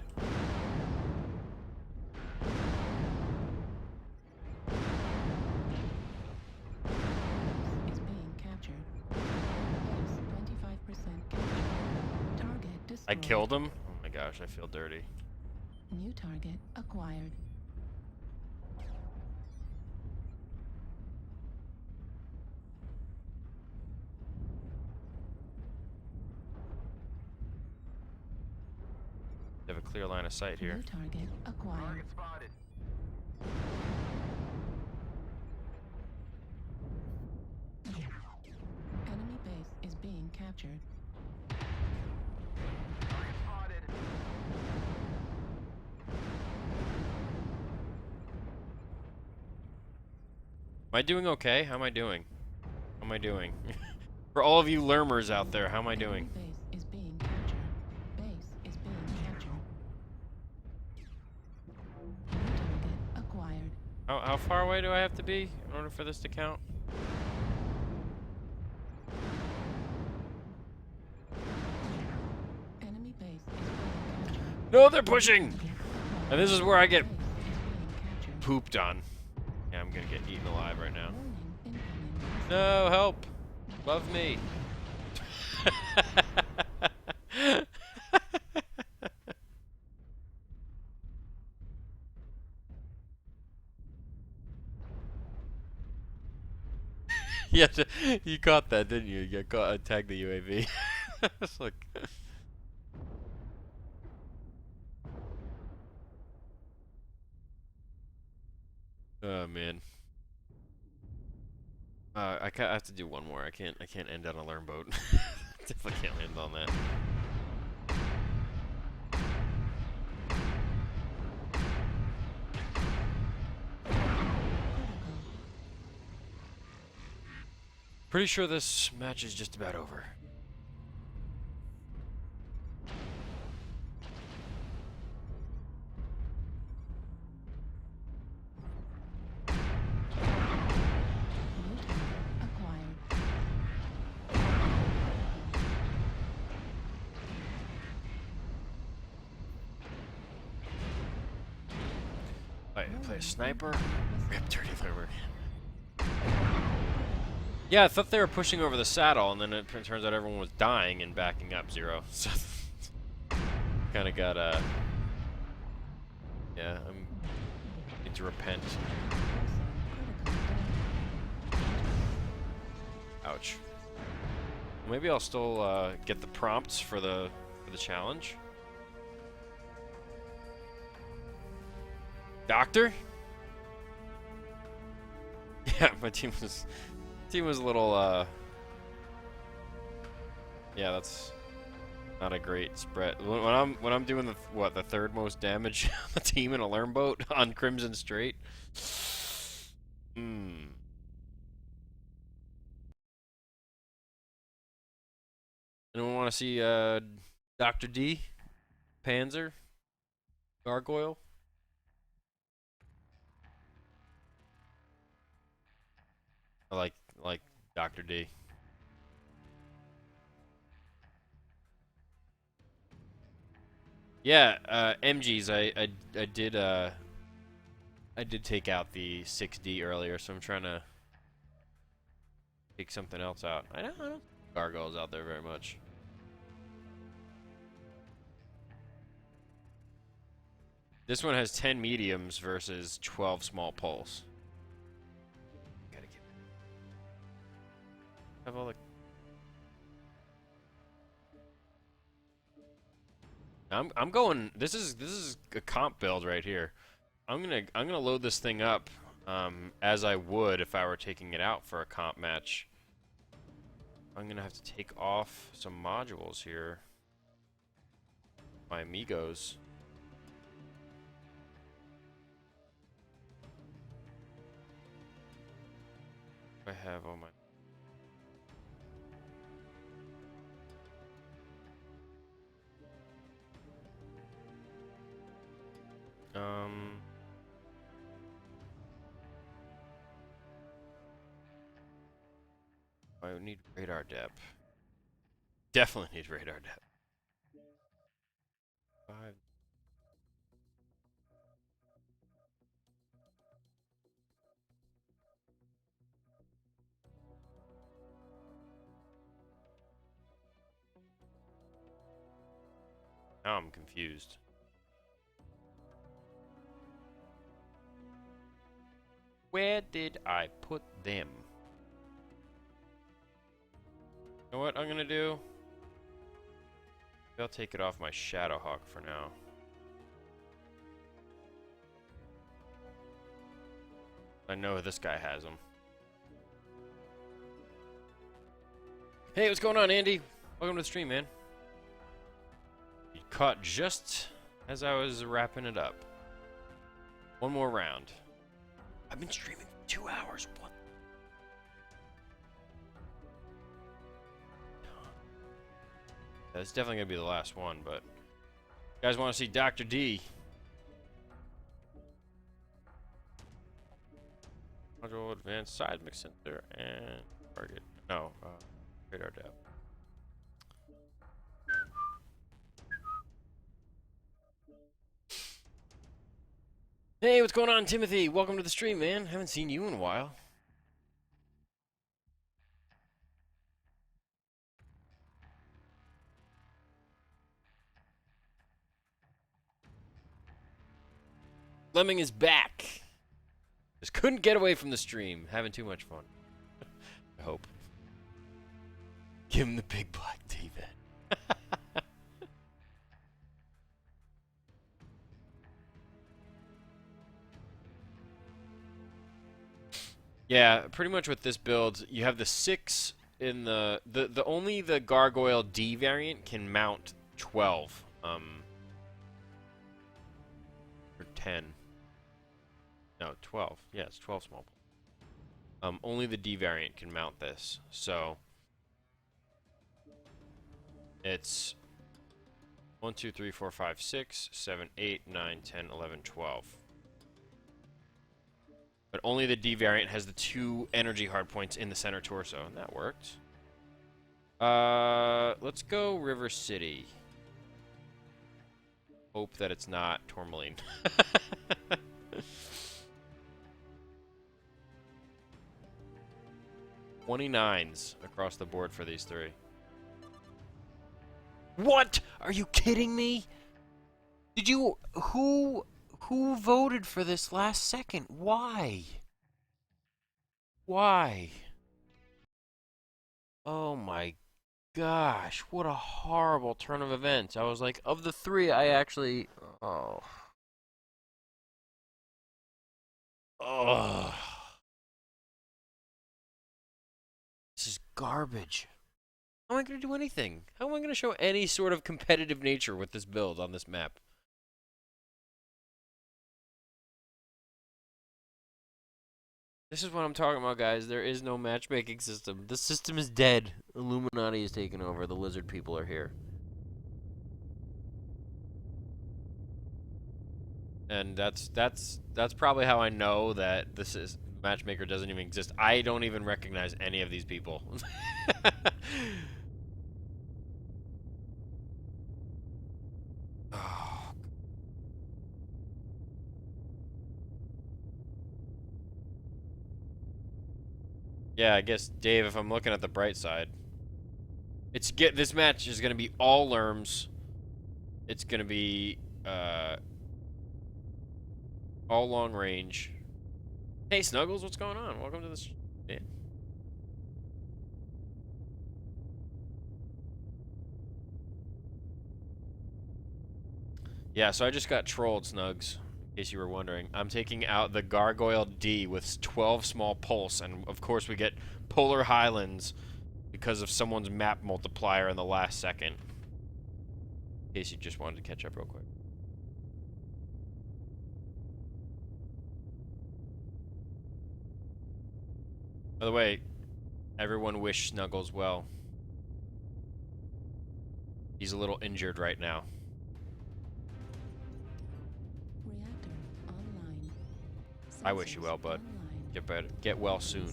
Speaker 5: being captured. Base 25% captured. Target destroyed.
Speaker 1: I killed him? Oh my gosh, I feel dirty.
Speaker 5: New target acquired.
Speaker 1: You have a clear line of sight here.
Speaker 5: New target acquired.
Speaker 3: Target spotted.
Speaker 5: Enemy base is being captured.
Speaker 3: Target spotted.
Speaker 1: Am I doing okay? How am I doing? How am I doing? For all of you lermers out there, how am I doing?
Speaker 5: Base is being captured. Base is being captured. New target acquired.
Speaker 1: How far away do I have to be in order for this to count?
Speaker 5: Enemy base is being captured.
Speaker 1: No, they're pushing!
Speaker 5: Target acquired.
Speaker 1: And this is where I get
Speaker 5: Base is being captured.
Speaker 1: pooped on. Yeah, I'm gonna get eaten alive right now.
Speaker 5: Warning, incoming.
Speaker 1: No, help! Love me! Yeah, you caught that, didn't you? You got tagged the UAV. It's like... Oh man. I have to do one more. I can't end on a learn boat. Definitely can't land on that. Pretty sure this match is just about over. Play a sniper. Rip dirty lurmer. Yeah, I thought they were pushing over the saddle, and then it turns out everyone was dying and backing up 0. So kind of got yeah, I need to repent. Ouch. Maybe I'll still get the prompts for the challenge. Doctor? Yeah, my team was a little yeah, that's not a great spread. When I'm doing the third most damage on the team in a learn boat on Crimson Strait. Anyone want to see Dr. D? Panzer? Gargoyle? I like Dr. D. Yeah, MGs. I did take out the 6D earlier, so I'm trying to take something else out. I don't think Gargoyles out there very much. This one has 10 mediums versus 12 small poles. Gotta get. Have all the. I'm going. This is a comp build right here. I'm gonna load this thing up as I would if I were taking it out for a comp match. I'm gonna have to take off some modules here. My amigos. I have all my. I need radar depth. Definitely need radar depth. 5. Now I'm confused. Where did I put them? You know what I'm gonna do? I'll take it off my Shadowhawk for now. I know this guy has them. Hey, what's going on, Andy? Welcome to the stream, man. You caught just as I was wrapping it up. One more round. I've been streaming for 2 hours. What? That's definitely gonna be the last one, but you guys want to see Dr. D? Module advanced seismic sensor and target. No, radar depth. Hey, what's going on, Timothy? Welcome to the stream, man. Haven't seen you in a while. Lemming is back. Just couldn't get away from the stream. Having too much fun. I hope. Give him the big black David. Yeah, pretty much with this build, you have the 6 in the only the Gargoyle D variant can mount 12. Or 10. No, 12. Yeah, it's 12 small. Only the D variant can mount this. So it's 1, 2, 3, 4, 5, 6, 7, 8, 9, 10, 11, 12. But only the D variant has the 2 energy hardpoints in the center torso, and that worked. Let's go River City. Hope that it's not Tourmaline. 29s across the board for these 3. What? Are you kidding me? Did you... Who voted for this last second? Why? Why? Oh my gosh, what a horrible turn of events. I was like, of the 3, I actually... Oh. Oh. This is garbage. How am I going to do anything? How am I going to show any sort of competitive nature with this build on this map? This is what I'm talking about, guys. There is no matchmaking system. The system is dead. Illuminati is taking over. The lizard people are here. And that's probably how I know that this is matchmaker doesn't even exist. I don't even recognize any of these people. Yeah, I guess, Dave, if I'm looking at the bright side, this match is going to be all lerms. It's going to be all long range. Hey, Snuggles, what's going on? Welcome to the stream. Yeah, so I just got trolled, Snugs. In case you were wondering. I'm taking out the Gargoyle D with 12 small pulse, and of course we get Polar Highlands because of someone's map multiplier in the last second. In case you just wanted to catch up real quick. By the way, everyone wish Snuggles well. He's a little injured right now. I wish you well, bud. Get better. Get well soon.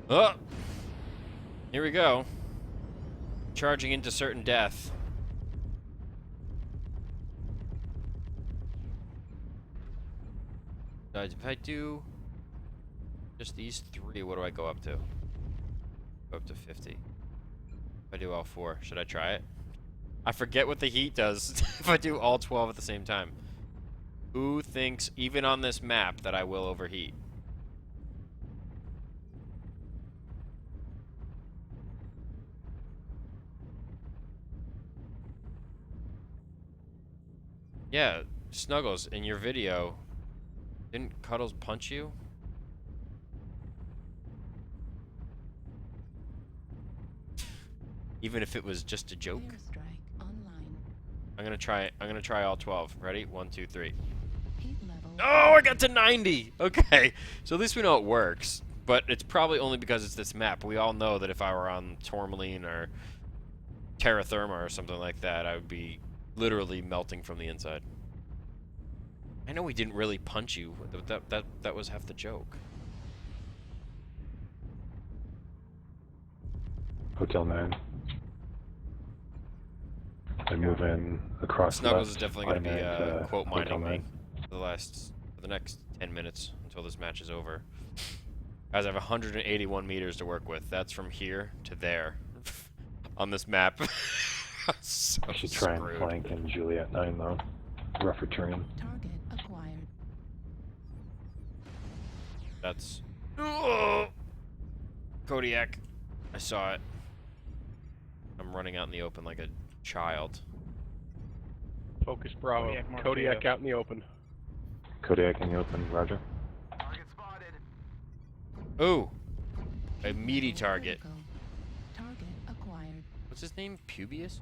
Speaker 1: Oh! Here we go. Charging into certain death. If I do just these 3, what do I go up to? Go up to 50. If I do all 4, should I try it? I forget what the heat does if I do all 12 at the same time. Who thinks, even on this map, that I will overheat? Yeah, Snuggles, in your video, didn't Cuddles punch you? Even if it was just a joke? I'm gonna try all 12. Ready? 1, 2, 3. Oh, I got to 90! Okay, so at least we know it works. But it's probably only because it's this map. We all know that if I were on Tourmaline or Terra Therma or something like that, I would be literally melting from the inside. I know we didn't really punch you. That was half the joke.
Speaker 16: Hotel 9. I move in across
Speaker 1: Snuggles
Speaker 16: left,
Speaker 1: is definitely going to be
Speaker 16: to
Speaker 1: quote
Speaker 16: Hotel
Speaker 1: mining me
Speaker 16: 9.
Speaker 1: for the next 10 minutes until this match is over. Guys, I have 181 meters to work with. That's from here to there on this map. So
Speaker 16: I should try
Speaker 1: screwed.
Speaker 16: and flank in Juliet 9 though. Rougher terrain.
Speaker 5: Target acquired.
Speaker 1: That's... Oh! Kodiak. I saw it. I'm running out in the open like a child.
Speaker 7: Focus Bravo.
Speaker 9: Kodiak,
Speaker 7: Kodiak out in the open.
Speaker 16: Kodiak in the open, roger.
Speaker 3: Target spotted.
Speaker 1: Ooh! A meaty target.
Speaker 5: Critical. Target acquired.
Speaker 1: What's his name? Pubius?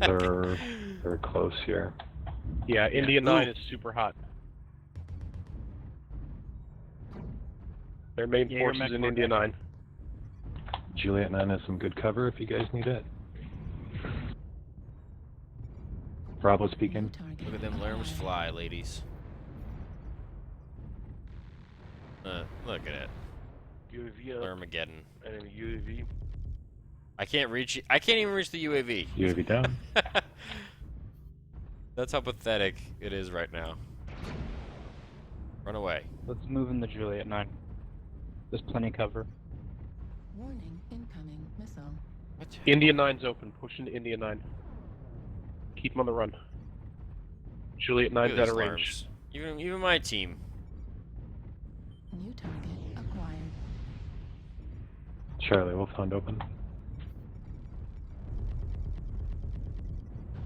Speaker 16: They're close here.
Speaker 7: Yeah, India 9 is super hot. Their main force is in India 9.
Speaker 16: Juliet 9 has some good cover if you guys need it. Bravo speaking.
Speaker 1: Look at them lerms fly, ladies. Look at it.
Speaker 10: UAV up.
Speaker 1: Lermageddon.
Speaker 10: Enemy UAV.
Speaker 1: I can't reach. I can't even reach the UAV.
Speaker 16: UAV down.
Speaker 1: That's how pathetic it is right now. Run away.
Speaker 17: Let's move in the Juliet 9. There's plenty of cover.
Speaker 5: Warning, incoming missile.
Speaker 1: What?
Speaker 7: India 9's open. Push into India 9. Keep them on the run. Juliet 9's out of range.
Speaker 1: Even my team.
Speaker 5: New target acquired.
Speaker 16: Charlie, Wolfhound open.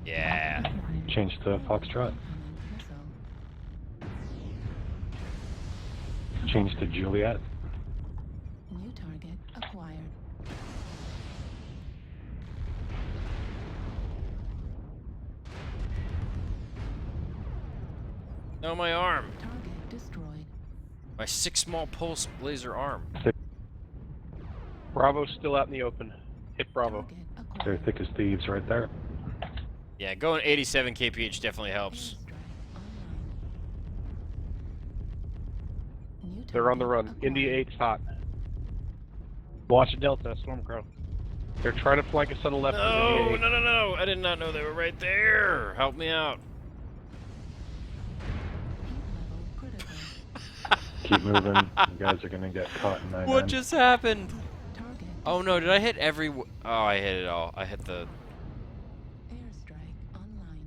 Speaker 1: Yeah.
Speaker 16: Change to Foxtrot. Change to Juliet.
Speaker 5: New target acquired.
Speaker 1: No, my arm.
Speaker 5: Target destroyed.
Speaker 1: My 6 small pulse laser arm.
Speaker 7: Bravo's still out in the open. Hit Bravo.
Speaker 16: They're thick as thieves right there.
Speaker 1: Yeah, going 87 kph definitely helps.
Speaker 7: They're on the run. India 8's hot.
Speaker 17: Watch Delta, Stormcrow.
Speaker 7: They're trying to flank us on the left.
Speaker 1: No, no. I did not know they were right there. Help me out.
Speaker 16: Keep moving. You guys are gonna get caught in 9.
Speaker 1: What just happened? Oh no, did I hit every... Oh, I hit it all. I hit the...
Speaker 5: Airstrike online.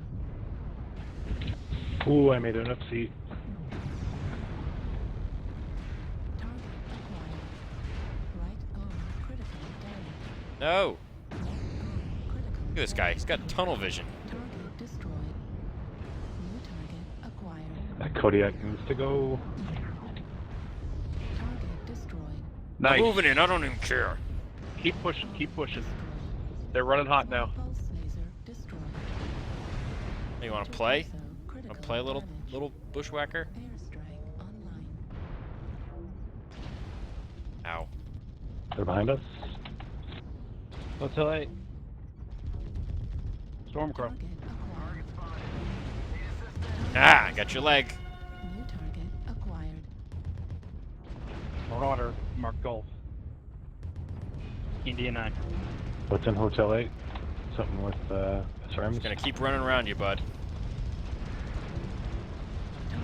Speaker 16: Ooh, I made enough seat.
Speaker 5: Target acquired. Right arm critical damage.
Speaker 1: No.
Speaker 5: Left arm critical.
Speaker 1: Look at this guy. He's got tunnel vision.
Speaker 5: Target destroyed. New target acquired.
Speaker 16: That Kodiak needs to go.
Speaker 5: Target destroyed.
Speaker 7: Nice.
Speaker 1: I'm moving in. I don't even care.
Speaker 7: Keep pushing. Keep pushing. They're running hot now.
Speaker 5: Pulse laser destroyed.
Speaker 1: Hey, you want to play?
Speaker 5: Critical
Speaker 1: Want to play a little
Speaker 5: damage.
Speaker 1: bushwhacker?
Speaker 5: Airstrike online.
Speaker 1: Ow.
Speaker 16: They're behind us.
Speaker 17: Hotel 8. Stormcrow.
Speaker 5: Target acquired.
Speaker 1: Ah, I got your leg.
Speaker 5: New target acquired.
Speaker 17: Marauder, Mark Golf. India 9.
Speaker 16: What's in Hotel 8? Something with SRMs?
Speaker 1: Just gonna keep running around you, bud.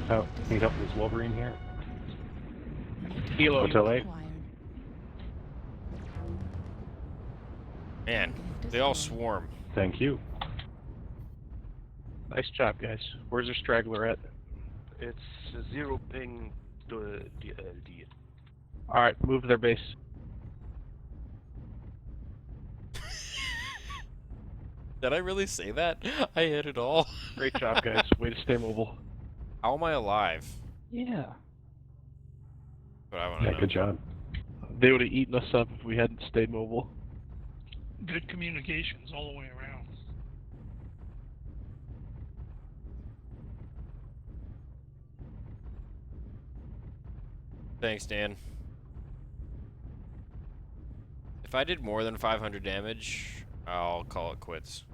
Speaker 16: Oh, need help with this Wolverine here.
Speaker 7: Kilo.
Speaker 16: Hotel 8.
Speaker 5: Acquired.
Speaker 1: Man, they all swarm.
Speaker 16: Thank you.
Speaker 7: Nice job, guys. Where's their straggler at?
Speaker 10: It's 0 ping to DLD.
Speaker 7: Alright, move to their base.
Speaker 1: Did I really say that? I hit it all.
Speaker 7: Great job, guys. Way to stay mobile.
Speaker 1: How am I alive?
Speaker 17: Yeah.
Speaker 1: But I want to
Speaker 16: Yeah,
Speaker 1: know.
Speaker 16: good job.
Speaker 7: They would have eaten us up if we hadn't stayed mobile.
Speaker 9: Good communications all the way around.
Speaker 1: Thanks, Dan. If I did more than 500 damage, I'll call it quits.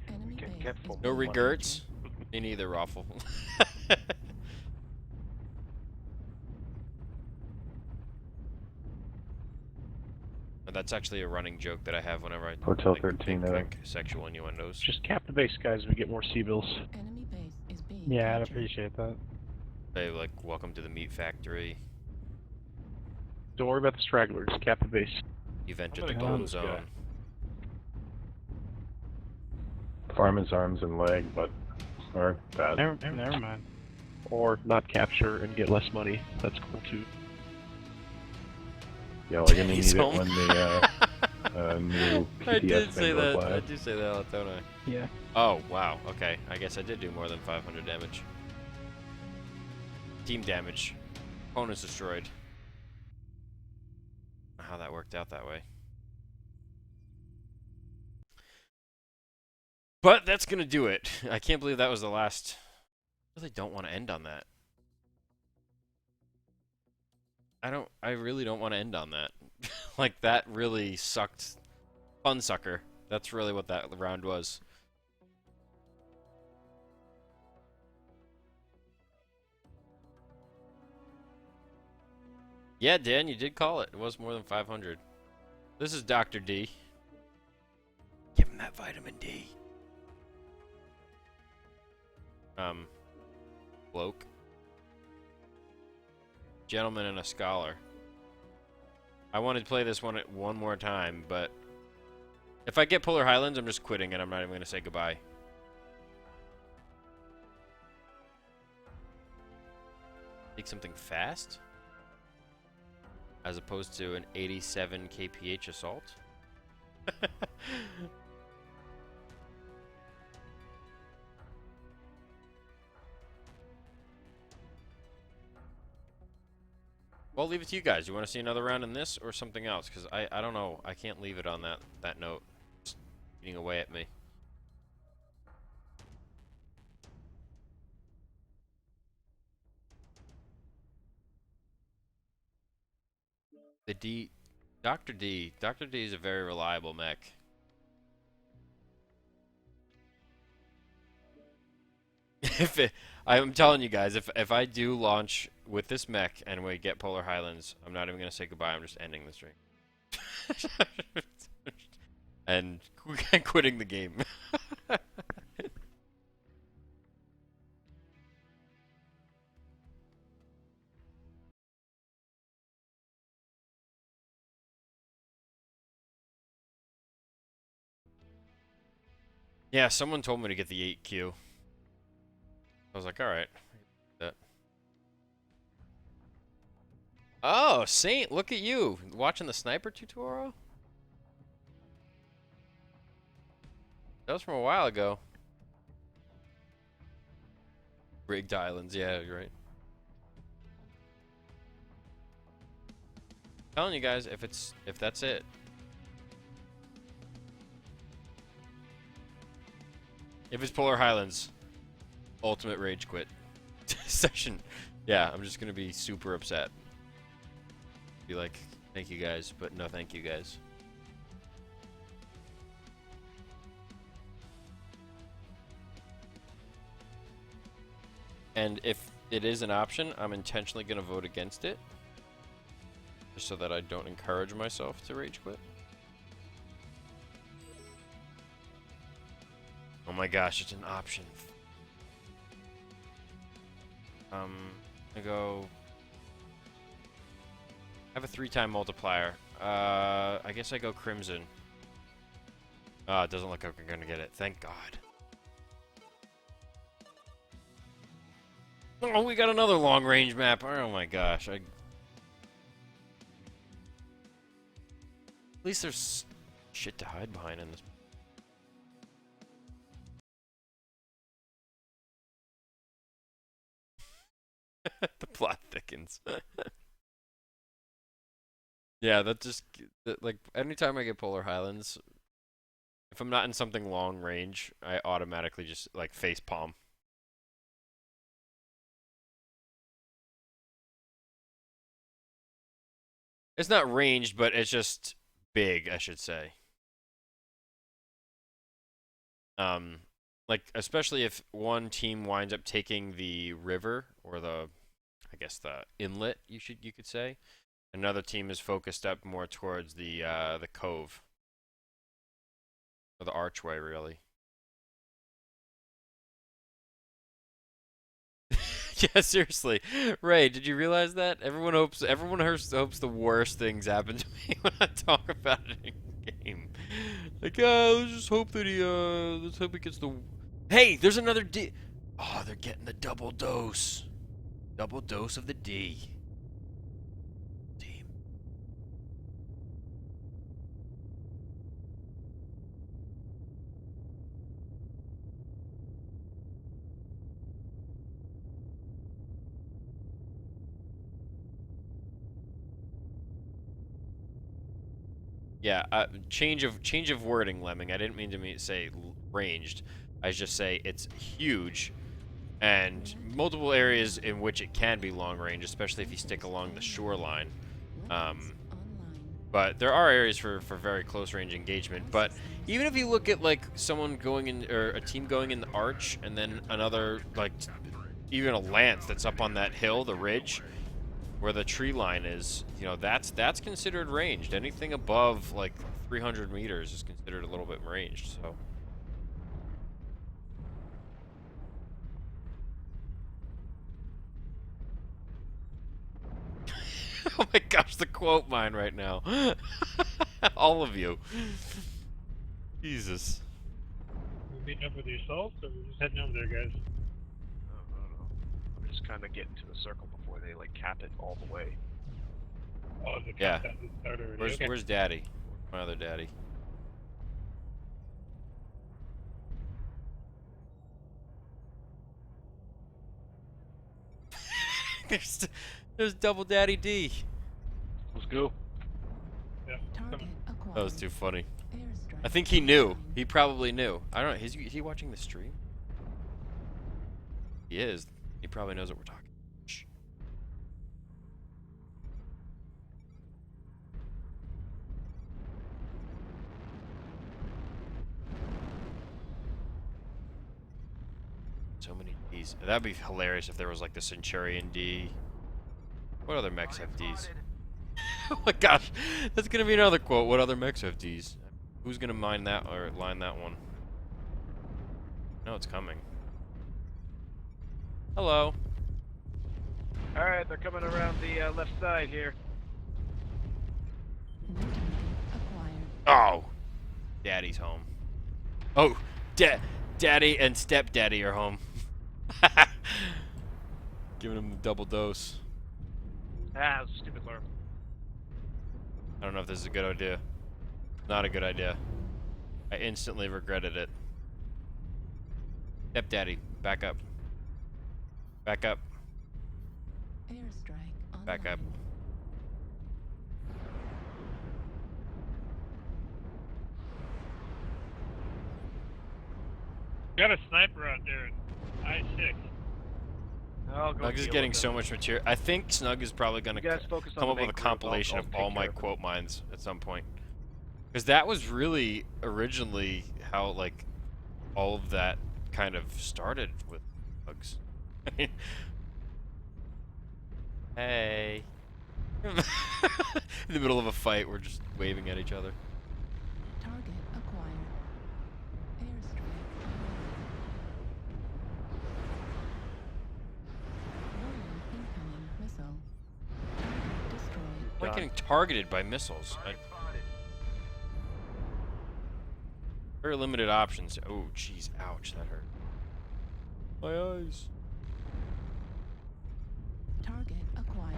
Speaker 5: Enemy base is
Speaker 1: No
Speaker 5: being
Speaker 1: regrets? Me neither, Raffle. That's actually a running joke that I have whenever I
Speaker 16: Hotel
Speaker 1: like,
Speaker 16: 13
Speaker 1: think sexual innuendos.
Speaker 7: Just cap the base, guys. We get more C-bills.
Speaker 5: Enemy base is being
Speaker 17: Yeah, I'd
Speaker 5: captured.
Speaker 17: appreciate that.
Speaker 1: Say like, welcome to the meat factory.
Speaker 7: Don't worry about the stragglers. Cap the base.
Speaker 1: You've entered
Speaker 9: I'm
Speaker 1: the
Speaker 9: gonna
Speaker 1: golden
Speaker 9: kill this
Speaker 1: zone.
Speaker 16: Fireman's arms and leg, but or bad.
Speaker 17: Never mind.
Speaker 7: Or not capture and get less money. That's cool too.
Speaker 16: Yeah, we're gonna need
Speaker 1: He's
Speaker 16: it
Speaker 1: home.
Speaker 16: when the new
Speaker 1: I
Speaker 16: PTS
Speaker 1: did
Speaker 16: thing
Speaker 1: say
Speaker 16: goes
Speaker 1: that. I
Speaker 16: live.
Speaker 1: do say that a lot, don't I?
Speaker 17: Yeah.
Speaker 1: Oh, wow. Okay. I guess I did do more than 500 damage. Team damage. Opponents destroyed. I don't know how that worked out that way. But that's gonna do it. I can't believe that was the last. I really don't want to end on that. I really don't want to end on that. Like, that really sucked. Fun sucker. That's really what that round was. Yeah, Dan, you did call it. It was more than 500. This is Dr. D. Give him that vitamin D. Bloke. Gentleman and a scholar. I wanted to play this one more time, but if I get Polar Highlands, I'm just quitting and I'm not even going to say goodbye. Take something fast? As opposed to an 87 kph assault? Well, I'll leave it to you guys. You want to see another round in this or something else? Because I don't know. I can't leave it on that note. Just eating away at me. Dr. D is a very reliable mech. I'm telling you guys, if I do launch with this mech and we get Polar Highlands, I'm not even gonna say goodbye. I'm just ending the stream and quitting the game. Yeah, someone told me to get the 8Q. I was like, alright. That. Oh, Saint, look at you. Watching the sniper tutorial? That was from a while ago. Rigged Islands, yeah, you're right. Telling you guys, if that's it. If it's Polar Highlands, ultimate rage quit session. Yeah, I'm just gonna be super upset. Be like, thank you guys, but no thank you guys. And if it is an option, I'm intentionally gonna vote against it. Just so that I don't encourage myself to rage quit. Oh my gosh, it's an option. I go. I have a 3-time multiplier. I guess I go Crimson. It doesn't look like we're gonna get it. Thank God. Oh, we got another long range map. Oh my gosh. At least there's shit to hide behind in this. The plot thickens. Yeah, like anytime I get Polar Highlands, if I'm not in something long range, I automatically just like face palm. It's not ranged, but it's just big, I should say. Like especially if one team winds up taking the river or I guess the inlet, you could say. Another team is focused up more towards the cove. Or the archway, really. Yeah, seriously. Ray, did you realize that? Everyone hopes the worst things happen to me when I talk about it in game. Like, let's just hope that let's hope he gets the... Hey, there's another D... Oh, they're getting the double dose. Double dose of the D. Team. Yeah, change of wording, Lemming. I didn't mean to say ranged. I just say it's huge, and multiple areas in which it can be long range, especially if you stick along the shoreline. But there are areas for very close range engagement. But even if you look at like someone going in, or a team going in the arch, and then another like even a lance that's up on that hill, the ridge, where the tree line is, you know, that's considered ranged. Anything above like 300 meters is considered a little bit ranged. So. Oh my gosh, the quote mine right now. All of you. Jesus.
Speaker 18: We meeting up with the assault, or we're just heading over there, guys?
Speaker 9: No. I'm just kind of getting to the circle before they like cap it all the way.
Speaker 18: Oh, the
Speaker 1: yeah.
Speaker 18: Start already.
Speaker 1: Where's Daddy? My other Daddy. There's double Daddy D.
Speaker 7: Let's go.
Speaker 18: Yeah.
Speaker 1: That was too funny. I think he knew. He probably knew. I don't know. Is he watching the stream? He is. He probably knows what we're talking. Shh. So many Ds. That'd be hilarious if there was like the Centurion D. What other mechs have Ds? Oh my gosh, that's gonna be another quote. What other mechs have Ds? Who's gonna mine that or line that one? No, it's coming. Hello.
Speaker 10: Alright, they're coming around the left side here.
Speaker 1: Oh! Daddy's home. Oh, Daddy and stepdaddy are home. Giving him the double dose.
Speaker 10: Ah, stupid lure.
Speaker 1: I don't know if this is a good idea. Not a good idea. I instantly regretted it. Stepdaddy, back up. Back up.
Speaker 5: Airstrike
Speaker 1: Back up.
Speaker 18: Got a sniper out there in I-6.
Speaker 1: Snug is getting so much material. I think Snug is probably going to come up with a compilation of all my quote mines at some point. Because that was really originally how, like, all of that kind of started with bugs. Hey. In the middle of a fight, we're just waving at each other.
Speaker 5: Target acquired. Airstrike. Warning incoming missile. Target destroyed.
Speaker 1: I'm like getting targeted by missiles. Very limited options. Oh, jeez. Ouch, that hurt. My eyes.
Speaker 5: Target acquired.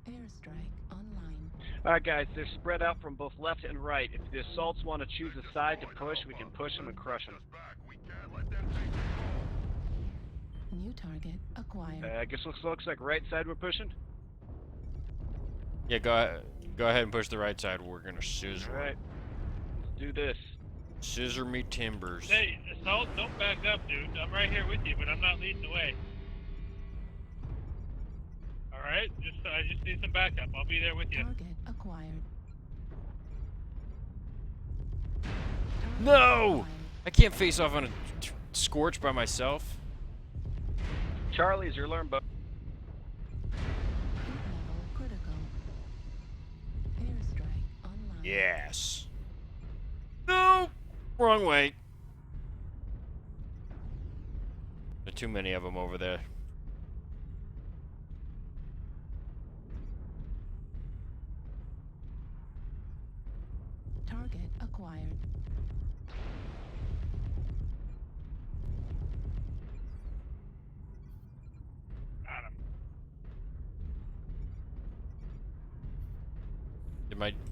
Speaker 5: Airstrike online.
Speaker 10: Alright guys, they're spread out from both left and right. If the assaults want to choose a side to push, we can push them and crush them.
Speaker 5: New target acquired.
Speaker 10: I guess looks like right side we're pushing.
Speaker 1: Yeah, go ahead and push the right side. We're gonna scissor.
Speaker 10: Alright. Let's do this.
Speaker 1: Scissor me timbers.
Speaker 18: Hey, assault, don't back up, dude. I'm right here with you, but I'm not leading the way. Alright, I just need some backup. I'll be there with you.
Speaker 5: Target acquired.
Speaker 1: No! I can't face off on a Scorch by myself.
Speaker 10: Charlie's your learn boat.
Speaker 1: ass. No! Wrong way. There are too many of them over there.
Speaker 5: Target acquired.
Speaker 18: Got him.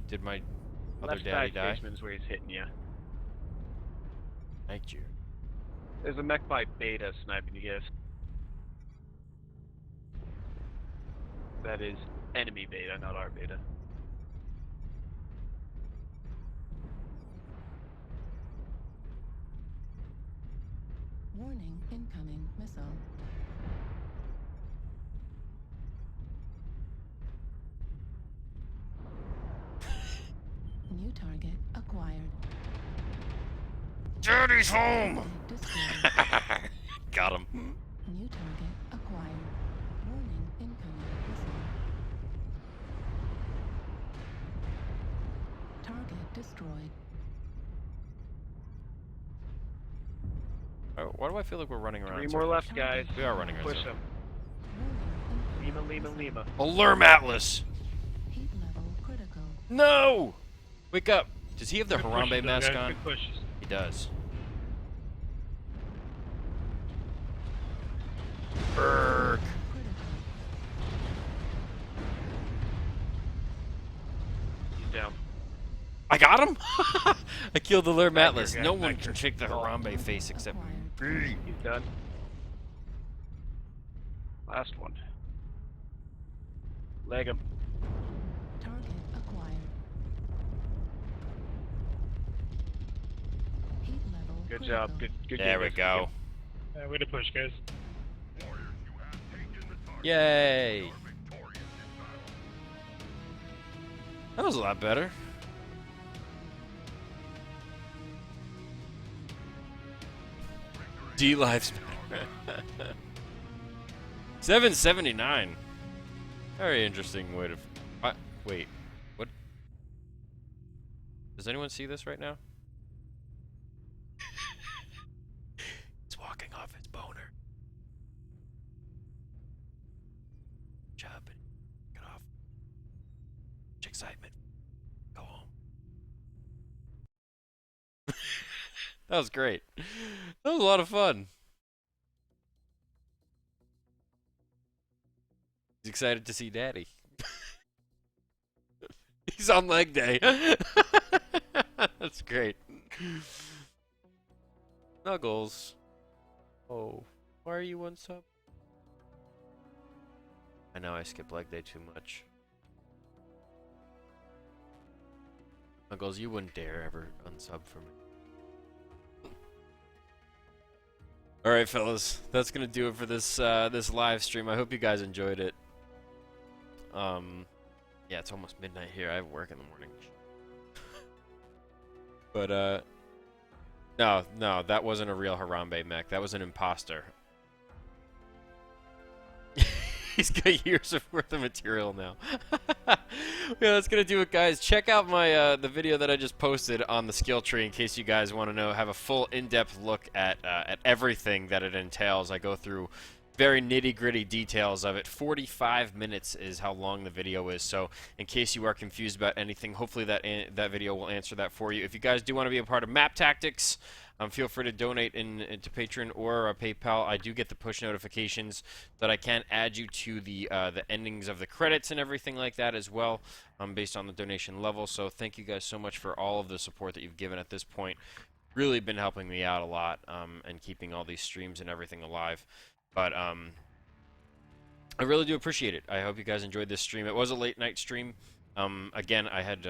Speaker 1: Did my other
Speaker 7: Left
Speaker 1: daddy
Speaker 7: side
Speaker 1: die?
Speaker 7: basement's where he's hitting you.
Speaker 1: Thank you.
Speaker 7: There's a mech by Beta sniping you guys. That is enemy Beta, not our Beta.
Speaker 5: Warning, incoming missile. New target acquired.
Speaker 1: Daddy's home!
Speaker 5: Destroyed.
Speaker 1: Got him.
Speaker 5: New target acquired. Warning, incoming missile. Target destroyed.
Speaker 1: Oh, why do I feel like we're running around?
Speaker 7: 3
Speaker 1: in
Speaker 7: more
Speaker 1: circles?
Speaker 7: left, guys.
Speaker 1: We are running around.
Speaker 7: Push them. Lima, Lima, Lima.
Speaker 1: Alarm Atlas!
Speaker 5: Heat level critical.
Speaker 1: No! Wake up! Does he have the
Speaker 18: Good
Speaker 1: Harambe
Speaker 18: pushes, though,
Speaker 1: mask
Speaker 18: guys.
Speaker 1: on?
Speaker 18: Good pushes.
Speaker 1: He does. Berg!
Speaker 7: He's down.
Speaker 1: I got him! I killed the Alarm
Speaker 7: Back
Speaker 1: Atlas.
Speaker 7: here,
Speaker 1: No
Speaker 7: guys,
Speaker 1: one
Speaker 7: back
Speaker 1: can
Speaker 7: here.
Speaker 1: shake the Harambe face except me.
Speaker 7: He's done. Last one. Leg him.
Speaker 5: Target acquired. Heat level
Speaker 7: Good
Speaker 5: critical.
Speaker 7: job. Good
Speaker 1: There
Speaker 7: game,
Speaker 1: we
Speaker 7: guys.
Speaker 1: go.
Speaker 18: Way to push, guys.
Speaker 1: Yay! That was a lot better. D life's better. 779. Very interesting way to. Wait, what? Does anyone see this right now? It's walking off its boner. Job. Get off. Much excitement. Go home. That was great. That was a lot of fun. He's excited to see Daddy. He's on leg day. That's great. Snuggles. Oh, why are you unsub? I know I skip leg day too much. Snuggles, you wouldn't dare ever unsub for me. All right, fellas, that's gonna do it for this this live stream. I hope you guys enjoyed it. Yeah, it's almost midnight here. I have work in the morning. But no, that wasn't a real Harambe mech. That was an imposter. He's got years of worth of material now. Yeah, that's gonna do it, guys. Check out my the video that I just posted on the skill tree in case you guys want to know, have a full in-depth look at everything that it entails. I go through very nitty-gritty details of it. 45 minutes is how long the video is, so in case you are confused about anything, hopefully that video will answer that for you. If you guys do want to be a part of Map Tactics, feel free to donate into Patreon or PayPal. I do get the push notifications that I can add you to the endings of the credits and everything like that as well, based on the donation level. So thank you guys so much for all of the support that you've given at this point. Really been helping me out a lot, and keeping all these streams and everything alive. But I really do appreciate it. I hope you guys enjoyed this stream. It was a late night stream. Again, I had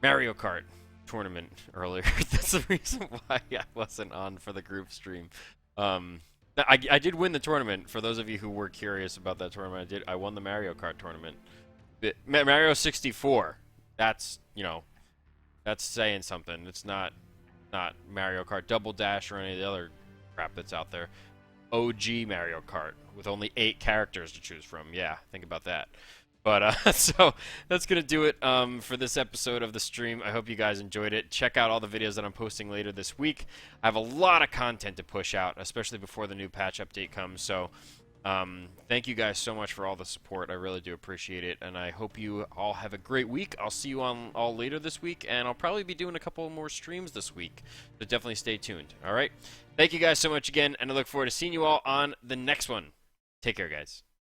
Speaker 1: Mario Kart tournament earlier. That's the reason why I wasn't on for the group stream. I did win the tournament. For those of you who were curious about that tournament, I won the Mario Kart tournament. Mario 64. That's, that's saying something. It's not Mario Kart Double Dash or any of the other crap that's out there. OG Mario Kart with only 8 characters to choose from. Yeah, think about that. But so that's gonna do it for this episode of the stream. I hope you guys enjoyed it. Check out all the videos that I'm posting later this week. I have a lot of content to push out, especially before the new patch update comes. So thank you guys so much for all the support. I really do appreciate it, and I hope you all have a great week. I'll see you all later this week, and I'll probably be doing a couple more streams this week. So definitely stay tuned. All right. Thank you guys so much again, and I look forward to seeing you all on the next one. Take care, guys.